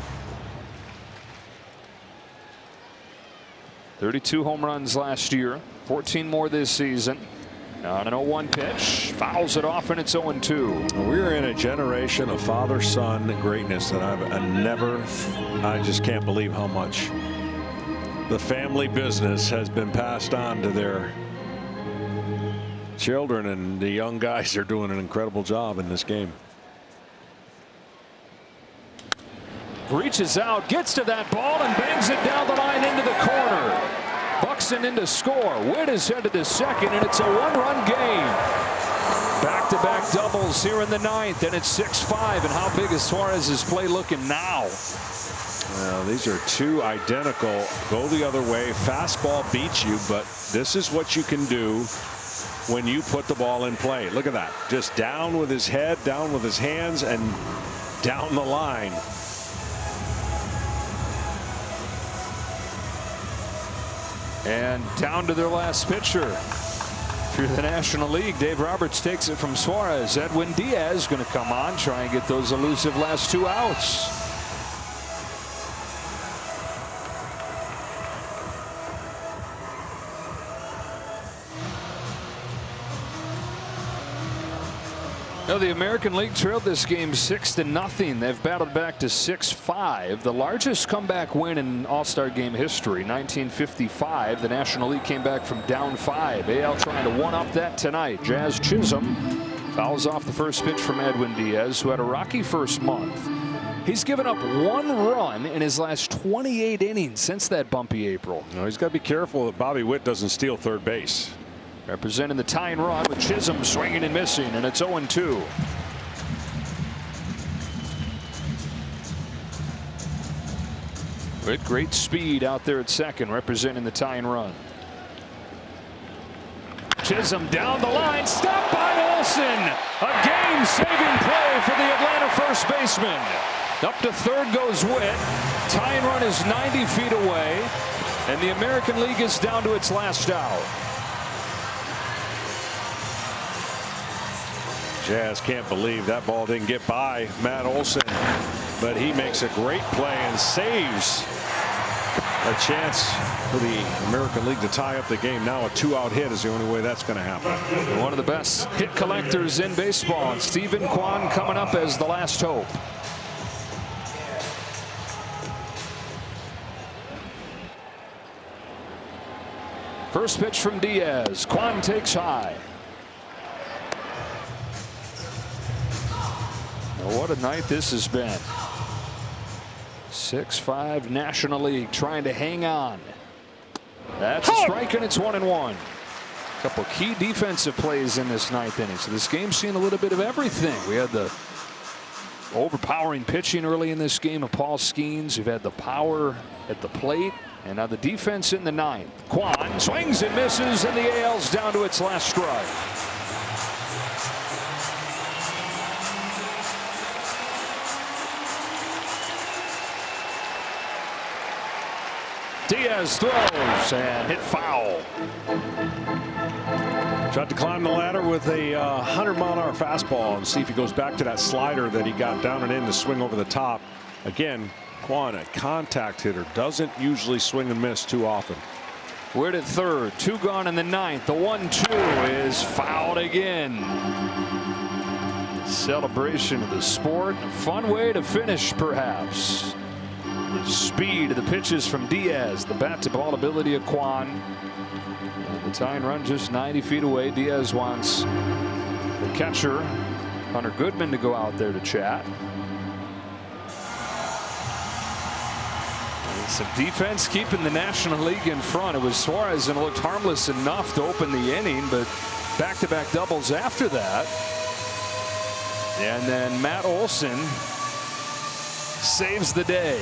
C: 32 home runs last year, 14 more this season. On an 0-1 pitch, fouls it off, and it's 0-2.
F: We're in a generation of father-son greatness that I just can't believe how much the family business has been passed on to their children, and the young guys are doing an incredible job in this game.
C: Reaches out, gets to that ball, and bangs it down the line into the corner. Buxton in to score. Witt is headed to second, and it's a 1-run game. Back-to-back doubles here in the 9th, and it's 6-5. And how big is Suarez's play looking now?
F: Well, these are two identical, go the other way. Fastball beats you, but this is what you can do when you put the ball in play. Look at that. Just down with his head, down with his hands, and down the line.
C: And down to their last pitcher through the National League. Dave Roberts takes it from Suarez. Edwin Diaz going to come on, try and get those elusive last 2 outs. No, the American League trailed this game 6-0. They've battled back to 6-5. The largest comeback win in All-Star game history. 1955. The National League came back from down 5. AL trying to one-up that tonight. Jazz Chisholm fouls off the first pitch from Edwin Diaz, who had a rocky first month. He's given up 1 run in his last 28 innings since that bumpy April.
F: No, he's got to be careful that Bobby Witt doesn't steal third base.
C: Representing the tying run with Chisholm swinging and missing, and it's 0-2. With great speed out there at second, representing the tying run. Chisholm down the line, stopped by Olson. A game-saving play for the Atlanta first baseman. Up to third goes Witt. Tying run is 90 feet away, and the American League is down to its last out.
F: Jazz can't believe that ball didn't get by Matt Olson, but he makes a great play and saves a chance for the American League to tie up the game. Now a 2-out hit is the only way that's going to happen.
C: One of the best hit collectors in baseball, and Stephen Kwan coming up as the last hope. First pitch from Diaz. Kwan takes high. What a night this has been. 6-5 National League trying to hang on. That's a strike, and it's 1-1. A couple key defensive plays in this 9th inning. So this game's seen a little bit of everything. We had the overpowering pitching early in this game of Paul Skeens. We've had the power at the plate, and now the defense in the 9th. Kwan swings and misses, and the AL's down to its last strike. Diaz throws and hit foul.
F: Tried to climb the ladder with a 100-mile-an-hour fastball and see if he goes back to that slider that he got down and in to swing over the top. Again, Kwan, a contact hitter, doesn't usually swing and miss too often.
C: We're at third. 2 gone in the 9th. The 1-2 is fouled again. Celebration of the sport. A fun way to finish, perhaps. The speed of the pitches from Diaz. The bat-to-ball ability of Kwan. And the tying run just 90 feet away. Diaz wants the catcher, Hunter Goodman, to go out there to chat. Some defense keeping the National League in front. It was Suarez, and it looked harmless enough to open the inning, but back-to-back doubles after that. And then Matt Olson saves the day.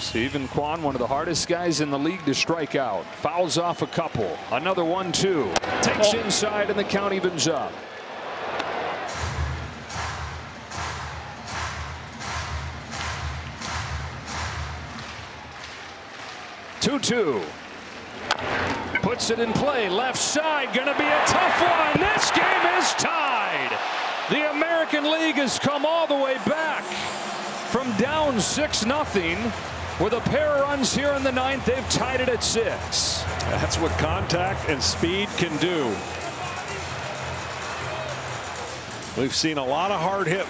C: Stephen Kwan, one of the hardest guys in the league to strike out. Fouls off a couple. Another 1-2. Takes inside, and the count evens up. Two. Puts it in play. Left side. Going to be a tough one. This game is tied. The American League has come all the way back from down 6-0. With a pair of runs here in the 9th, they've tied it at 6.
F: That's what contact and speed can do. We've seen a lot of hard hit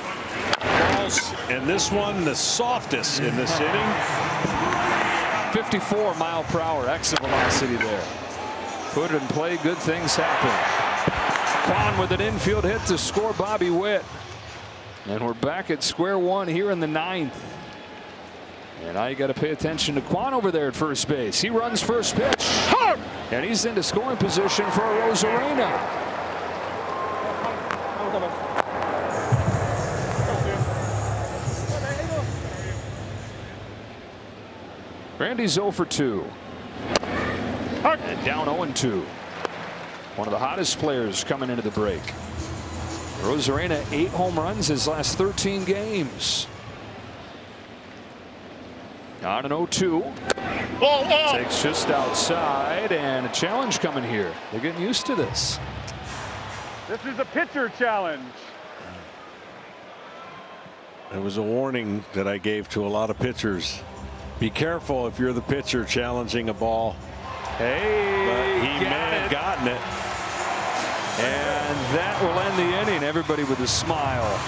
F: balls, and this one the softest in this inning.
C: 54-mile-per-hour exit velocity there. Put it in play, good things happen. Kwan with an infield hit to score Bobby Witt. And we're back at square one here in the 9th. And now you got to pay attention to Kwan over there at first base. He runs first pitch. And he's into scoring position for Rosarena. Randy's 0 for 2. And down 0-2. One of the hottest players coming into the break. Rosarena 8 home runs his last 13 games. On an 0-2. Takes just outside, and a challenge coming here. They're getting used to this.
H: This is a pitcher challenge.
F: It was a warning that I gave to a lot of pitchers. Be careful if you're the pitcher challenging a ball.
C: Hey,
F: but he may have gotten it.
C: And that will end the inning. Everybody with a smile.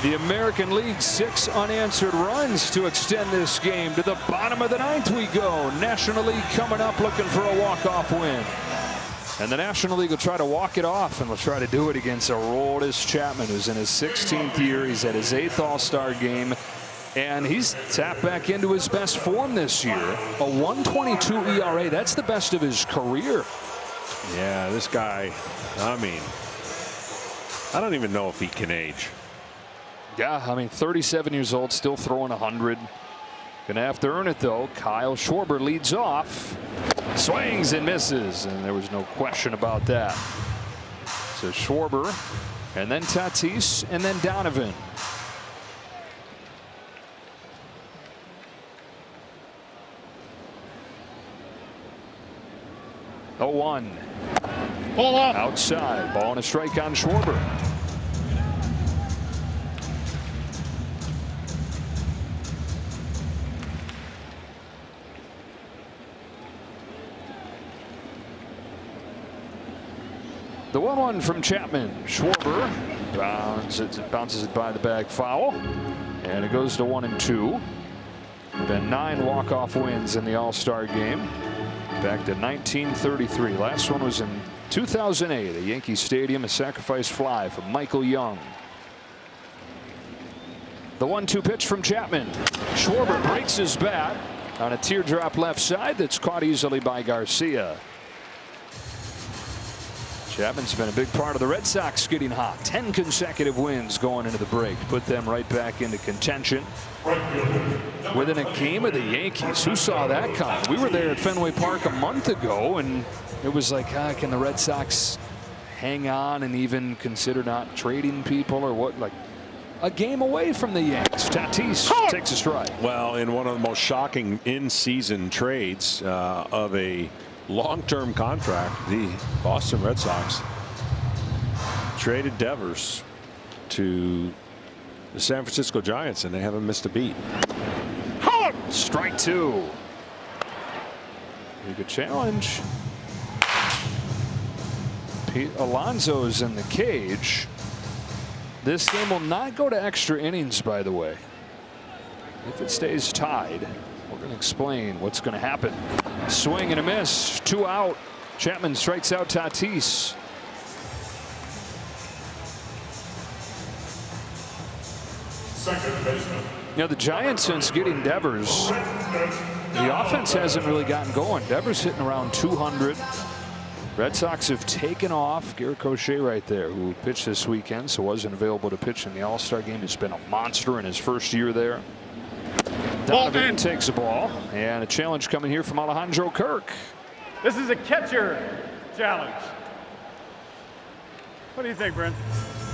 C: The American League 6 unanswered runs to extend this game. To the bottom of the 9th we go. National League coming up looking for a walk-off win. And the National League will try to walk it off, and will try to do it against Aroldis Chapman, who's in his 16th year. He's at his 8th All-Star game. And he's tapped back into his best form this year. A 1.22 ERA. That's the best of his career.
F: Yeah, this guy, I mean, I don't even know if he can age.
C: Yeah, I mean, 37 years old, still throwing 100. Gonna have to earn it, though. Kyle Schwarber leads off. Swings and misses, and there was no question about that. So Schwarber, and then Tatis, and then Donovan. The 1. Outside. Ball and a strike on Schwarber. The 1-1 from Chapman. Schwarber bounces it by the bag, foul, and it goes to 1-2. Been 9 walk-off wins in the All-Star game. Back to 1933. Last one was in 2008 at Yankee Stadium. A sacrifice fly from Michael Young. The 1-2 pitch from Chapman. Schwarber breaks his bat on a teardrop left side that's caught easily by Garcia. Chapman's been a big part of the Red Sox getting hot. 10 consecutive wins going into the break. Put them right back into contention. Within a game of the Yankees. Who saw that coming? We were there at Fenway Park a month ago, and it was like, can the Red Sox hang on and even consider not trading people or what? Like a game away from the Yanks. Tatis takes a strike.
F: Well, in one of the most shocking in-season trades of a long-term contract, the Boston Red Sox traded Devers to the San Francisco Giants, and they haven't missed a beat.
C: Strike two. Big challenge. Pete Alonso's in the cage. This game will not go to extra innings, by the way. If it stays tied, we're going to explain what's going to happen. Swing and a miss. 2 out. Chapman strikes out Tatis.
P: Second baseman.
C: You know, the Giants, since getting Devers, the offense hasn't really gotten going. Devers hitting around 200. Red Sox have taken off. Garrett Crochet right there, who pitched this weekend, so wasn't available to pitch in the All-Star game. He's been a monster in his first year there. Donovan takes a ball, and a challenge coming here from Alejandro Kirk.
D: This is a catcher challenge. What do you think, Brent?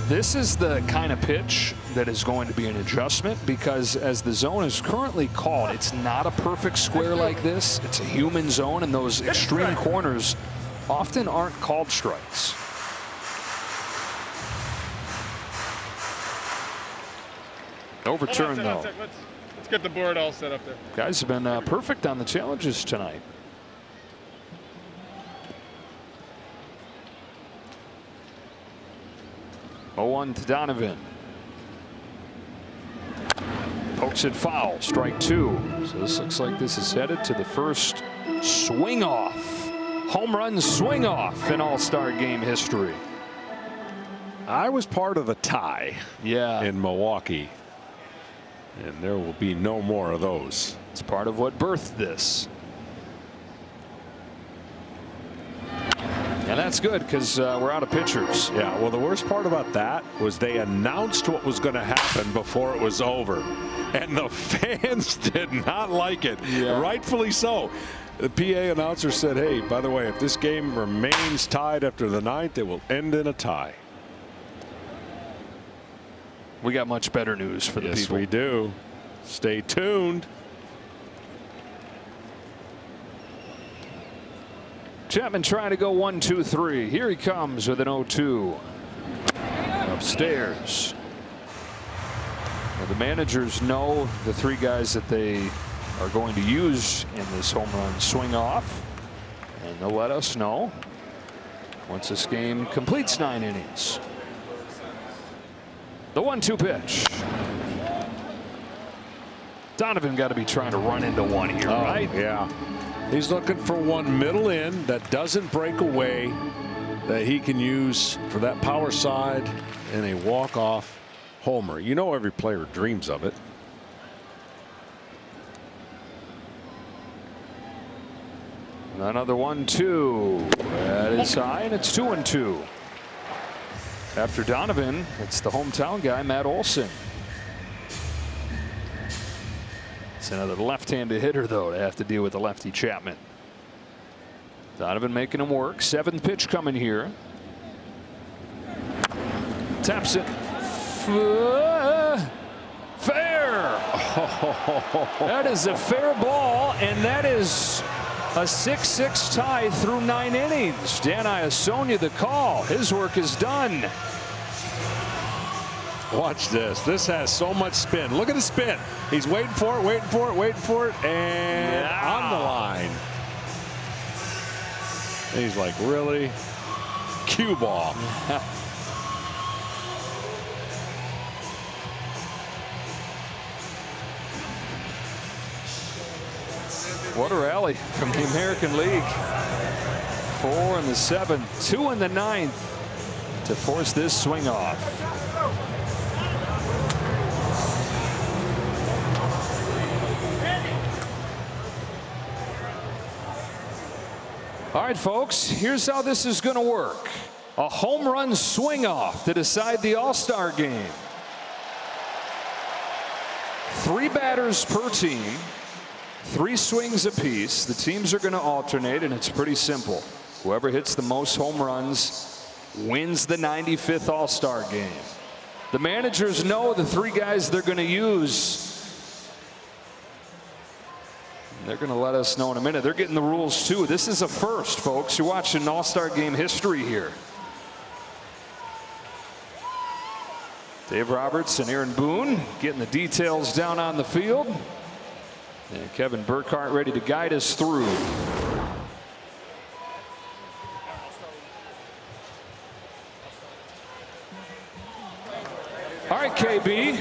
C: This is the kind of pitch that is going to be an adjustment, because as the zone is currently called, it's not a perfect square like this. It's a human zone, and those extreme corners often aren't called strikes. Overturned, though.
J: Let's get the board all set up there.
C: Guys have been perfect on the challenges tonight. Oh, 0-1 to Donovan. Pokes it foul. Strike two. So this looks like this is headed to the first swing off. Home run swing off in All-Star game history.
F: I was part of the tie.
C: Yeah.
F: In Milwaukee. And there will be no more of those.
C: It's part of what birthed this. And that's good, because we're out of pitchers.
F: Yeah, well, the worst part about that was they announced what was going to happen before it was over. And the fans did not like it. Yeah. Rightfully so. The PA announcer said, hey, by the way, if this game remains tied after the ninth, it will end in a tie.
C: We got much better news for the people.
F: Yes, we do. Stay tuned.
C: Chapman trying to go 1-2-3. Here he comes with an 0-2. Upstairs. Well, the managers know the three guys that they are going to use in this home run swing off, and they'll let us know once this game completes 9 innings. The 1-2 pitch. Donovan got to be trying to run into one here, right?
F: Yeah. He's looking for one middle in that doesn't break away, that he can use for that power side and a walk-off homer. You know, every player dreams of it.
C: Another 1-2. That is high, and it's 2-2. After Donovan, it's the hometown guy, Matt Olson. It's another left-handed hitter, though, to have to deal with the lefty Chapman. Donovan making him work. 7th pitch coming here. Taps it. Fair. That is a fair ball, and that is a 6-6 tie through 9 innings. Dan Iasonia the call. His work is done.
F: Watch this. This has so much spin. Look at the spin. He's waiting for it, waiting for it, waiting for it, and on the line. And he's like, really? Cue ball.
C: What a rally from the American League. 4 in the 7th, 2 in the 9th to force this swing off. All right, folks, here's how this is going to work. A home run swing off to decide the All-Star game. 3 batters per team. 3 swings apiece. The teams are going to alternate, and it's pretty simple. Whoever hits the most home runs wins the 95th All-Star game. The managers know the 3 guys they're going to use. They're going to let us know in a minute. They're getting the rules, too. This is a first, folks. You're watching All-Star game history here. Dave Roberts and Aaron Boone getting the details down on the field. And Kevin Burkhardt ready to guide us through. All right, KB,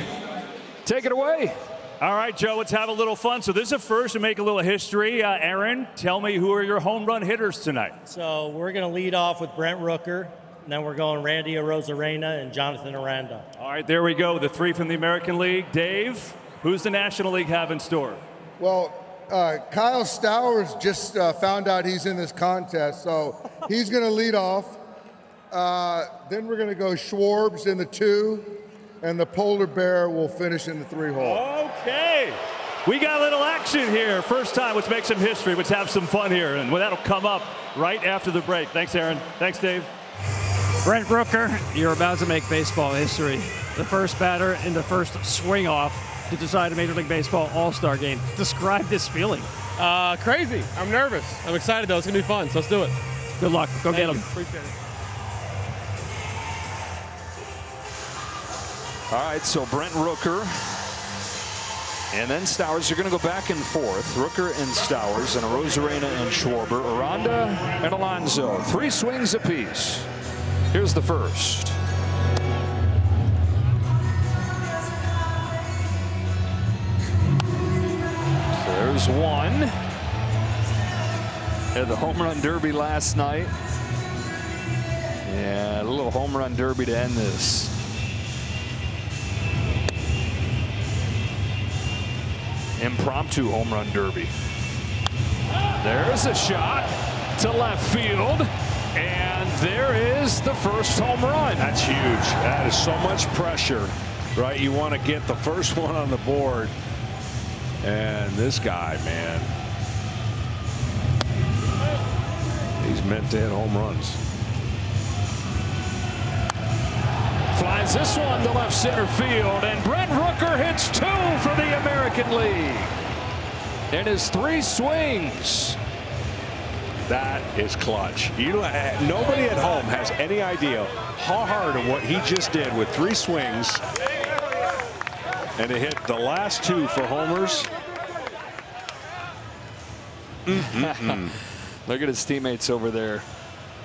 C: take it away.
B: All right, Joe, let's have a little fun. So this is a first to make a little history. Aaron, tell me who are your home run hitters tonight?
R: So we're going to lead off with Brent Rooker, and then we're going Randy Arozarena and Jonathan Aranda.
B: All right, there we go. The three from the American League. Dave, who's the National League have in store?
V: Well, Kyle Stowers just found out he's in this contest, so he's going to lead off. Then we're going to go Schwarbs in the 2, and the Polar Bear will finish in the 3-hole.
B: Okay. We got a little action here. First time. Let's make some history. Let's have some fun here. And that'll come up right after the break. Thanks, Aaron. Thanks, Dave.
D: Brent Rooker, you're about to make baseball history. The first batter in the first swing off to decide a Major League Baseball All-Star game. Describe this feeling.
O: Crazy. I'm nervous. I'm excited, though. It's going to be fun, so let's do it.
D: Good luck. Go get him.
O: Appreciate it.
C: All right, so Brent Rooker and then Stowers are going to go back and forth. Rooker and Stowers and Arozarena and Schwarber, Aranda and Alonso. 3 swings apiece. Here's the first. So there's one. Had the home run derby last night. Yeah, a little home run derby to end this. Impromptu home run derby. There's a shot to left field, and there is the first home run.
F: That's huge. That is so much pressure, right? You want to get the first one on the board, and this guy, man, he's meant to hit home runs.
C: Flies this one to left center field, and Brent Rooker hits 2 for the American League. And his 3 swings.
F: That is clutch. Nobody at home has any idea how hard of what he just did with 3 swings. And to hit the last 2 for homers.
C: Look at his teammates over there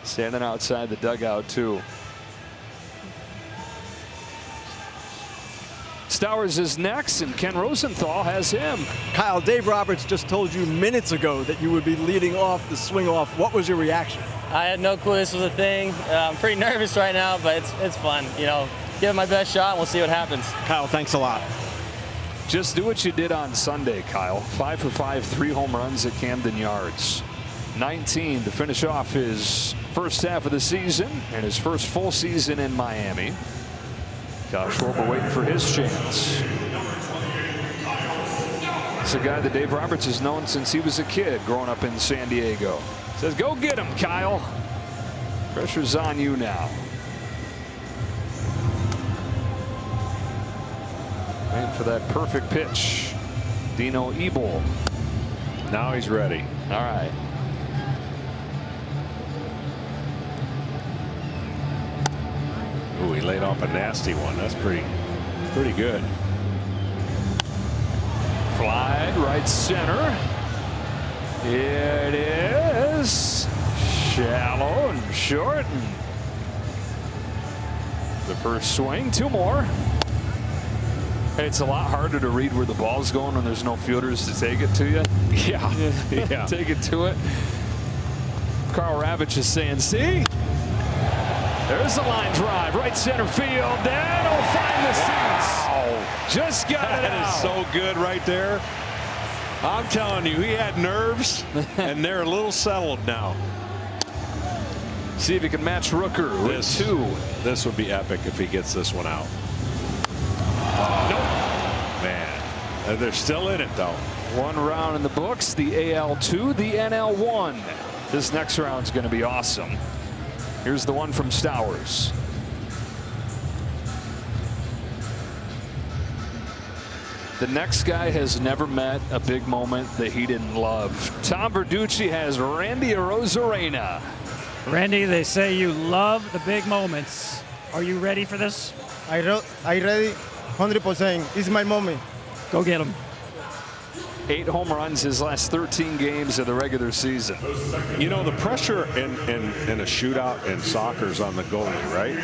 C: standing outside the dugout, too. Stowers is next, and Ken Rosenthal has him.
A: Kyle, Dave Roberts just told you minutes ago that you would be leading off the swing off. What was your reaction?
I: I had no clue this was a thing. I'm pretty nervous right now, but it's fun. You know, give it my best shot, and we'll see what happens.
A: Kyle, thanks a lot.
C: Just do what you did on Sunday, Kyle. 5 for 5, 3 home runs at Camden Yards. 19 to finish off his first half of the season and his first full season in Miami. Kyle Schwarber waiting for his chance. It's a guy that Dave Roberts has known since he was a kid growing up in San Diego. Says, go get him, Kyle. Pressure's on you now. Waiting for that perfect pitch. Dino Ebel.
F: Now he's ready.
C: All right.
F: Ooh, he laid off a nasty one. That's pretty good.
C: Fly right center. It is shallow and short. And the first swing, 2 more. Hey, it's a lot harder to read where the ball's going when there's no fielders to take it to you.
F: Yeah.
C: Take it to it. Carl Ravitch is saying, see? There's the line drive, right center field. That'll find the seats.
F: Wow.
C: Just got it out.
F: That is so good right there. I'm telling you, he had nerves, and they're a little settled now.
C: See if he can match Rooker with 2.
F: This would be epic if he gets this one out.
C: Nope.
F: Man, they're still in it, though.
C: 1 round in the books, the AL2, the NL1. This next round's going to be awesome. Here's the one from Stowers. The next guy has never met a big moment that he didn't love. Tom Verducci has Randy Arozarena.
D: Randy, they say you love the big moments. Are you ready for this?
W: I ready 100%. It's my moment.
D: Go get him.
C: 8 home runs his last 13 games of the regular season.
F: You know, the pressure in a shootout in soccer is on the goalie, right?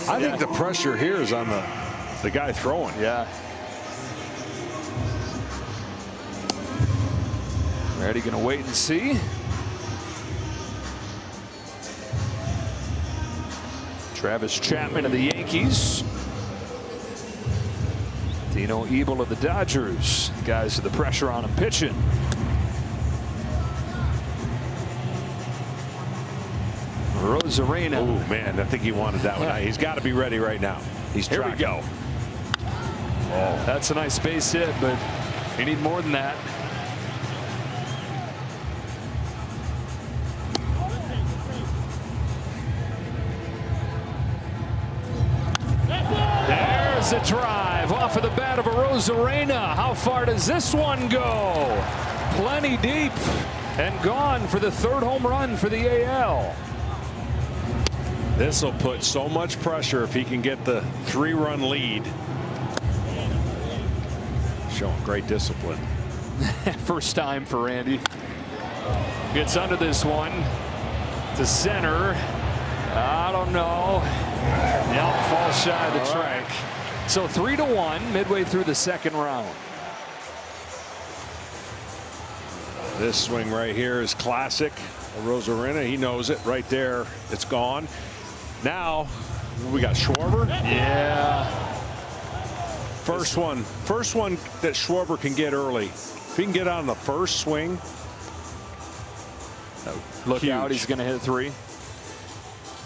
F: I think the pressure here is on the guy throwing.
C: Yeah. Ready, gonna wait and see. Travis Chapman of the Yankees. Dino Ebel of the Dodgers. Guys with the pressure on him pitching. Rosarena.
F: Oh man, I think he wanted that one. He's got to be ready right now. He's
C: Here
F: tracking.
C: we go. Oh, that's a nice base hit, but you need more than that. There's a drive off of the bat of a Rosarena. How far does this one go? Plenty deep and gone for the 3rd home run for the AL.
F: This will put so much pressure if he can get the 3-run lead. Showing great discipline.
C: First time for Randy. Gets under this one to center. I don't know. Yep, falls shy of the track. So 3-1 midway through the 2nd round.
F: This swing right here is classic. Rosarena, he knows it right there. It's gone. Now we got Schwarber.
C: Yeah.
F: First one that Schwarber can get early. If he can get on the first swing.
C: Look
F: huge.
C: out, he's going to hit 3.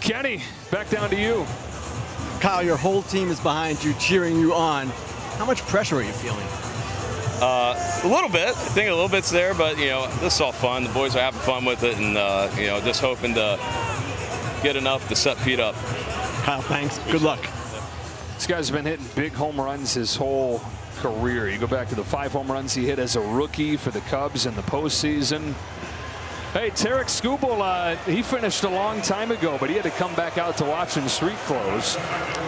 C: Kenny, back down to you.
A: Kyle, your whole team is behind you, cheering you on. How much pressure are you feeling?
G: A little bit. I think a little bit's there, but, you know, this is all fun. The boys are having fun with it, and, you know, just hoping to get enough to set Pete up.
A: Kyle, thanks. Good luck.
C: This guy's been hitting big home runs his whole career. You go back to the 5 home runs he hit as a rookie for the Cubs in the postseason. Hey, Tarek Skubal, he finished a long time ago, but he had to come back out to watch in street clothes.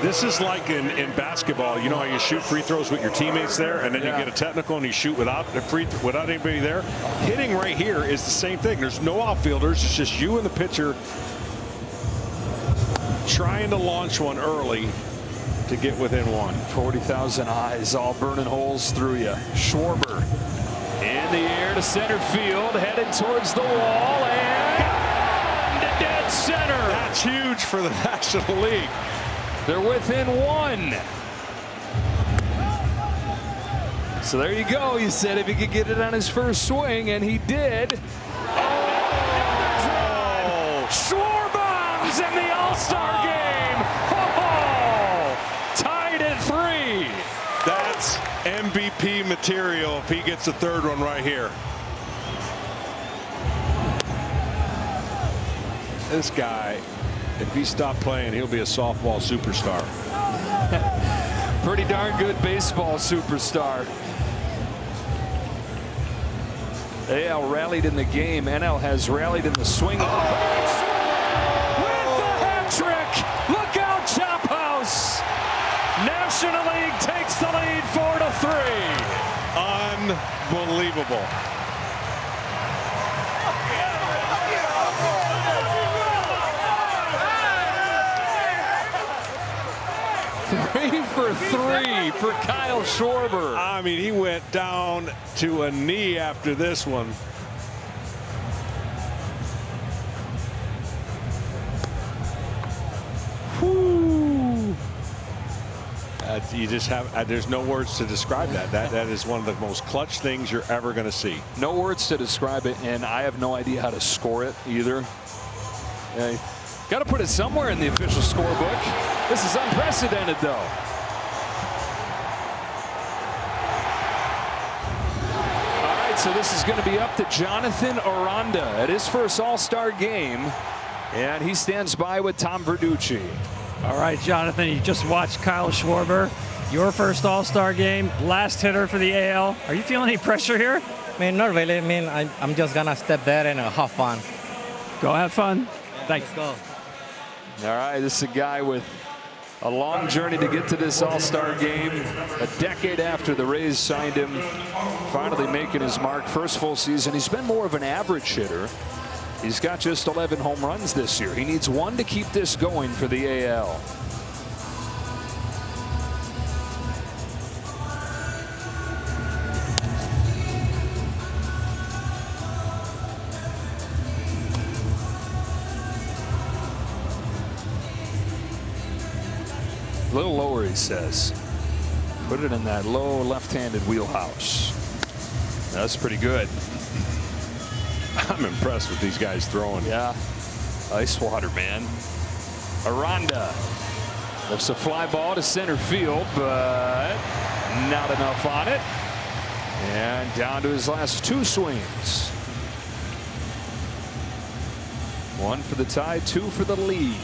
F: This is like in basketball. You know how you shoot free throws with your teammates there, and then you get a technical and you shoot without anybody there. Hitting right here is the same thing. There's no outfielders. It's just you and the pitcher trying to launch one early to get within 1.
C: 40,000 eyes all burning holes through you. Schwarber in the air to center field, headed towards the wall, and dead center.
F: That's huge for the National League.
C: They're within 1. So there you go. You said if he could get it on his first swing, and he did. Oh, Schwarber's in the All-Star game. Oh, tied at 3.
F: That's MVP material if he gets the 3rd one right here. This guy, if he stopped playing, he'll be a softball superstar.
C: Pretty darn good baseball superstar. AL rallied in the game. NL has rallied in the swing. With the hat trick. Look out, Chop House. National League takes the lead 4-3.
F: Unbelievable.
C: Three for 3 for Kyle Schwarber.
F: I mean, he went down to a knee after this one.
C: Whew.
F: You just have, there's no words to describe that. That is one of the most clutch things you're ever going to see.
C: No words to describe it, and I have no idea how to score it either. Got to put it somewhere in the official scorebook. This is unprecedented, though. All right, so this is going to be up to Jonathan Aranda at his first All-Star game, and he stands by with Tom Verducci.
D: All right, Jonathan, you just watched Kyle Schwarber, your first All-Star game, last hitter for the AL. Are you feeling any pressure here?
K: I mean, not really. I mean, I'm just going to step there and have fun.
D: Go have fun. Thanks.
K: Let's go.
C: All right, this is a guy with A long journey to get to this All-Star game. A decade after the Rays signed him, finally making his mark. First full season. He's been more of an average hitter. He's got just 11 home runs this year. He needs 1 to keep this going for the AL. A little lower, he says. Put it in that low left-handed wheelhouse. That's pretty good.
F: I'm impressed with these guys throwing.
C: Yeah. Ice water, man. Aranda lifts a fly ball to center field, but not enough on it. And down to his last 2 swings. 1 for the tie, 2 for the lead.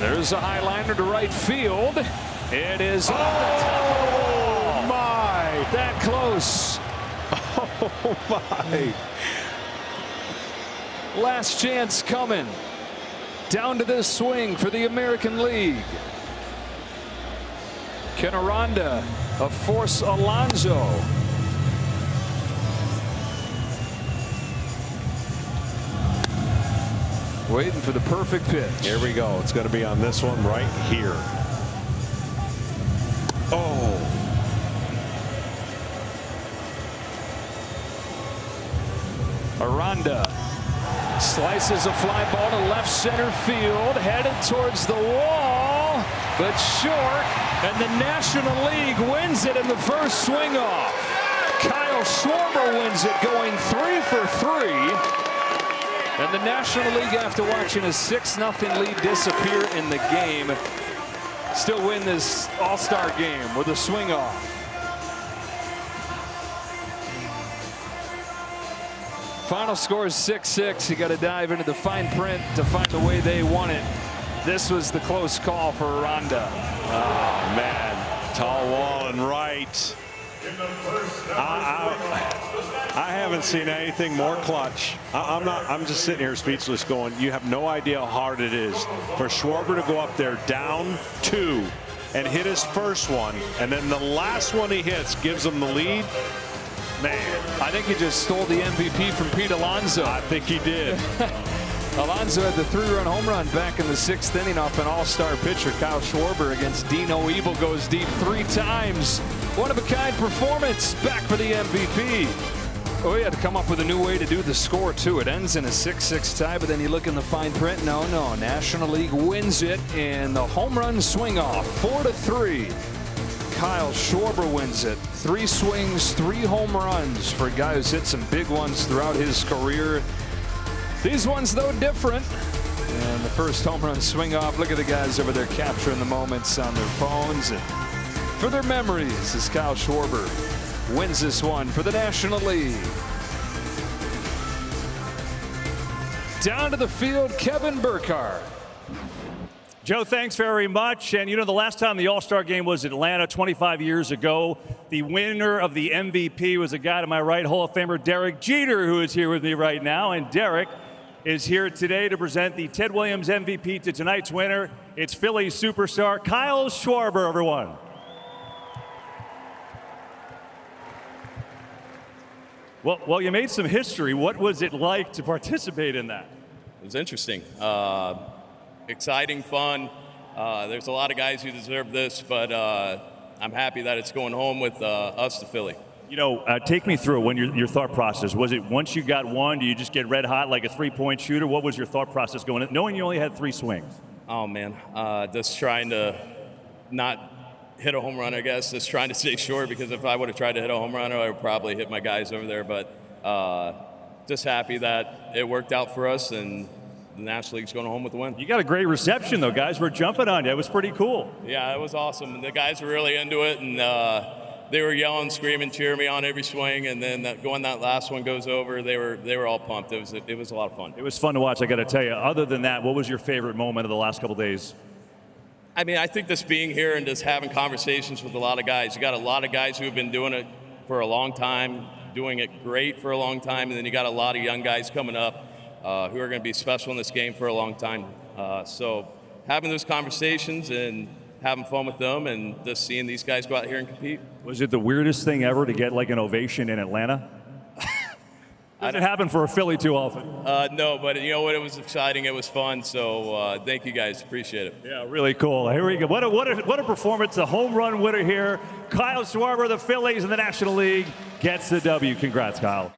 C: There's a high liner to right field. It is oh my, that close.
F: Oh my.
C: Last chance coming. Down to this swing for the American League. Can Aranda force Alonso? Waiting for the perfect pitch.
F: Here we go. It's going to be on this one right here. Oh.
C: Aranda slices a fly ball to left center field, headed towards the wall, but short, and the National League wins it in the first swing off. Kyle Schwarber wins it, going 3 for 3. And the National League, after watching a 6-0 lead disappear in the game, still win this All-Star game with a swing off. Final score is 6-6. You got to dive into the fine print to find the way they won it. This was the close call for Aranda.
F: Oh man, tall wall and right. I haven't seen anything more clutch. I'm just sitting here speechless going, you have no idea how hard it is for Schwarber to go up there down 2 and hit his first one, and then the last one he hits gives him the lead. Man,
C: I think he just stole the MVP from Pete Alonso.
F: I think he did.
C: Alonso had the 3-run home run back in the 6th inning off an all-star pitcher. Kyle Schwarber against Dino Evil goes deep 3 times. One-of-a-kind performance back for the MVP. Oh, he had to come up with a new way to do the score, too. It ends in a 6-6 tie, but then you look in the fine print. No. National League wins it in the home run swing-off, 4-3. Kyle Schwarber wins it. 3 swings, 3 home runs for a guy who's hit some big ones throughout his career. These ones, though, different. And the first home run swing off. Look at the guys over there capturing the moments on their phones and for their memories as Kyle Schwarber wins this one for the National League. Down to the field, Kevin Burkhardt.
B: Joe, thanks very much. And you know, the last time the All-Star game was Atlanta 25 years ago, the winner of the MVP was a guy to my right, Hall of Famer Derek Jeter, who is here with me right now. And Derek is here today to present the Ted Williams MVP to tonight's winner. It's Philly superstar Kyle Schwarber, everyone. Well, you made some history. What was it like to participate in that?
G: It was interesting. Exciting, fun. There's a lot of guys who deserve this, but I'm happy that it's going home with us to Philly.
B: You know, take me through when your thought process. Was it once you got one, do you just get red hot like a 3-point shooter? What was your thought process going in, knowing you only had 3 swings?
G: Oh, man. Just trying to not hit a home run, I guess. Just trying to stay short, because if I would have tried to hit a home run, I would probably hit my guys over there. But just happy that it worked out for us, and the National League's going home with the win.
B: You got a great reception, though. Guys were jumping on you. It was pretty cool.
G: Yeah, it was awesome. The guys were really into it, and they were yelling, screaming, cheering me on every swing. And then when that last one goes over, they were all pumped. It was a lot of fun.
B: It was fun to watch, I got to tell you. Other than that, what was your favorite moment of the last couple days?
G: I mean, I think just being here and just having conversations with a lot of guys. You got a lot of guys who have been doing it for a long time, doing it great for a long time, and then you got a lot of young guys coming up who are going to be special in this game for a long time. So having those conversations and having fun with them and just seeing these guys go out here and compete.
B: Was it the weirdest thing ever to get like an ovation in Atlanta? Doesn't happen for a Philly too often.
G: No, but you know what? It was exciting. It was fun. So thank you guys. Appreciate it.
B: Yeah, really cool. Here we go. What a performance. A home run winner here. Kyle Schwarber, the Phillies in the National League, gets the W. Congrats, Kyle.